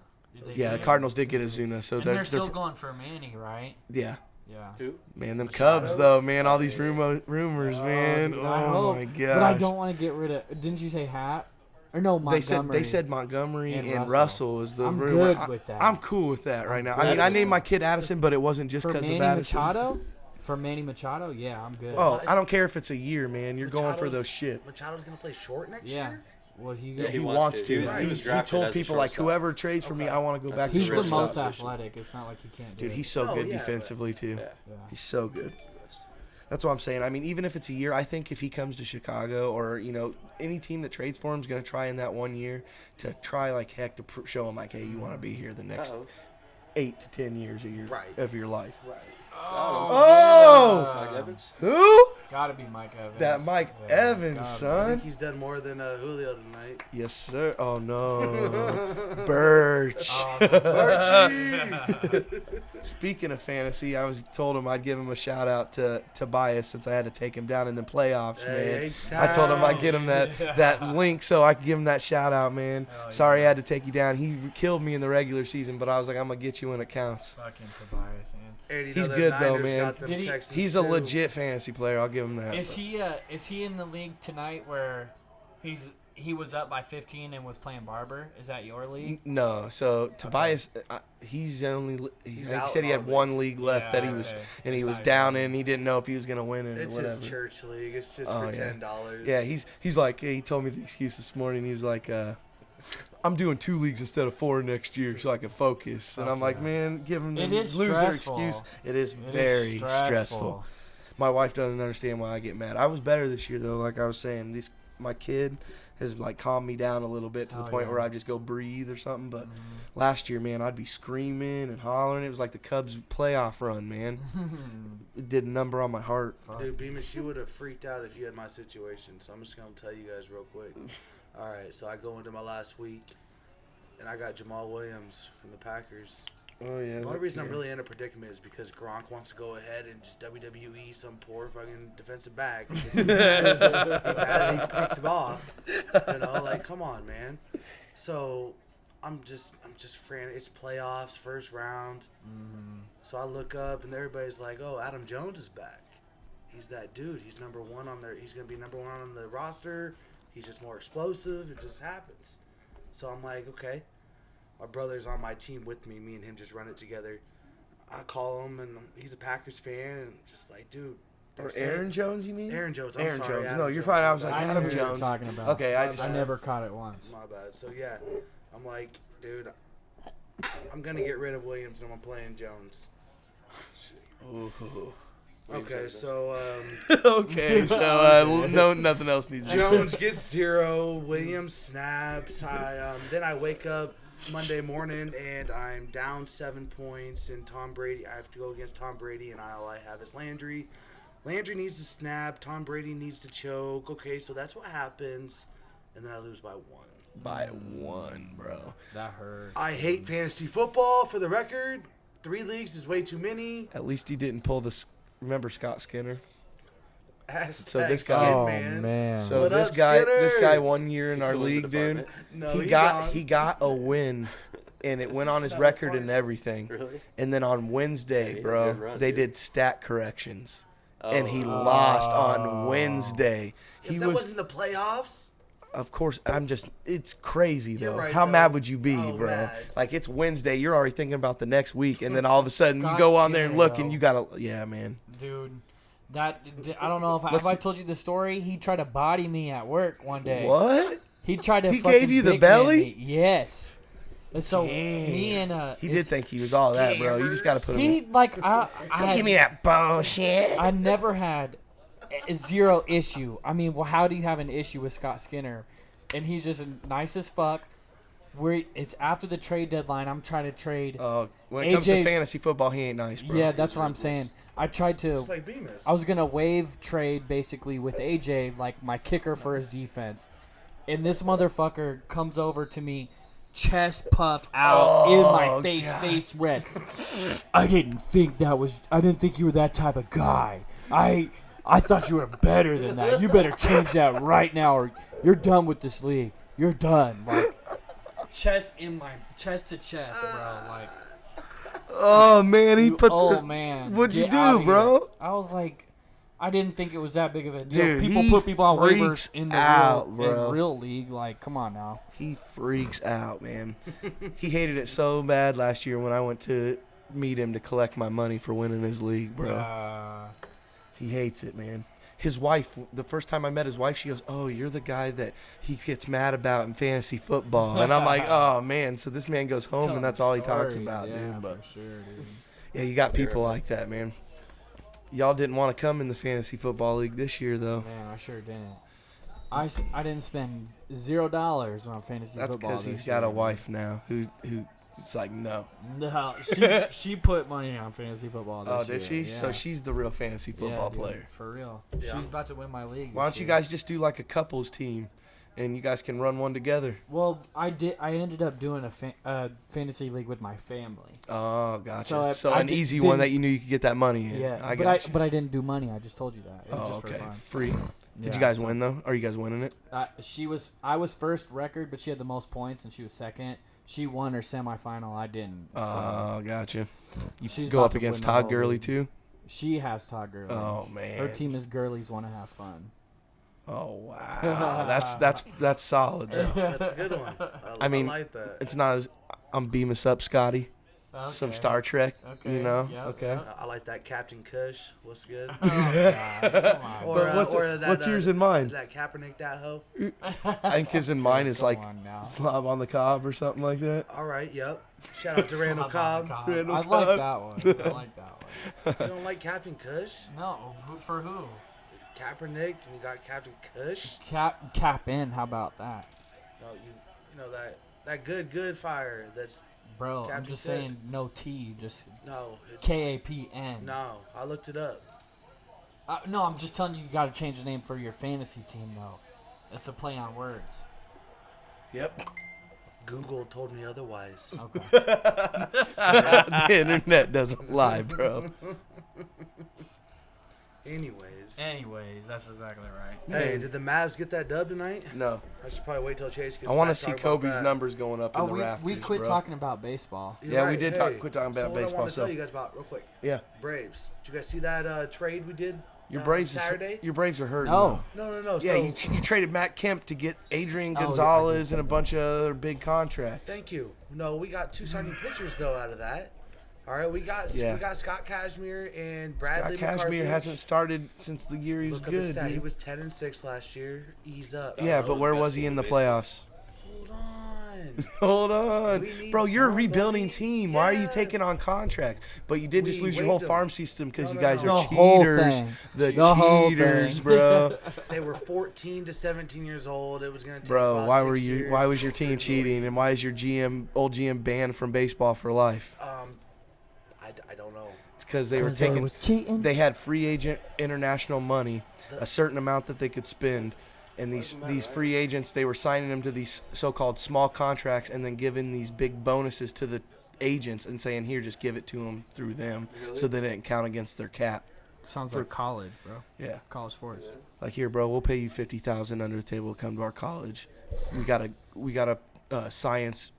They Yeah, the did. Cardinals did get Azuna, so And they're they're still going for Manny, right? yeah. Yeah. Who? Man, them Machado? Cubs though, man, all these rumors, man. dude, I Oh hope. my gosh. But I don't want to get rid of. Didn't you say Hat? Or no, Montgomery. They said Montgomery and, And Russell is the I'm rumor. good with that. I'm cool with that right now. I good mean, I with named that. my kid Addison, but it wasn't just for because Manny of Addison. Machado. For Manny Machado, yeah, I'm good. Oh, I don't care if it's a year, man. You're going for Machado's- those shit. Machado's gonna play short next yeah. year. Well, he Yeah, he wants wants to. to. He was- He, he was he drafted told as a people like, shortstop. whoever trades for me, Okay. I want to go That's back his He's to the shortstop most position. athletic. It's not like he can't do Dude, it. he's so Oh, good yeah, but- defensively too. Yeah. Yeah. He's so good. That's what I'm saying. I mean, even if it's a year, I think if he comes to Chicago or any team that trades for him is going to try in that 1 year to try like heck to show him like, hey, you want to be here the next Uh-oh. 8 to 10 years Right. of your life. Right. Oh! Mike Evans? Who? Gotta be Mike Evans. That Mike Yeah, Evans, gotta be. I son. think he's done more than Julio tonight. Yes, sir. Oh no, Birch. Oh, Speaking of fantasy, I was told him I'd give him a shout out to Tobias since I had to take him down in the playoffs, man. I told him I'd get him that link so I could give him that shout out, man. Hell Sorry yeah. I had to take you down. He killed me in the regular season, but I was like, I'm gonna get you when it counts. fucking Tobias, man. And you He's know, good, the though, Niners man. got them Did he- Texans, He's a too. legit fantasy player. I'll give him that. Is he in the league tonight where he's he was up by 15 and was playing Barber. Is that your league? No, so Tobias, he's only. He out said he had on one league left that he was, okay. and he It's was not down even- in. He didn't know if he was gonna win it or It's whatever. his church league. It's just Oh, for yeah. $10. Yeah, he's like, he told me the excuse this morning. He was like, I'm doing 2 leagues instead of 4 next year so I can focus. And I'm Fuck like, yeah. man, give him the It is loser stressful. excuse. It is It very is stressful. My wife doesn't understand why I get mad. I was better this year though. Like I was saying, my kid has like calmed me down a little bit to the Oh, point yeah. where I just go breathe or something. But last year, man, I'd be screaming and hollering. It was like the Cubs playoff run, man. It did a number on my heart. Dude, Beamish, you would have freaked out if you had my situation. So I'm just going to tell you guys real quick. All right, so I go into my last week, and I got Jamal Williams from the Packers. Oh yeah. The only reason I'm really in a predicament is because Gronk wants to go ahead and just WWE some poor fucking defensive back. He picked him off. You know, like, come on, man. So I'm just frantic. It's playoffs, first round. So I look up and everybody's like, "Oh, Adam Jones is back. He's that dude. He's number one on their. He's gonna be number one on the roster. He's just more explosive. It just happens." So I'm like, okay. My brother's on my team with me. Me and him just run it together. I call him, and he's a Packers fan, and just like, dude. they're Or saying- Aaron Jones, you mean? Aaron Jones. I'm Aaron sorry, Jones. Adam No, you're Jones. fine. I was My like, bad. I Adam knew who you were Jones. talking about. Okay, I My just. I bad. never caught it once. My bad. So yeah, I'm like, dude, I'm gonna get rid of Williams and I'm playing Jones. Ooh. Okay, so Okay, so no, nothing else needs to be said. Jones gets 0. Williams snaps. Then I wake up Monday morning and I'm down 7 points. And Tom Brady, I have to go against Tom Brady, and all I have is Landry. Landry needs to snap. Tom Brady needs to choke. Okay, so that's what happens. And then I lose by 1. By 1, bro. That hurt. I hate fantasy football. For the record, 3 leagues is way too many. At least he didn't pull the. Remember Scott Skinner? Hashtag this skin, guy- Oh man. man. So What this up, guy, Skinner? this guy, 1 year in He's our still in the league, dude. department. No, He got a win, and it went on his record and everything. Really? And then on Yeah, Wednesday, he had a bro, good run, they too. did stat corrections, and he Oh. lost on Wednesday. If He that was, wasn't the playoffs, of course, it's crazy You're though. right, How though. mad would you be, Oh, bro? mad. Like it's Wednesday, you're already thinking about the next week, and then all of a sudden you Scott go on there and Skinner, look, and though. you gotta, yeah, man. Dude, that I don't know if Let's- I told you the story. He tried to body me at work one day. What? He tried to. He fucking gave you the big man belly? me. Yes. And so Damn. me and He did think he was all that, bro. You just gotta put him. he like I had, Give me that bullshit. I never had a 0 issue. I mean, well, how do you have an issue with Scott Skinner? And he's just nice as fuck. It's after the trade deadline. I'm trying to trade. When it comes to AJ fantasy football, he ain't nice, bro. Yeah, that's what I'm saying. I tried to. it's like Bemis. I was gonna waive trade basically with AJ, like my kicker for his defense, and this motherfucker comes over to me, chest puffed out in my face, God. face red. I didn't think you were that type of guy. I thought you were better than that. You better change that right now, or you're done with this league. You're done. Like chest to chest, bro. Like. Oh man, he put Oh the. man, What'd you get outta do, bro? here. I was like, I didn't think it was that big of a deal. Dude, People he put people on waivers freaks in the out, real, bro. in real league. Like, come on now. He freaks out, man. He hated it so bad last year when I went to meet him to collect my money for winning his league, bro. He hates it, man. His wife, the first time I met his wife, she goes, "Oh, you're the guy that he gets mad about in fantasy football." And I'm like, "Oh man!" So this man goes home and that's all he talks about, yeah, dude. But for sure, dude. yeah, you got people like that, man. Y'all didn't want to come in the fantasy football league this year, though. Man, I sure didn't. I didn't spend $0 on fantasy That's football. because he's this got a year, wife now who's like, no. No, she put money on fantasy football. Oh, This did she? year, So yeah. she's the real fantasy Yeah, football dude, player. for real. Yeah. She's about to win my league. Why this don't you year. guys just do like a couples team, and you guys can run one together? Well, I ended up doing a fantasy league with my family. Oh, gotcha. So So, I an easy didn't- one that you knew you could get that money in. Yeah, I but got you. but I didn't do money. I just told you that. It was Oh, just okay. for fun. Free. Did Yeah, you guys so- win though? Are you guys winning it? I was first record, but she had the most points, and she was second. She won her semifinal. I didn't. So Oh, gotcha. You she's go about up to against win the Todd whole Gurley league. too. She has Todd Gurley. Oh man. Her team is Gurley's Want to Have Fun. Oh wow, that's solid. Though. That's a good one. I mean, I like that. It's not as I'm beam us up, Scotty. Some Okay. Star Trek, Okay, you know. yep, Okay. yep. I like that Captain Kush. What's good? Oh, God, come on. But what's yours in mind? That Kaepernick, that hoe. I think his in mine is Come like on now. slob on the cob or something like that. All right, yep. Shout out to Randall Cobb. Randall I like Cobb. that one. I like that one. You don't like Captain Kush? No, for who? Kaepernick, and you got Captain Kush. Cap in. How about that, No, you know that good fire. That's bro? I'm Captain just Cook. saying, no T, just no, it's, KAPN. no. I looked it up. No, I'm just telling you, you got to change the name for your fantasy team, though. It's a play on words. Yep. Google told me otherwise. Okay. The internet doesn't lie, bro. Anyways, That's exactly right. hey, did the Mavs get that dub tonight? No, I should probably wait till Chase gets I want to back see talk about Kobe's that. numbers going up in Oh, the rafters. we quit bro. talking about baseball. You're Yeah, we right, did quit talking about so what baseball, I want to so- tell you guys about real quick. Yeah, Braves. Did you guys see that trade we did? your Braves. Saturday. Your Braves are hurting. No. though. No. Yeah, So, you traded Matt Kemp to get Adrian Oh, yeah, I Gonzalez and a bunch of other big contracts. thank you. No, we got 2 signing pitchers though out of that. All right, we got Scott Cashmere and Bradley Scott Cashmere McCarthy. hasn't started since the year he was Look at the good. stat. He dude. was 10-6 last year. Ease up. Yeah, but where was he in the playoffs? Hold on. Hold on, We need bro. You're a somebody. rebuilding team. Why are you Yeah. taking on contracts? But you did just We lose your waived whole them. farm system because No, you no, guys no. are The whole cheaters. thing. The whole cheaters, thing. bro. They were 14 to 17 years old. It was gonna take Bro, about why 6 were you? years. Why was your team cheating? And why is your old GM banned from baseball for life? I don't know. It's because they were 'Cause they taking. was cheating. They had free agent international money, a certain amount that they could spend, and these free agents, they were signing them to these so-called small contracts and then giving these big bonuses to the agents and saying, here, just give it to them through them, so they didn't count against their cap. Sounds like college, bro. Yeah, College sports. like here, bro, we'll pay you $50,000 under the table to come to our college. We got a science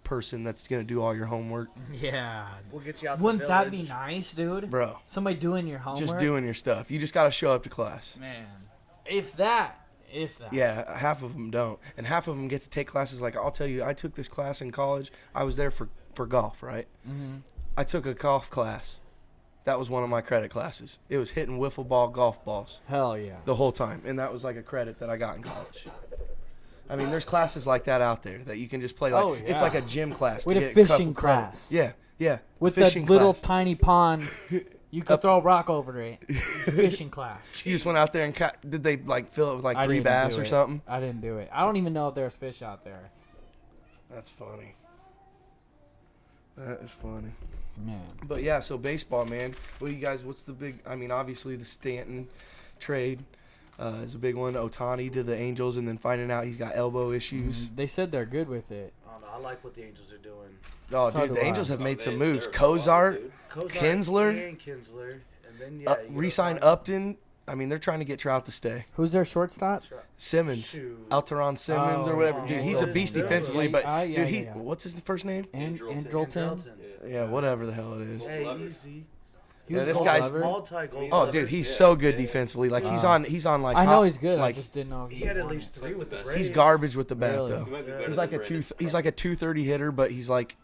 person that's gonna do all your homework, Yeah. We'll get you out. Wouldn't the that be village. nice, dude? bro. Somebody doing your homework. Just doing your stuff. You just gotta show up to class. Man. If that. Yeah, half of them don't, and half of them get to take classes. Like I'll tell you, I took this class in college. I was there for golf, right? Mm-hmm. I took a golf class. That was one of my credit classes. It was hitting wiffle ball golf balls Hell yeah. the whole time, and that was like a credit that I got in college. I mean, there's classes like that out there that you can just play. Like Oh, it's yeah. like a gym class. With to a get fishing couple credit. class. Yeah. With fishing that little class. tiny pond, you could throw a rock over it. Fishing class. You just went out there and did they like fill it with like I 3 didn't bass do or it. something? I didn't do it. I don't even know if there's fish out there. That's funny. That is funny. Man. But yeah, so baseball, man. What do you guys? What's the big? I mean, obviously the Stanton trade is a big one. Otani to the Angels, and then finding out he's got elbow issues. They said they're good with it. I don't know. I like what the Angels are doing. Oh, So dude, do the I. Angels have made some moves. they're solid, Kozart, dude. Kozar Kinsler? and Kinsler, and then you re-sign Upton. I mean, they're trying to get Trout to stay. Who's their shortstop? Simmons, Shoot. Alteron Simmons, Oh, or whatever. yeah, Dude, he's a Andrelton. beast Yeah, defensively, yeah, but yeah, dude, yeah. what's his first name? Andrelton. Yeah, whatever the hell it is. Hey, easy. He Yeah, was this Gold guy's- Glover. Multi-goal. Oh, dude, he's so good defensively. Like he's on like I know hot- he's good. I Like just didn't know if He he had at won least it. 3 with the Braves. he's garbage with the bat Really? though. He might be better He's like than a Brandon. he's like a 230 hitter, but he's like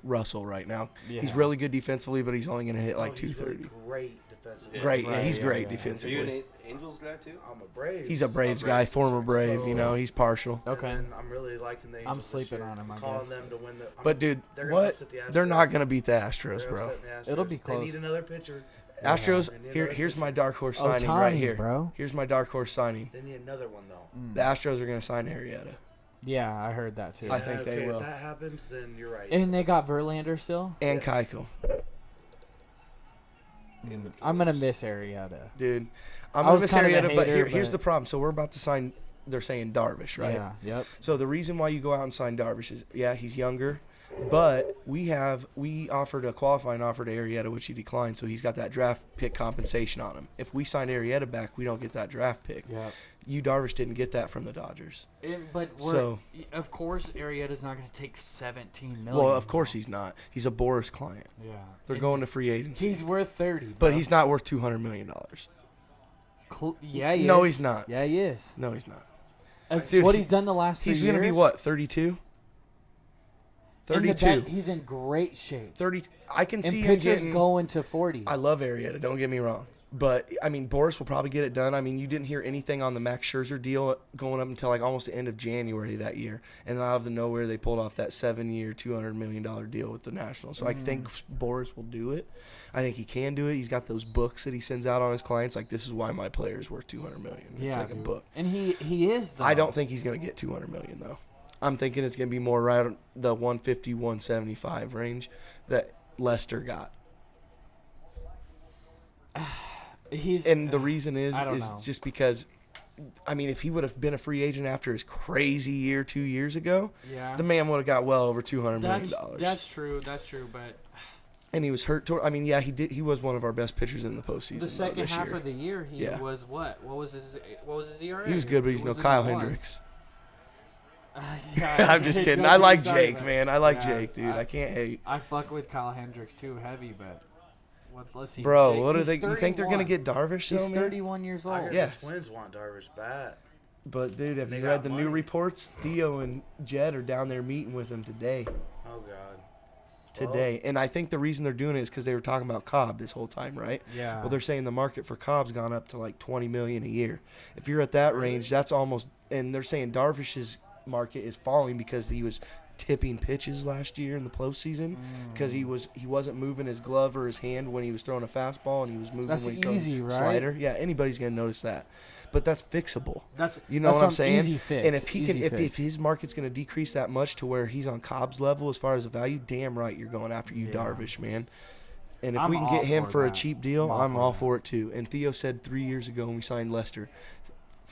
Russell right now. Yeah. He's really good defensively, but he's only gonna hit Oh, like he's really 230. great defensively. Great, yeah, Right, he's yeah, great yeah. Are you defensively. an Angels guy too? I'm a Braves. He's a Braves guy, former Brave. You know, he's partial. Okay. And I'm really liking the Angels. I'm this sleeping year. on 'em, I Calling guess. them to win the. But dude, they're gonna what? upset the They're not Astros. gonna beat the Astros, They're bro. upsetting the It'll be Astros. close. They need another pitcher. Astros. They need Here's another my pitcher. dark horse signing right Ohtani, here. bro. Here's my dark horse signing. They need another one though. The Astros are gonna sign Arrieta. Yeah, I heard that too. I think they okay, will. If that happens, then you're right. And they got Verlander still. And Yes. Keuchel. I'm gonna miss Arrieta. Dude, I I'm gonna was miss kind of a Arrieta, but hater, here's but- the problem. So we're about to sign. They're saying Darvish, right? Yeah. Yep. So the reason why you go out and sign Darvish is, yeah, he's younger, but we offered a qualifying offer to Arrieta, which he declined. So he's got that draft pick compensation on him. If we sign Arrieta back, we don't get that draft pick. Yep. You Darvish didn't get that from the Dodgers. But So- of course, Arrieta's not going to take 17 million. Well, of course he's not. He's a Boris client. Yeah. They're going to free agency. He's worth 30. But bro. he's not worth $200 million. Yeah, he No, is. he's not. Yeah, he is. No, he's not. As Dude, what he- he's done the last 3 He's years. going to be what, 32? In the 32. he's in great shape. 30. I can And see him pitchers getting. going to 40. I love Arrieta. Don't get me wrong, but I mean Boris will probably get it done. I mean you didn't hear anything on the Max Scherzer deal going up until like almost the end of January that year, and out of the nowhere they pulled off that 7-year, $200 million deal with the Nationals. So I think Boris will do it. I think he can do it. He's got those books that he sends out on his clients. Like this is why my player is worth $200 million. It's yeah, like a dude. book. And he is. Though. I don't think he's gonna get $200 million though. I'm thinking it's gonna be more right on the 150, 175 range that Lester got. He's And the reason is I don't know. just because, I mean, if he would have been a free agent after his crazy year 2 years ago, yeah. the man would have got well over $200 million. That's true. That's true. But And he was hurt. I mean, yeah, he did. He was one of our best pitchers in the postseason. the second this half year. of the year, he Yeah. was what? What was his ERA? He was good, but he's It no was in Kyle the ones. Hendricks. Yeah, I'm just it kidding. does I like decide, Jake, but- man. I like Yeah, Jake, dude. I can't hate. I fuck with Kyle Hendricks too heavy, but let's see. Bro, Jake, what are he's they? You think they're gonna 31. get Darvish? He's though, man? 31 years I old. heard Yes. the Twins want Darvish bad. But dude, have They you got read the new money. reports? Theo and Jed are down there meeting with him today. Oh God. Today, and I think the reason they're doing it is because they were talking about Cobb this whole time, right? Yeah. Well, they're saying the market for Cobb's gone up to like 20 million a year. If you're at that range, that's almost. And they're saying Darvish's market is falling because he was tipping pitches last year in the postseason because he wasn't moving his glove or his hand when he was throwing a fastball, and he was moving That's when he was easy, throwing right? a slider. Yeah, anybody's gonna notice that, but that's fixable. That's You know that's what I'm an saying? Easy fix. And if he can, Easy if fix. his market's going to decrease that much to where he's on Cobb's level as far as the value, damn right you're going after you, Yeah. Darvish, man. And if I'm we can all get him for for a that. cheap deal, I'm I'm all all for for it too. And Theo said 3 years ago when we signed Lester,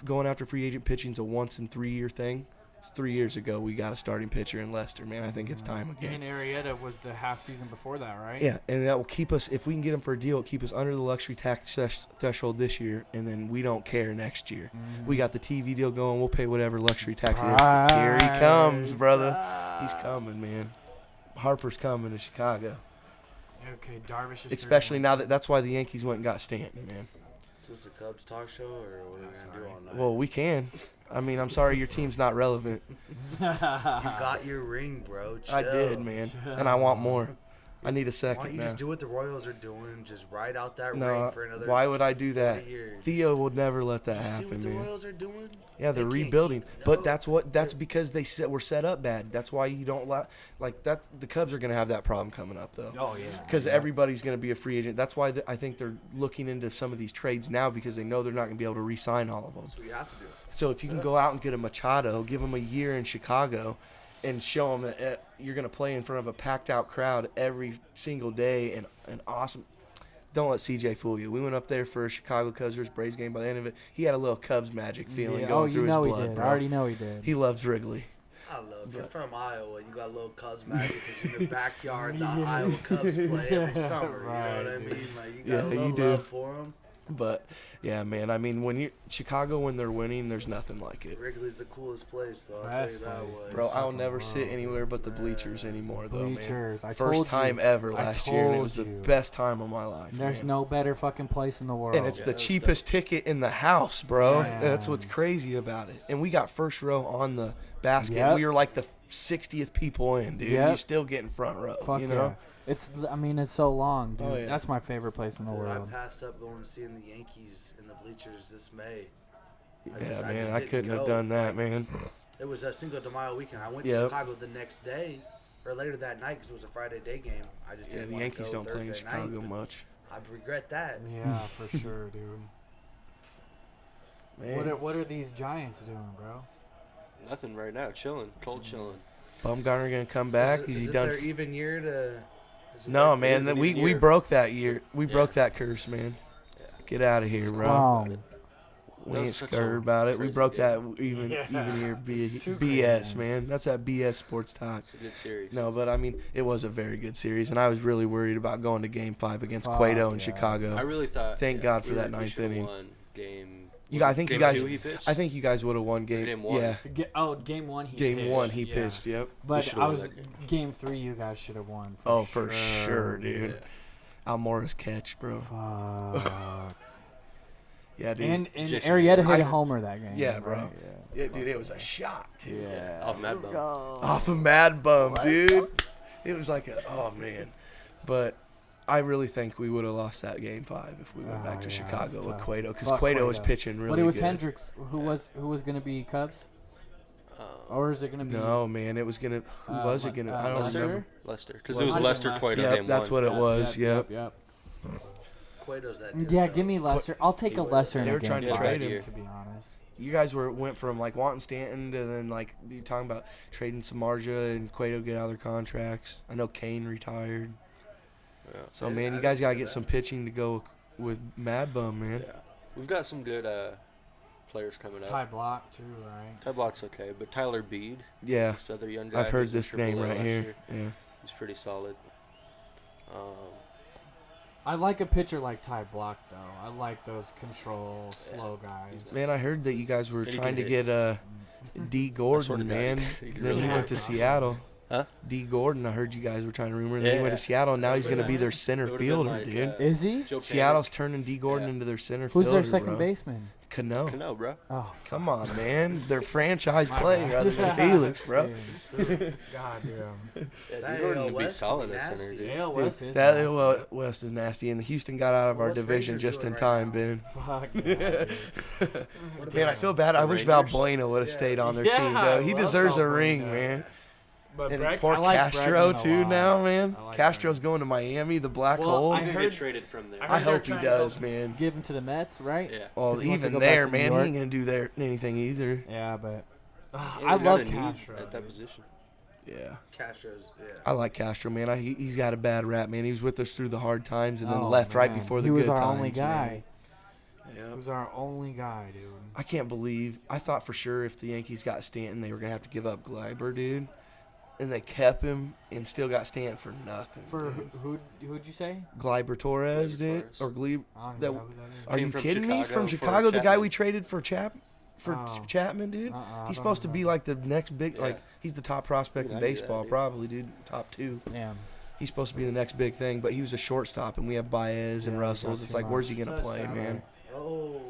going after free agent pitching's a once in 3 year thing. 3 years ago we got a starting pitcher in Lester, man. I think it's time again. And Arrieta was the half season before that, right? Yeah, and that will keep us, if we can get him for a deal, it'll keep us under the luxury tax threshold this year, and then we don't care next year. We got the TV deal going. We'll pay whatever luxury tax it is. Here he comes, brother. He's coming, man. Harper's coming to Chicago. Okay, Darvish is Especially 31. now that's why the Yankees went and got Stanton, man. Is this a Cubs talk show or what are we gonna do all night? Well, we can. I mean, I'm sorry your team's not relevant. You got your ring, bro. Chill. I did, man. And I want more. I need a Why don't second you now. just do what the Royals are doing? Just ride out that No, ring for another. why would I do 20 that? years. Theo would never let that You see happen, what the man. Royals are doing? Yeah, they're They can't rebuilding, keep- but no. that's because were set up bad. That's why you don't like that. The Cubs are gonna have that problem coming up though, Oh yeah. because everybody's gonna be a free agent. That's why I think they're looking into some of these trades now because they know they're not gonna be able to re-sign all of them. That's what you have to do. So if you can go out and get a Machado, give him a year in Chicago, and show him that you're gonna play in front of a packed out crowd every single day and awesome. Don't let CJ fool you. We went up there for a Chicago Cubs versus Braves game. By the end of it, he had a little Cubs magic feeling Yeah. going Oh, through you know his he blood, did. bro. I already know he did. He loves Wrigley. I love. You're from Iowa. You got a little Cubs magic because in your backyard, the Iowa Cubs play every summer. You know what I Right, mean? dude. Like you got Yeah, a you little do. love for them. But yeah, man. I mean, when Chicago when they're winning, there's nothing like it, Wrigley's the coolest place, though. I'll Best tell you that place. way. bro. I'll fucking never love sit it. anywhere but the bleachers anymore, though, Bleachers. man. I First told time you. ever I last year, and it told was the you. best time of my life. There's man. no better fucking place in the world. And it's Yeah, the that was cheapest ticket in the house, bro. Yeah. That's what's crazy about it. And we got first row on the basket. Yep. We were like the 60th people in, dude. Yep. You're still getting front row. Fuck you yeah. know? It's. I mean, it's so long, dude. Oh, yeah. That's my favorite place in the Dude, world. I passed up going to seeing the Yankees in the bleachers this May. I Yeah, just man. didn't I couldn't have go. done that, man. It was a Cinco de Mayo weekend. I went to Yep. Chicago the next day, or later that night, because it was a Friday day game. I just Yeah, didn't the want Yankees to go don't play in Thursday Chicago night. much. I regret that. Yeah, for sure, dude. Man. What are these Giants doing, bro? Nothing right now. Chilling. Cold chilling. Bumgarner gonna come back? Is Is it, he is it done? their even year to? is it No, their- man. is That an we even we year. broke that year. We Yeah. broke that curse, man. Yeah. Get out of here, bro. Strong. We That ain't was such scared a about it. We crazy broke game. that even year Two BS, crazy man. That's that BS sports talk. It's a good series. No, but I mean, it was a very good series, and I was really worried about going to Game 5 against Fuck Cueto in yeah. Chicago. I really thought. Thank God for that we ninth should've inning. Won game. I think you game guys. two he pitched? I think you guys would have won game. Game one. Yeah, Game one. He game pitched, 1 he yeah. pitched. Yep. But should've I won was that game. game 3. You guys should have won. For Oh, sure. for sure, dude. Yeah. Almora's catch, bro. Fuck. Yeah, dude. And Jason Arrieta hit I- a homer that game. Yeah, bro. right? Yeah, dude, it was a shot, too. Yeah. Off Mad Bum. Off of Mad Bum, dude. It was like oh man. But I really think we would have lost that game 5 if we went back to yeah, Chicago it's with tough. Cueto, because Fuck Cueto was Cueto. pitching really But it was good. Hendricks who was going to be Cubs, or is it going to be? No, man, it was gonna. Who was it gonna? I don't Lester? remember. Lester. Because it was Might have Lester been Cueto Yep, game that's 1. what it was. Yep. Yep. Cueto's that dude, Yeah, though. give me Lester. I'll take a Lesser in They a were game trying to five, trade him. to be honest. You guys went from like wanting Stanton to then like you talking about trading Samardzija and Cueto get out of their contracts. I know Kane retired. Yeah. So man, you guys gotta get some pitching to go with Mad Bum, man. Yeah. We've got some good players coming up. Ty Block too, right? Ty Block's okay, but Tyler Beede, Yeah, this other young guy. I've heard who's in this name AAA right last here. year, Yeah. he's pretty solid. I like a pitcher like Ty Block though. I like those control, slow guys. Man, I heard that you guys were And he trying to can get D Gordon, swear to God, man. he can Then he really went to hit. Seattle. Huh? D Gordon, I heard you guys were trying to rumor. And then he went Yeah. to Seattle, and now he's Would've gonna be been their nice. center It would've been fielder, like, dude. Is he? Joe Seattle's turning D Gordon Yeah. into their center Who's fielder. their second bro. baseman? Cano. Cano, bro. Oh, Come on, man. They're franchise play rather than Felix, bro. God damn. Yeah, That D Gordon AL would be West solid could be at center, nasty. dude. Yeah, West is That nasty. well, West is nasty, and Houston got out of our What's division Rangers just doing in right time, now? Ben. Fuck. Yeah. Man, I feel bad. I The wish Rangers? Valbuena would have Yeah. stayed on their Yeah, team, though. I He love deserves a Valbuena. ring, man. But And Breck, poor I like Castro Bregman a too lot. now, man. I like Castro's going to Miami, the black Well, hole. I He's gonna heard- get traded from there. I I heard they're hope he trying to does, go- man. Give him to the Mets, right? Yeah. Well, 'Cause he wants to even go back there, to man, New he York. ain't gonna do there anything either. Yeah, but Yeah, I we got love a need Castro. at that dude. position. Yeah, Castro's, yeah. I like Castro, man. He's got a bad rap, man. He was with us through the hard times and then Oh, left right man. before the he was good our times. only guy. Man. He Yeah. was our only guy, dude. I can't believe. I thought for sure if the Yankees got Stanton, they were gonna have to give up Gleiber, dude. And they kept him and still got Stanton for nothing. For dude. who'd you say? Gleiber Torres, Gleyber dude, Torres. or Glebe. I don't even That- know who that is. Are Came you from kidding me? Chicago From for Chicago, the guy Chapman. we traded for Oh. Chapman, dude. I He's don't supposed to know. be like the next big, Yeah. like he's the top prospect Dude, in I knew that, baseball, dude. probably, dude. Top 2. Damn. He's supposed to be the next big thing, but he was a shortstop, and we have Baez and Yeah, we got Russells. It's too like, where's he much. gonna play, man? Oh.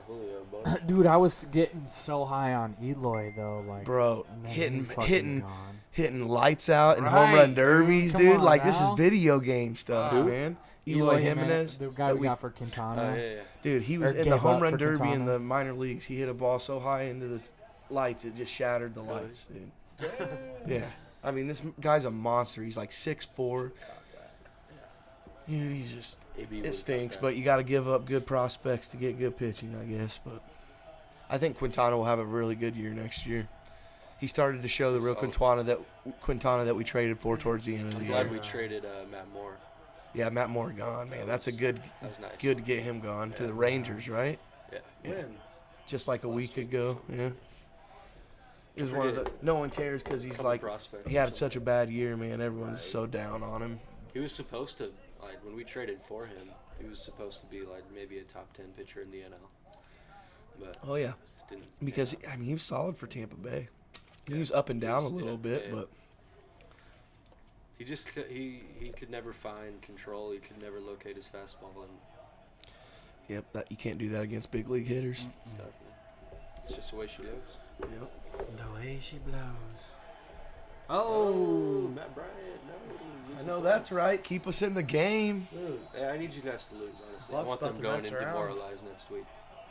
Julio, boy. Dude, I was getting so high on Eloy though, like Bro, man, hitting he's fucking hitting gone. hitting lights out and home Right, run dude. derbies, Come dude. on Like this is now. video game stuff, Who? man. Eloy Jimenez, the guy that we got for Quintana. Oh, yeah, yeah. dude, he was or in the gave home up run for derby in Quintana. the minor leagues. He hit a ball so high into the lights it just shattered the Really? lights, dude. Yeah, I mean this guy's a monster. He's like 6'4". He's just AB it would've stinks, got but you got to give up good prospects to get good pitching, I guess. But I think Quintana will have a really good year next year. He started to show the real Solid. Quintana that we traded for towards the end of I'm the glad year. we traded Matt Moore. Yeah, Matt Moore gone, man. That's a good That was nice. to get him gone to Yeah. the Rangers, right? Yeah. When? Just like a week ago. Yeah. It was Don't one of the. forget- No one cares because he's Couple like prospects he or had something. such a bad year, man. Everyone's Right. so down on him. He was supposed to, like, when we traded for him, he was supposed to be, like, maybe a top 10 pitcher in the NL. But Oh yeah, didn't. because I mean he was solid for Tampa Bay. He was up and down a He was- little yeah, bit, yeah. but He just he could never find control. He could never locate his fastball and yep, that you can't do that against big league hitters. stuff. It's just the way she goes. Yep. The way she blows. Oh, Matt Bryant, no. I know that's right. Keep us in the game. Dude, Yeah, I need you guys to lose. Honestly, I Buck's want about them to going mess and around. demoralized next week.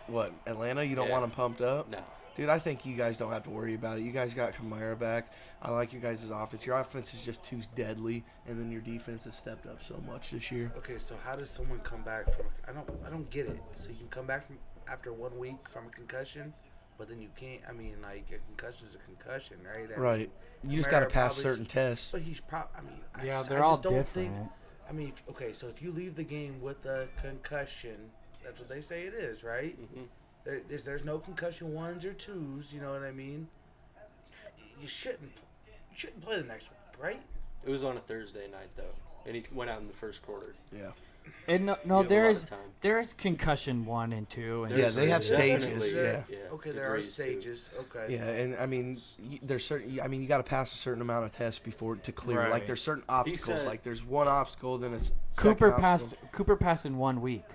What, Atlanta? You don't Yeah. want them pumped up? No, Dude, I think you guys don't have to worry about it. You guys got Kamara back. I like you guys' offense. Your offense is just too deadly, and then your defense has stepped up so much this year. okay, so how does someone come back from? I don't get it. So you can come back from after 1 week from a concussion, but then you can't. I mean, like a concussion is a concussion, right? I Right. mean, You just got to Kamara pass probably certain tests. But he's probably. I mean, I Yeah, just, they're I all just don't different. Think, I mean, okay, so if you leave the game with a concussion, that's what they say it is, right? Mhm. There's no concussion ones or twos. You know what I mean? You shouldn't play the next week, right? it was on a Thursday night though, and he went out in the first quarter. Yeah. And no, You have a lot there's of time. there's concussion 1 and 2. And Yeah, they have definitely- stages, yeah. Okay, there are degrees, too. stages. Okay. Yeah, and I mean, there's certain. I mean, you got to pass a certain amount of tests before to clear. Like Right. there's certain obstacles. said- Like there's one obstacle, then it's Cooper passed in 1 week.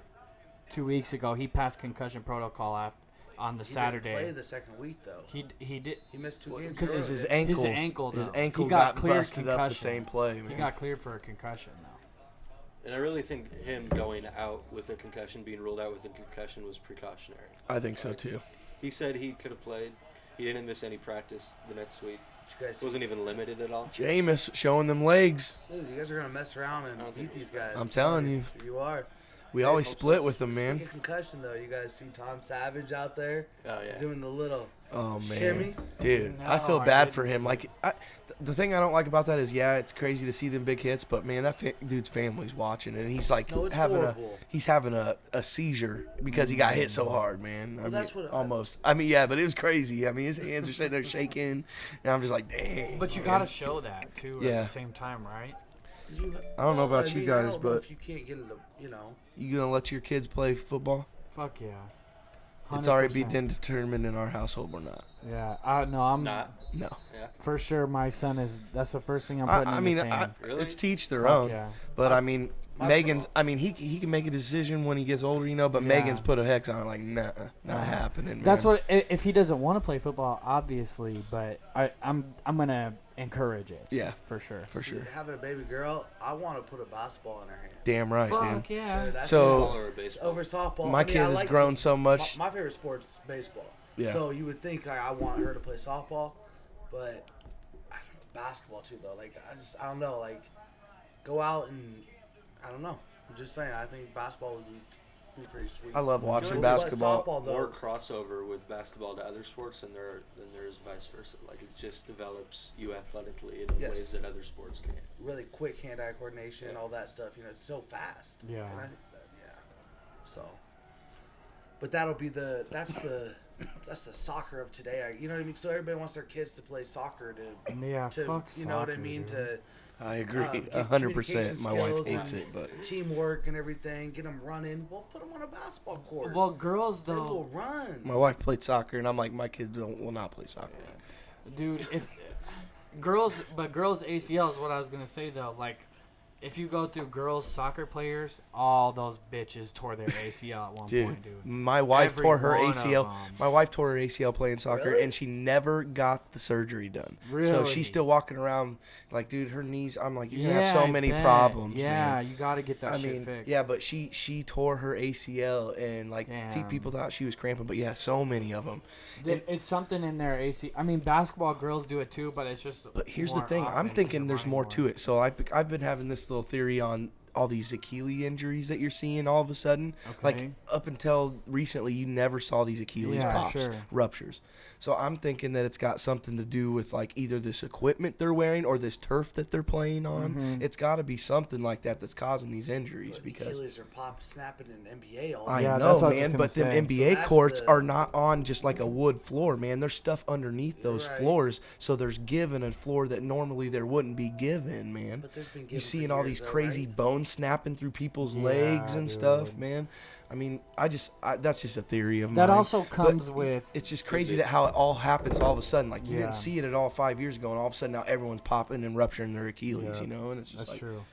2 weeks ago. He passed concussion protocol on the He Saturday. didn't play the second week though. He did. He missed 2 games. Because His early. ankle. His ankle, His though. ankle He got got cleared busted up the concussion. same play, man. He got cleared for a concussion though. And I really think him going out with a concussion, being ruled out with a concussion, was precautionary. I think so too. He said he could have played. He didn't miss any practice the next week. You guys, Wasn't even limited at all. Jameis showing them legs. dude, you guys are gonna mess around I don't and think beat these guys. I'm telling you. You are. We Hey, always folks, split with them, speaking man. of concussion though, you guys see Tom Savage out there Oh yeah. doing the little Oh man, shimmy. dude, No, I feel I bad didn't for him. see Like, the thing I don't like about that is, yeah, it's crazy to see them big hits, but man, that dude's family's watching, and he's like No, it's having horrible. he's having a seizure because he got hit so hard, man. I mean, that's what- almost. I mean, yeah, but it was crazy. I mean, his hands are sitting there shaking, and I'm just like, dang. But you man. gotta show that too at Yeah. the same time, right? I don't know about you guys, I don't know but- if you can't get it, you know. You gonna let your kids play football? Fuck yeah. It's already 100%. been determined in our household we're not. Yeah. No, I'm Not. No. Yeah. for sure. My son is. That's the first thing I'm putting I in mean, his hand. Really? it's teach their Fuck own. yeah. But I mean, my Megan's. fault. I mean, he can make a decision when he gets older, you know. But Yeah. Megan's put a hex on it, like, nah, not Nah. happening. Man. That's what. If he doesn't want to play football, obviously, but I'm gonna encourage it Yeah, for sure. for See, sure. Having a baby girl, I want to put a basketball in her hand. Damn right, Fuck man. yeah. Dude, that's So- just Or baseball. over softball. My I mean, kid I has like grown this- so much. My favorite sport's baseball. Yeah. So you would think I want her to play softball, but I don't know, basketball too though. Like I don't know. Like go out and I don't know. I'm just saying. I think basketball would be pretty sweet. I love You watching know, but basketball. Softball though. More crossover with basketball to other sports than there is vice versa. Like it just develops you athletically in Yes. ways that other sports can't. Really quick hand-eye coordination, all that stuff. You know, it's so fast. Yeah. And I think that, yeah. So, but that'll be that's the soccer of today. You know what I mean? So everybody wants their kids to play soccer Yeah. to Fuck you know what I soccer, mean, dude. to I agree, get 100%. My wife communication hates skills it, but teamwork and everything. Get them running. Well, put them on a basketball court. Well, girls they will though, run. my wife played soccer, and I'm like, my kids will not play soccer. dude, if girls ACL is what I was gonna say though. Like, if you go through girls soccer players, all those bitches tore their ACL at one Dude, point, dude. my wife Every tore her one of ACL. them. My wife tore her ACL playing soccer, Really? and she never got the surgery done. So Really? she's still walking around like, dude, her knees. I'm like, you're gonna have so I many bet. problems. Yeah, man. you got to get that I shit mean, fixed. yeah, but she tore her ACL, and like Damn. people thought she was cramping, but yeah, so many of them. It's something in their AC. I mean, basketball girls do it too, but it's just. But here's the more thing, often I'm 'cause thinking you're there's running more to it. So I've been having this little theory on all these Achilles injuries that you're seeing all of a sudden. Like Okay. up until recently, you never saw these Achilles Yeah, pops, sure. ruptures. So I'm thinking that it's got something to do with like either this equipment they're wearing or this turf that they're playing on. Mm-hmm. It's got to be something like that that's causing these injuries But because Achilles are snapping in NBA all I day. Yeah, know, that's what I was man. just But gonna them say. NBA So that's courts the- are not on just like a wood floor, man. There's stuff underneath those Right. floors, so there's given a floor that normally there wouldn't be given, man. But there's been You given for seeing all years, these though, crazy right? bones snapping through people's Yeah, legs and stuff, dude. man. I mean, that's just a theory of That mine. also But comes with. it's just crazy that how it all happens all of a sudden. Like you Yeah. didn't see it at all 5 years ago, and all of a sudden now everyone's popping and rupturing their Achilles, Yeah. you know. And it's just That's like, true.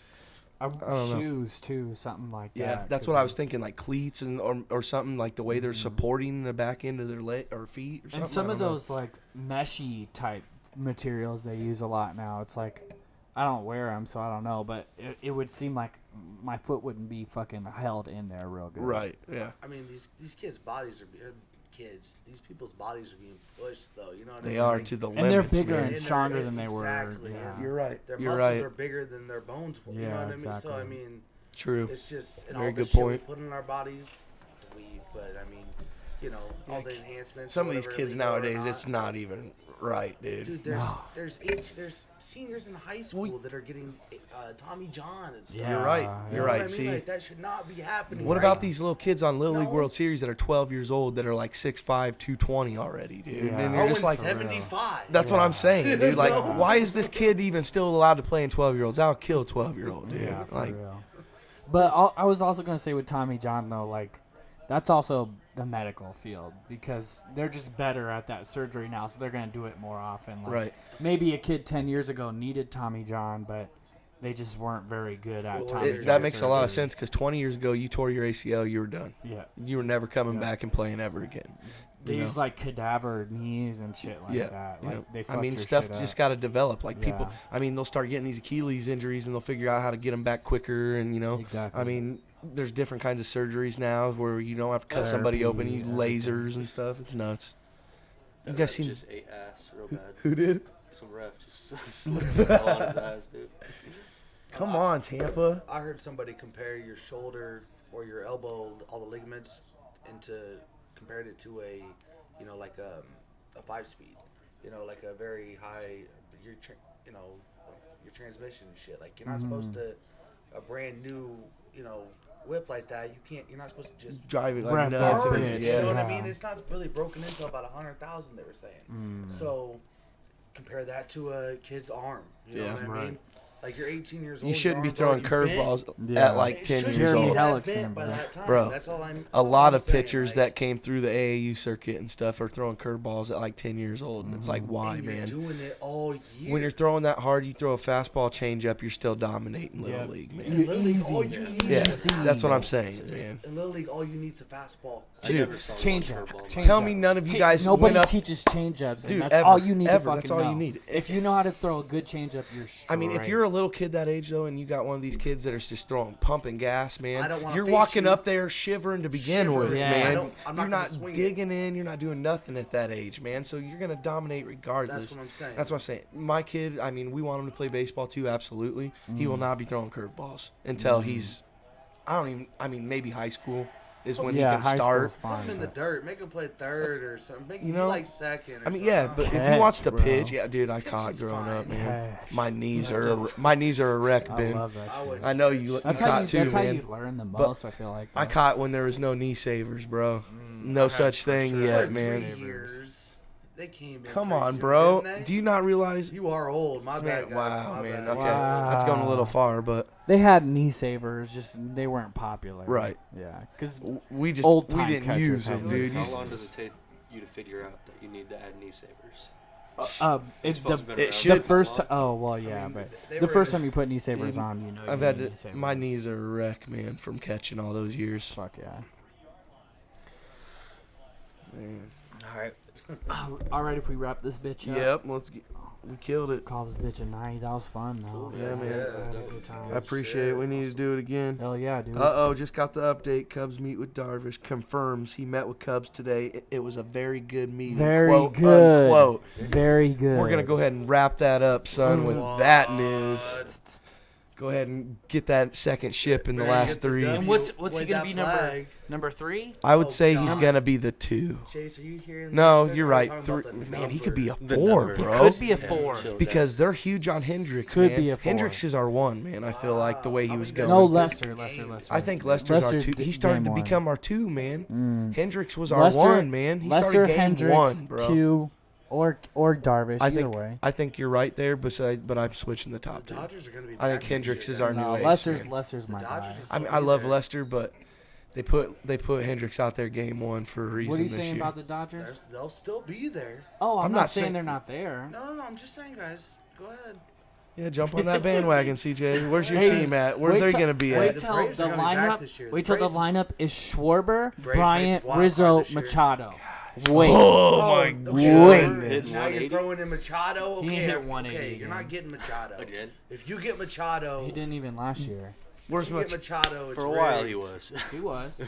don't know. Shoes too, something like that. yeah, that's could what I be. was thinking, like cleats and or something like the way they're supporting the back end of their leg or feet or something. And some I of don't know. those like meshy type materials they use a lot now. It's like I don't wear them, so I don't know, but it would seem like my foot wouldn't be fucking held in there real good. Right, yeah. I mean, these kids' bodies are kids. These people's bodies are being pushed, though. You know what I They mean? are Like, to the And they're limits, bigger man. and they're- stronger than they were. exactly, Yeah. yeah. You're right. Their You're muscles right. are bigger than their bones were. You know Yeah, what I mean? So exactly. I mean, True. it's just and Very all good the shit we point. put in our bodies, but I mean, you know, all the enhancements. Some of these whatever, kids illegal or nowadays, not. it's not even right, dude. Dude, there's seniors in high school that are getting Tommy John and stuff. Yeah, You're right. yeah. You're You know right. what I mean? See, Like, that should not be happening. what right? about these little kids on Little League No. World Series that are 12 years old that are like 6'5", 220 already, dude? Yeah. And Oh, you're just like, 75. that's what I'm saying, dude. Like, No. why is this kid even still allowed to play in 12-year-olds? I'll kill a 12-year-old, dude. Yeah, for like, real. But I was also gonna say with Tommy John though, like that's also the medical field because they're just better at that surgery now, so they're gonna do it more often. Like, right. Maybe a kid 10 years ago needed Tommy John, but They just weren't very good at Well, Tommy it- John That makes a lot of surgery. sense because 20 years ago, you tore your ACL, you were done. Yeah. You were never coming Yeah. back and playing ever again. They You know? use like cadaver knees and shit like Yeah, that. yeah. Like they I fucked mean, your stuff shit just up. got to develop. Like people, Yeah. I mean, they'll start getting these Achilles injuries and they'll figure out how to get them back quicker. And Exactly. I mean, there's different kinds of surgeries now where you don't have to cut somebody open. You use Therapy, lasers and stuff. It's nuts. You That guys ref seen just ate ass real bad. who did? Some ref just slipped all on his ass, dude. Come on, Tampa. I heard somebody compare your shoulder or your elbow, all the ligaments, compared it to a, like a 5-speed, like a very high, your transmission and shit. Like you're not supposed to, a brand new, whip like that. You're not supposed to just Drive it like Rev nuts. that and- bitch. You know what I Yeah. mean? It's not really broken into about 100,000. They were saying. So compare that to a kid's arm. You know Yeah. what I Right. mean? Like you're 18 years old. You shouldn't be your throwing arm's already bent. curveballs Yeah. at like It 10 shouldn't years be Jeremy old. that Hellickson, bent by bro. that time. Bro, That's all I'm. A that's all lot I'm of saying, pitchers like, that came through the AAU circuit and stuff are throwing curveballs at like 10 years old, and it's like, why, and you're man? doing it all year. When you're throwing that hard, you throw a fastball changeup, you're still dominating Little Yeah. League, in man. Little League, all you need Yeah, is that's what I'm saying, man. in Little League, all you need is a fastball. I Dude, never saw one Change up. curveball. Change Tell up. me none of you guys Nobody went up. teaches change-ups, and Dude, that's ever, all you need ever, to fucking that's all you know. need. If you know how to throw a good change-up, you're straight. I mean, if you're a little kid that age though, and you got one of these kids that are just throwing pumping gas, I man, don't wanna you're face walking you. up there shivering to begin with, Shivering. Yeah. man. I'm not You're gonna not swing it. digging in, you're not doing nothing at that age, man. So you're gonna dominate regardless. That's what I'm saying. That's what I'm saying. My kid, I mean, we want him to play baseball too, absolutely. He will not be throwing curveballs until he's, maybe high school is when yeah, he high can start. school's Put him fine. in the dirt. Make him play third or something. Make You him know, like second. Or I mean, yeah, something. but if he Catch, wants to bro. pitch, yeah, dude, I caught Catching's growing up, fine. man. Catch. My knees are erect, I Ben. love that I shit. would- I know you That's caught how you. too, That's how man. you learn the But most. I feel like. I though. caught when there was no knee savers, bro. No had such for thing sure. yet, For man. 3 years. They came in. Come pretty on, soon, bro. didn't they? Do you not realize? You are old. My bad, guys. Wow, My man. bad. Okay, that's going a little far, but They had knee savers, just they weren't popular. Right. Yeah, because we just Old we time didn't catchers use have them, knee dude. How You long s- does it take you to figure out that you need to add knee savers? it's Baseball's the been it around should- the for first. a while. Oh well, yeah, mean, but they the were first in- time you put knee savers Dude, on, you know. I've you had need to, knee savers. my knees are a wreck, man, from catching all those years. Fuck yeah. Man. All right. All right, if we wrap this bitch up. Yep, we killed it. Call this bitch a night. That was fun, though. Yeah, man. I had a good time. I appreciate it. We need to do it again. Hell yeah, dude. Just got the update. Cubs meet with Darvish. Confirms he met with Cubs today. It was a very good meeting. Very quote, good. Unquote. Very good. We're gonna go ahead and wrap that up, son, with that news. Go ahead and get that second ship in the Better last get the three. W. And what's he Wave gonna that be flag. number 3? I would Oh, say he's God. gonna be the 2. Chase, are you hearing? No, this? you're They're right. talking 3. about the Man, he could be a number. 4, number. bro. Could be a 4. Because they're huge on Hendricks, Could man. be a 4. Hendricks is our 1, man. I feel like the way he was going. No, Lesser. I think Lester's our 2. He started to game become our 2, man. Mm. Hendricks was our Lester- 1, man. He Lesser, started game Hendricks, 1, bro. Q, or Darvish. I either think way. I think you're right there, but I'm switching the top The 2. Dodgers are going to be. I think back Hendricks this year, is our guys. new No, ace, Lester's man. Lester's my The guy. Dodgers is I mean, so I love there. Lester, but they put Hendricks out there game 1 for a reason What are you this saying year. about the Dodgers? They'll still be there. Oh, I'm I'm not not saying saying- they're not there. No, I'm just saying, guys. Go ahead. Yeah, jump on that bandwagon, CJ. Where's your Hey, team at? Where wait they till- going to be Wait at? The till Braves the are gonna be back lineup. this year. Wait The till the Braves- lineup is Schwarber, Braves Bryant, make wild Rizzo, card this year. Machado. Wait. Oh, my okay. goodness. Hitting Now you're 180? throwing in Machado. He Okay, ain't hit 180 okay, you're again. not getting Machado. Again? If you get Machado, He didn't even last year. Where's if you get my Machado, it's For a while rigged. he was. He was.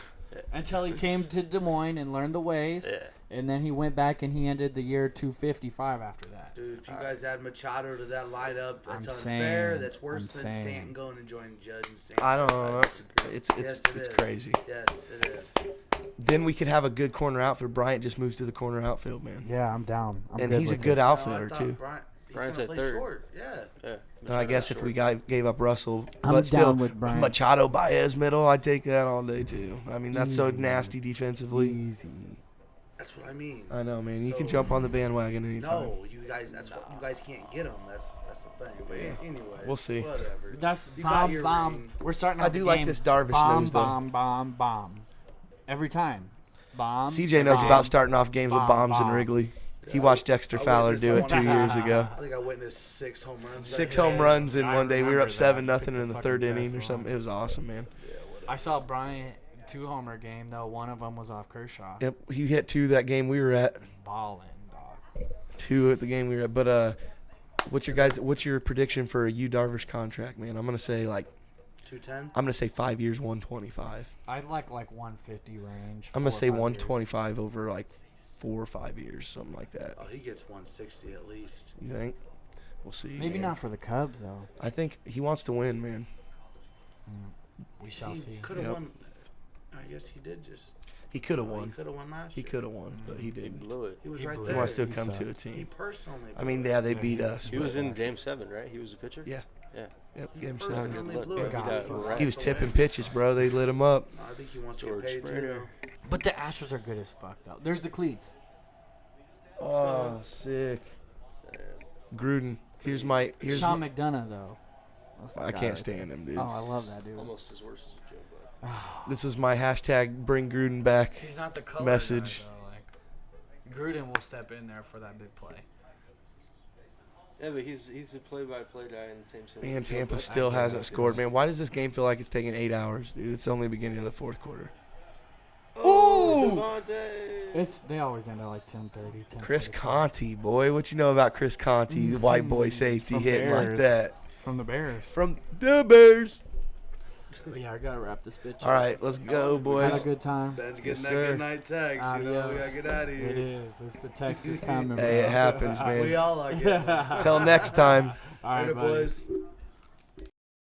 Until he came to Des Moines and learned the ways. Yeah. And then he went back and he ended the year 255 after that. Dude, if you guys add Machado to that lineup, I'm that's unfair. saying- That's worse I'm than saying. Stanton going and joining Judge and Stanton. I don't know. disagree. It's Yes, it it's is. crazy. Yes, it is. Then we could have a good corner outfield. Bryant just moves to the corner outfield, man. Yeah, I'm down. I'm And good he's a with good it. outfielder No, I too. thought he's Bryant's gonna at play third. short. Yeah. Yeah. I guess if we gave up Russell, I'm but still, down with Bryant. Machado Baez middle, I'd take that all day too. I mean, that's so Easy. nasty defensively. Easy. That's what I mean. I know, man. You can So- jump on the bandwagon anytime. No, you guys. That's what you guys can't get him. That's the thing. But anyway, We'll see. Whatever. That's You got bomb, your bomb. ring. We're starting I out do the like game. this Darvish bomb, news, though. bomb, bomb, bomb. Every time. Bomb. CJ knows bomb, about starting off games with bomb, bombs and bomb. Wrigley. He watched Dexter I Fowler witnessed do it 2 one. years ago. I think I witnessed 6 home runs. 6 that home day. runs in I one day. We were remember up that. 7-0 Picked in the the third fucking inning best or something. one. It was awesome, man. I saw Bryant 2-homer game though. One of them was off Kershaw. Yep, he hit 2 that game we were at. Balling, dog. 2 at the game we were at. But what's your prediction for a Yu Darvish contract, man? I'm gonna say 5 years, 125. I'd like 150 range. I'm gonna 4 or say 5 years. 125 over like 4 or 5 years, something like that. Oh, he gets 160 at least. You think? We'll see. Maybe man. not for the Cubs though. I think he wants to win, man. We shall He see. could have Yep. won. I guess he did just. He could have He won. could have won last He year. could have won, but he He didn't. blew it. He was He right blew He there. wants to He come to a sucked. He team. personally. I mean, blew yeah, it. they beat us. He was but- in Game 7, right? He was the pitcher. Yeah. Yeah. Yep, game Personally 7. Look, blew he it. got got fucked. wrecked. He was tipping pitches, bro. They lit him up. I think he wants George to get paid Springer. too. But the Astros are good as fuck though. There's the cleats. Oh, sick. Gruden. Here's Sean McDonough though. That's my I guy can't right stand him, dude. there. Oh, I love that dude. Almost as worse as Joe Buck. This is my hashtag bring Gruden back. He's not the color Message. guy, though. Like Gruden will step in there for that big play. Yeah, but he's a play-by-play guy in the same sense. Man, as Joe Tampa Buck. still guess. hasn't scored, man. Why does this game feel like it's taking 8 hours, dude? It's only beginning of the fourth quarter. Oh, Devontae. They always end at like 10:30. 10:45. Chris Conti, boy. What you know about Chris Conti, the white boy safety From hitting like Bears. that? From the Bears. From the Bears. But yeah, I gotta wrap this bitch All up. right, let's go, Had a boys. good time. Ben's getting Yes, that sir. good night text. You know, we gotta get out of here. It is. It's the text is coming. Hey, it bro. happens, We man. all are getting. Till next time. All right, Later, buddy. boys.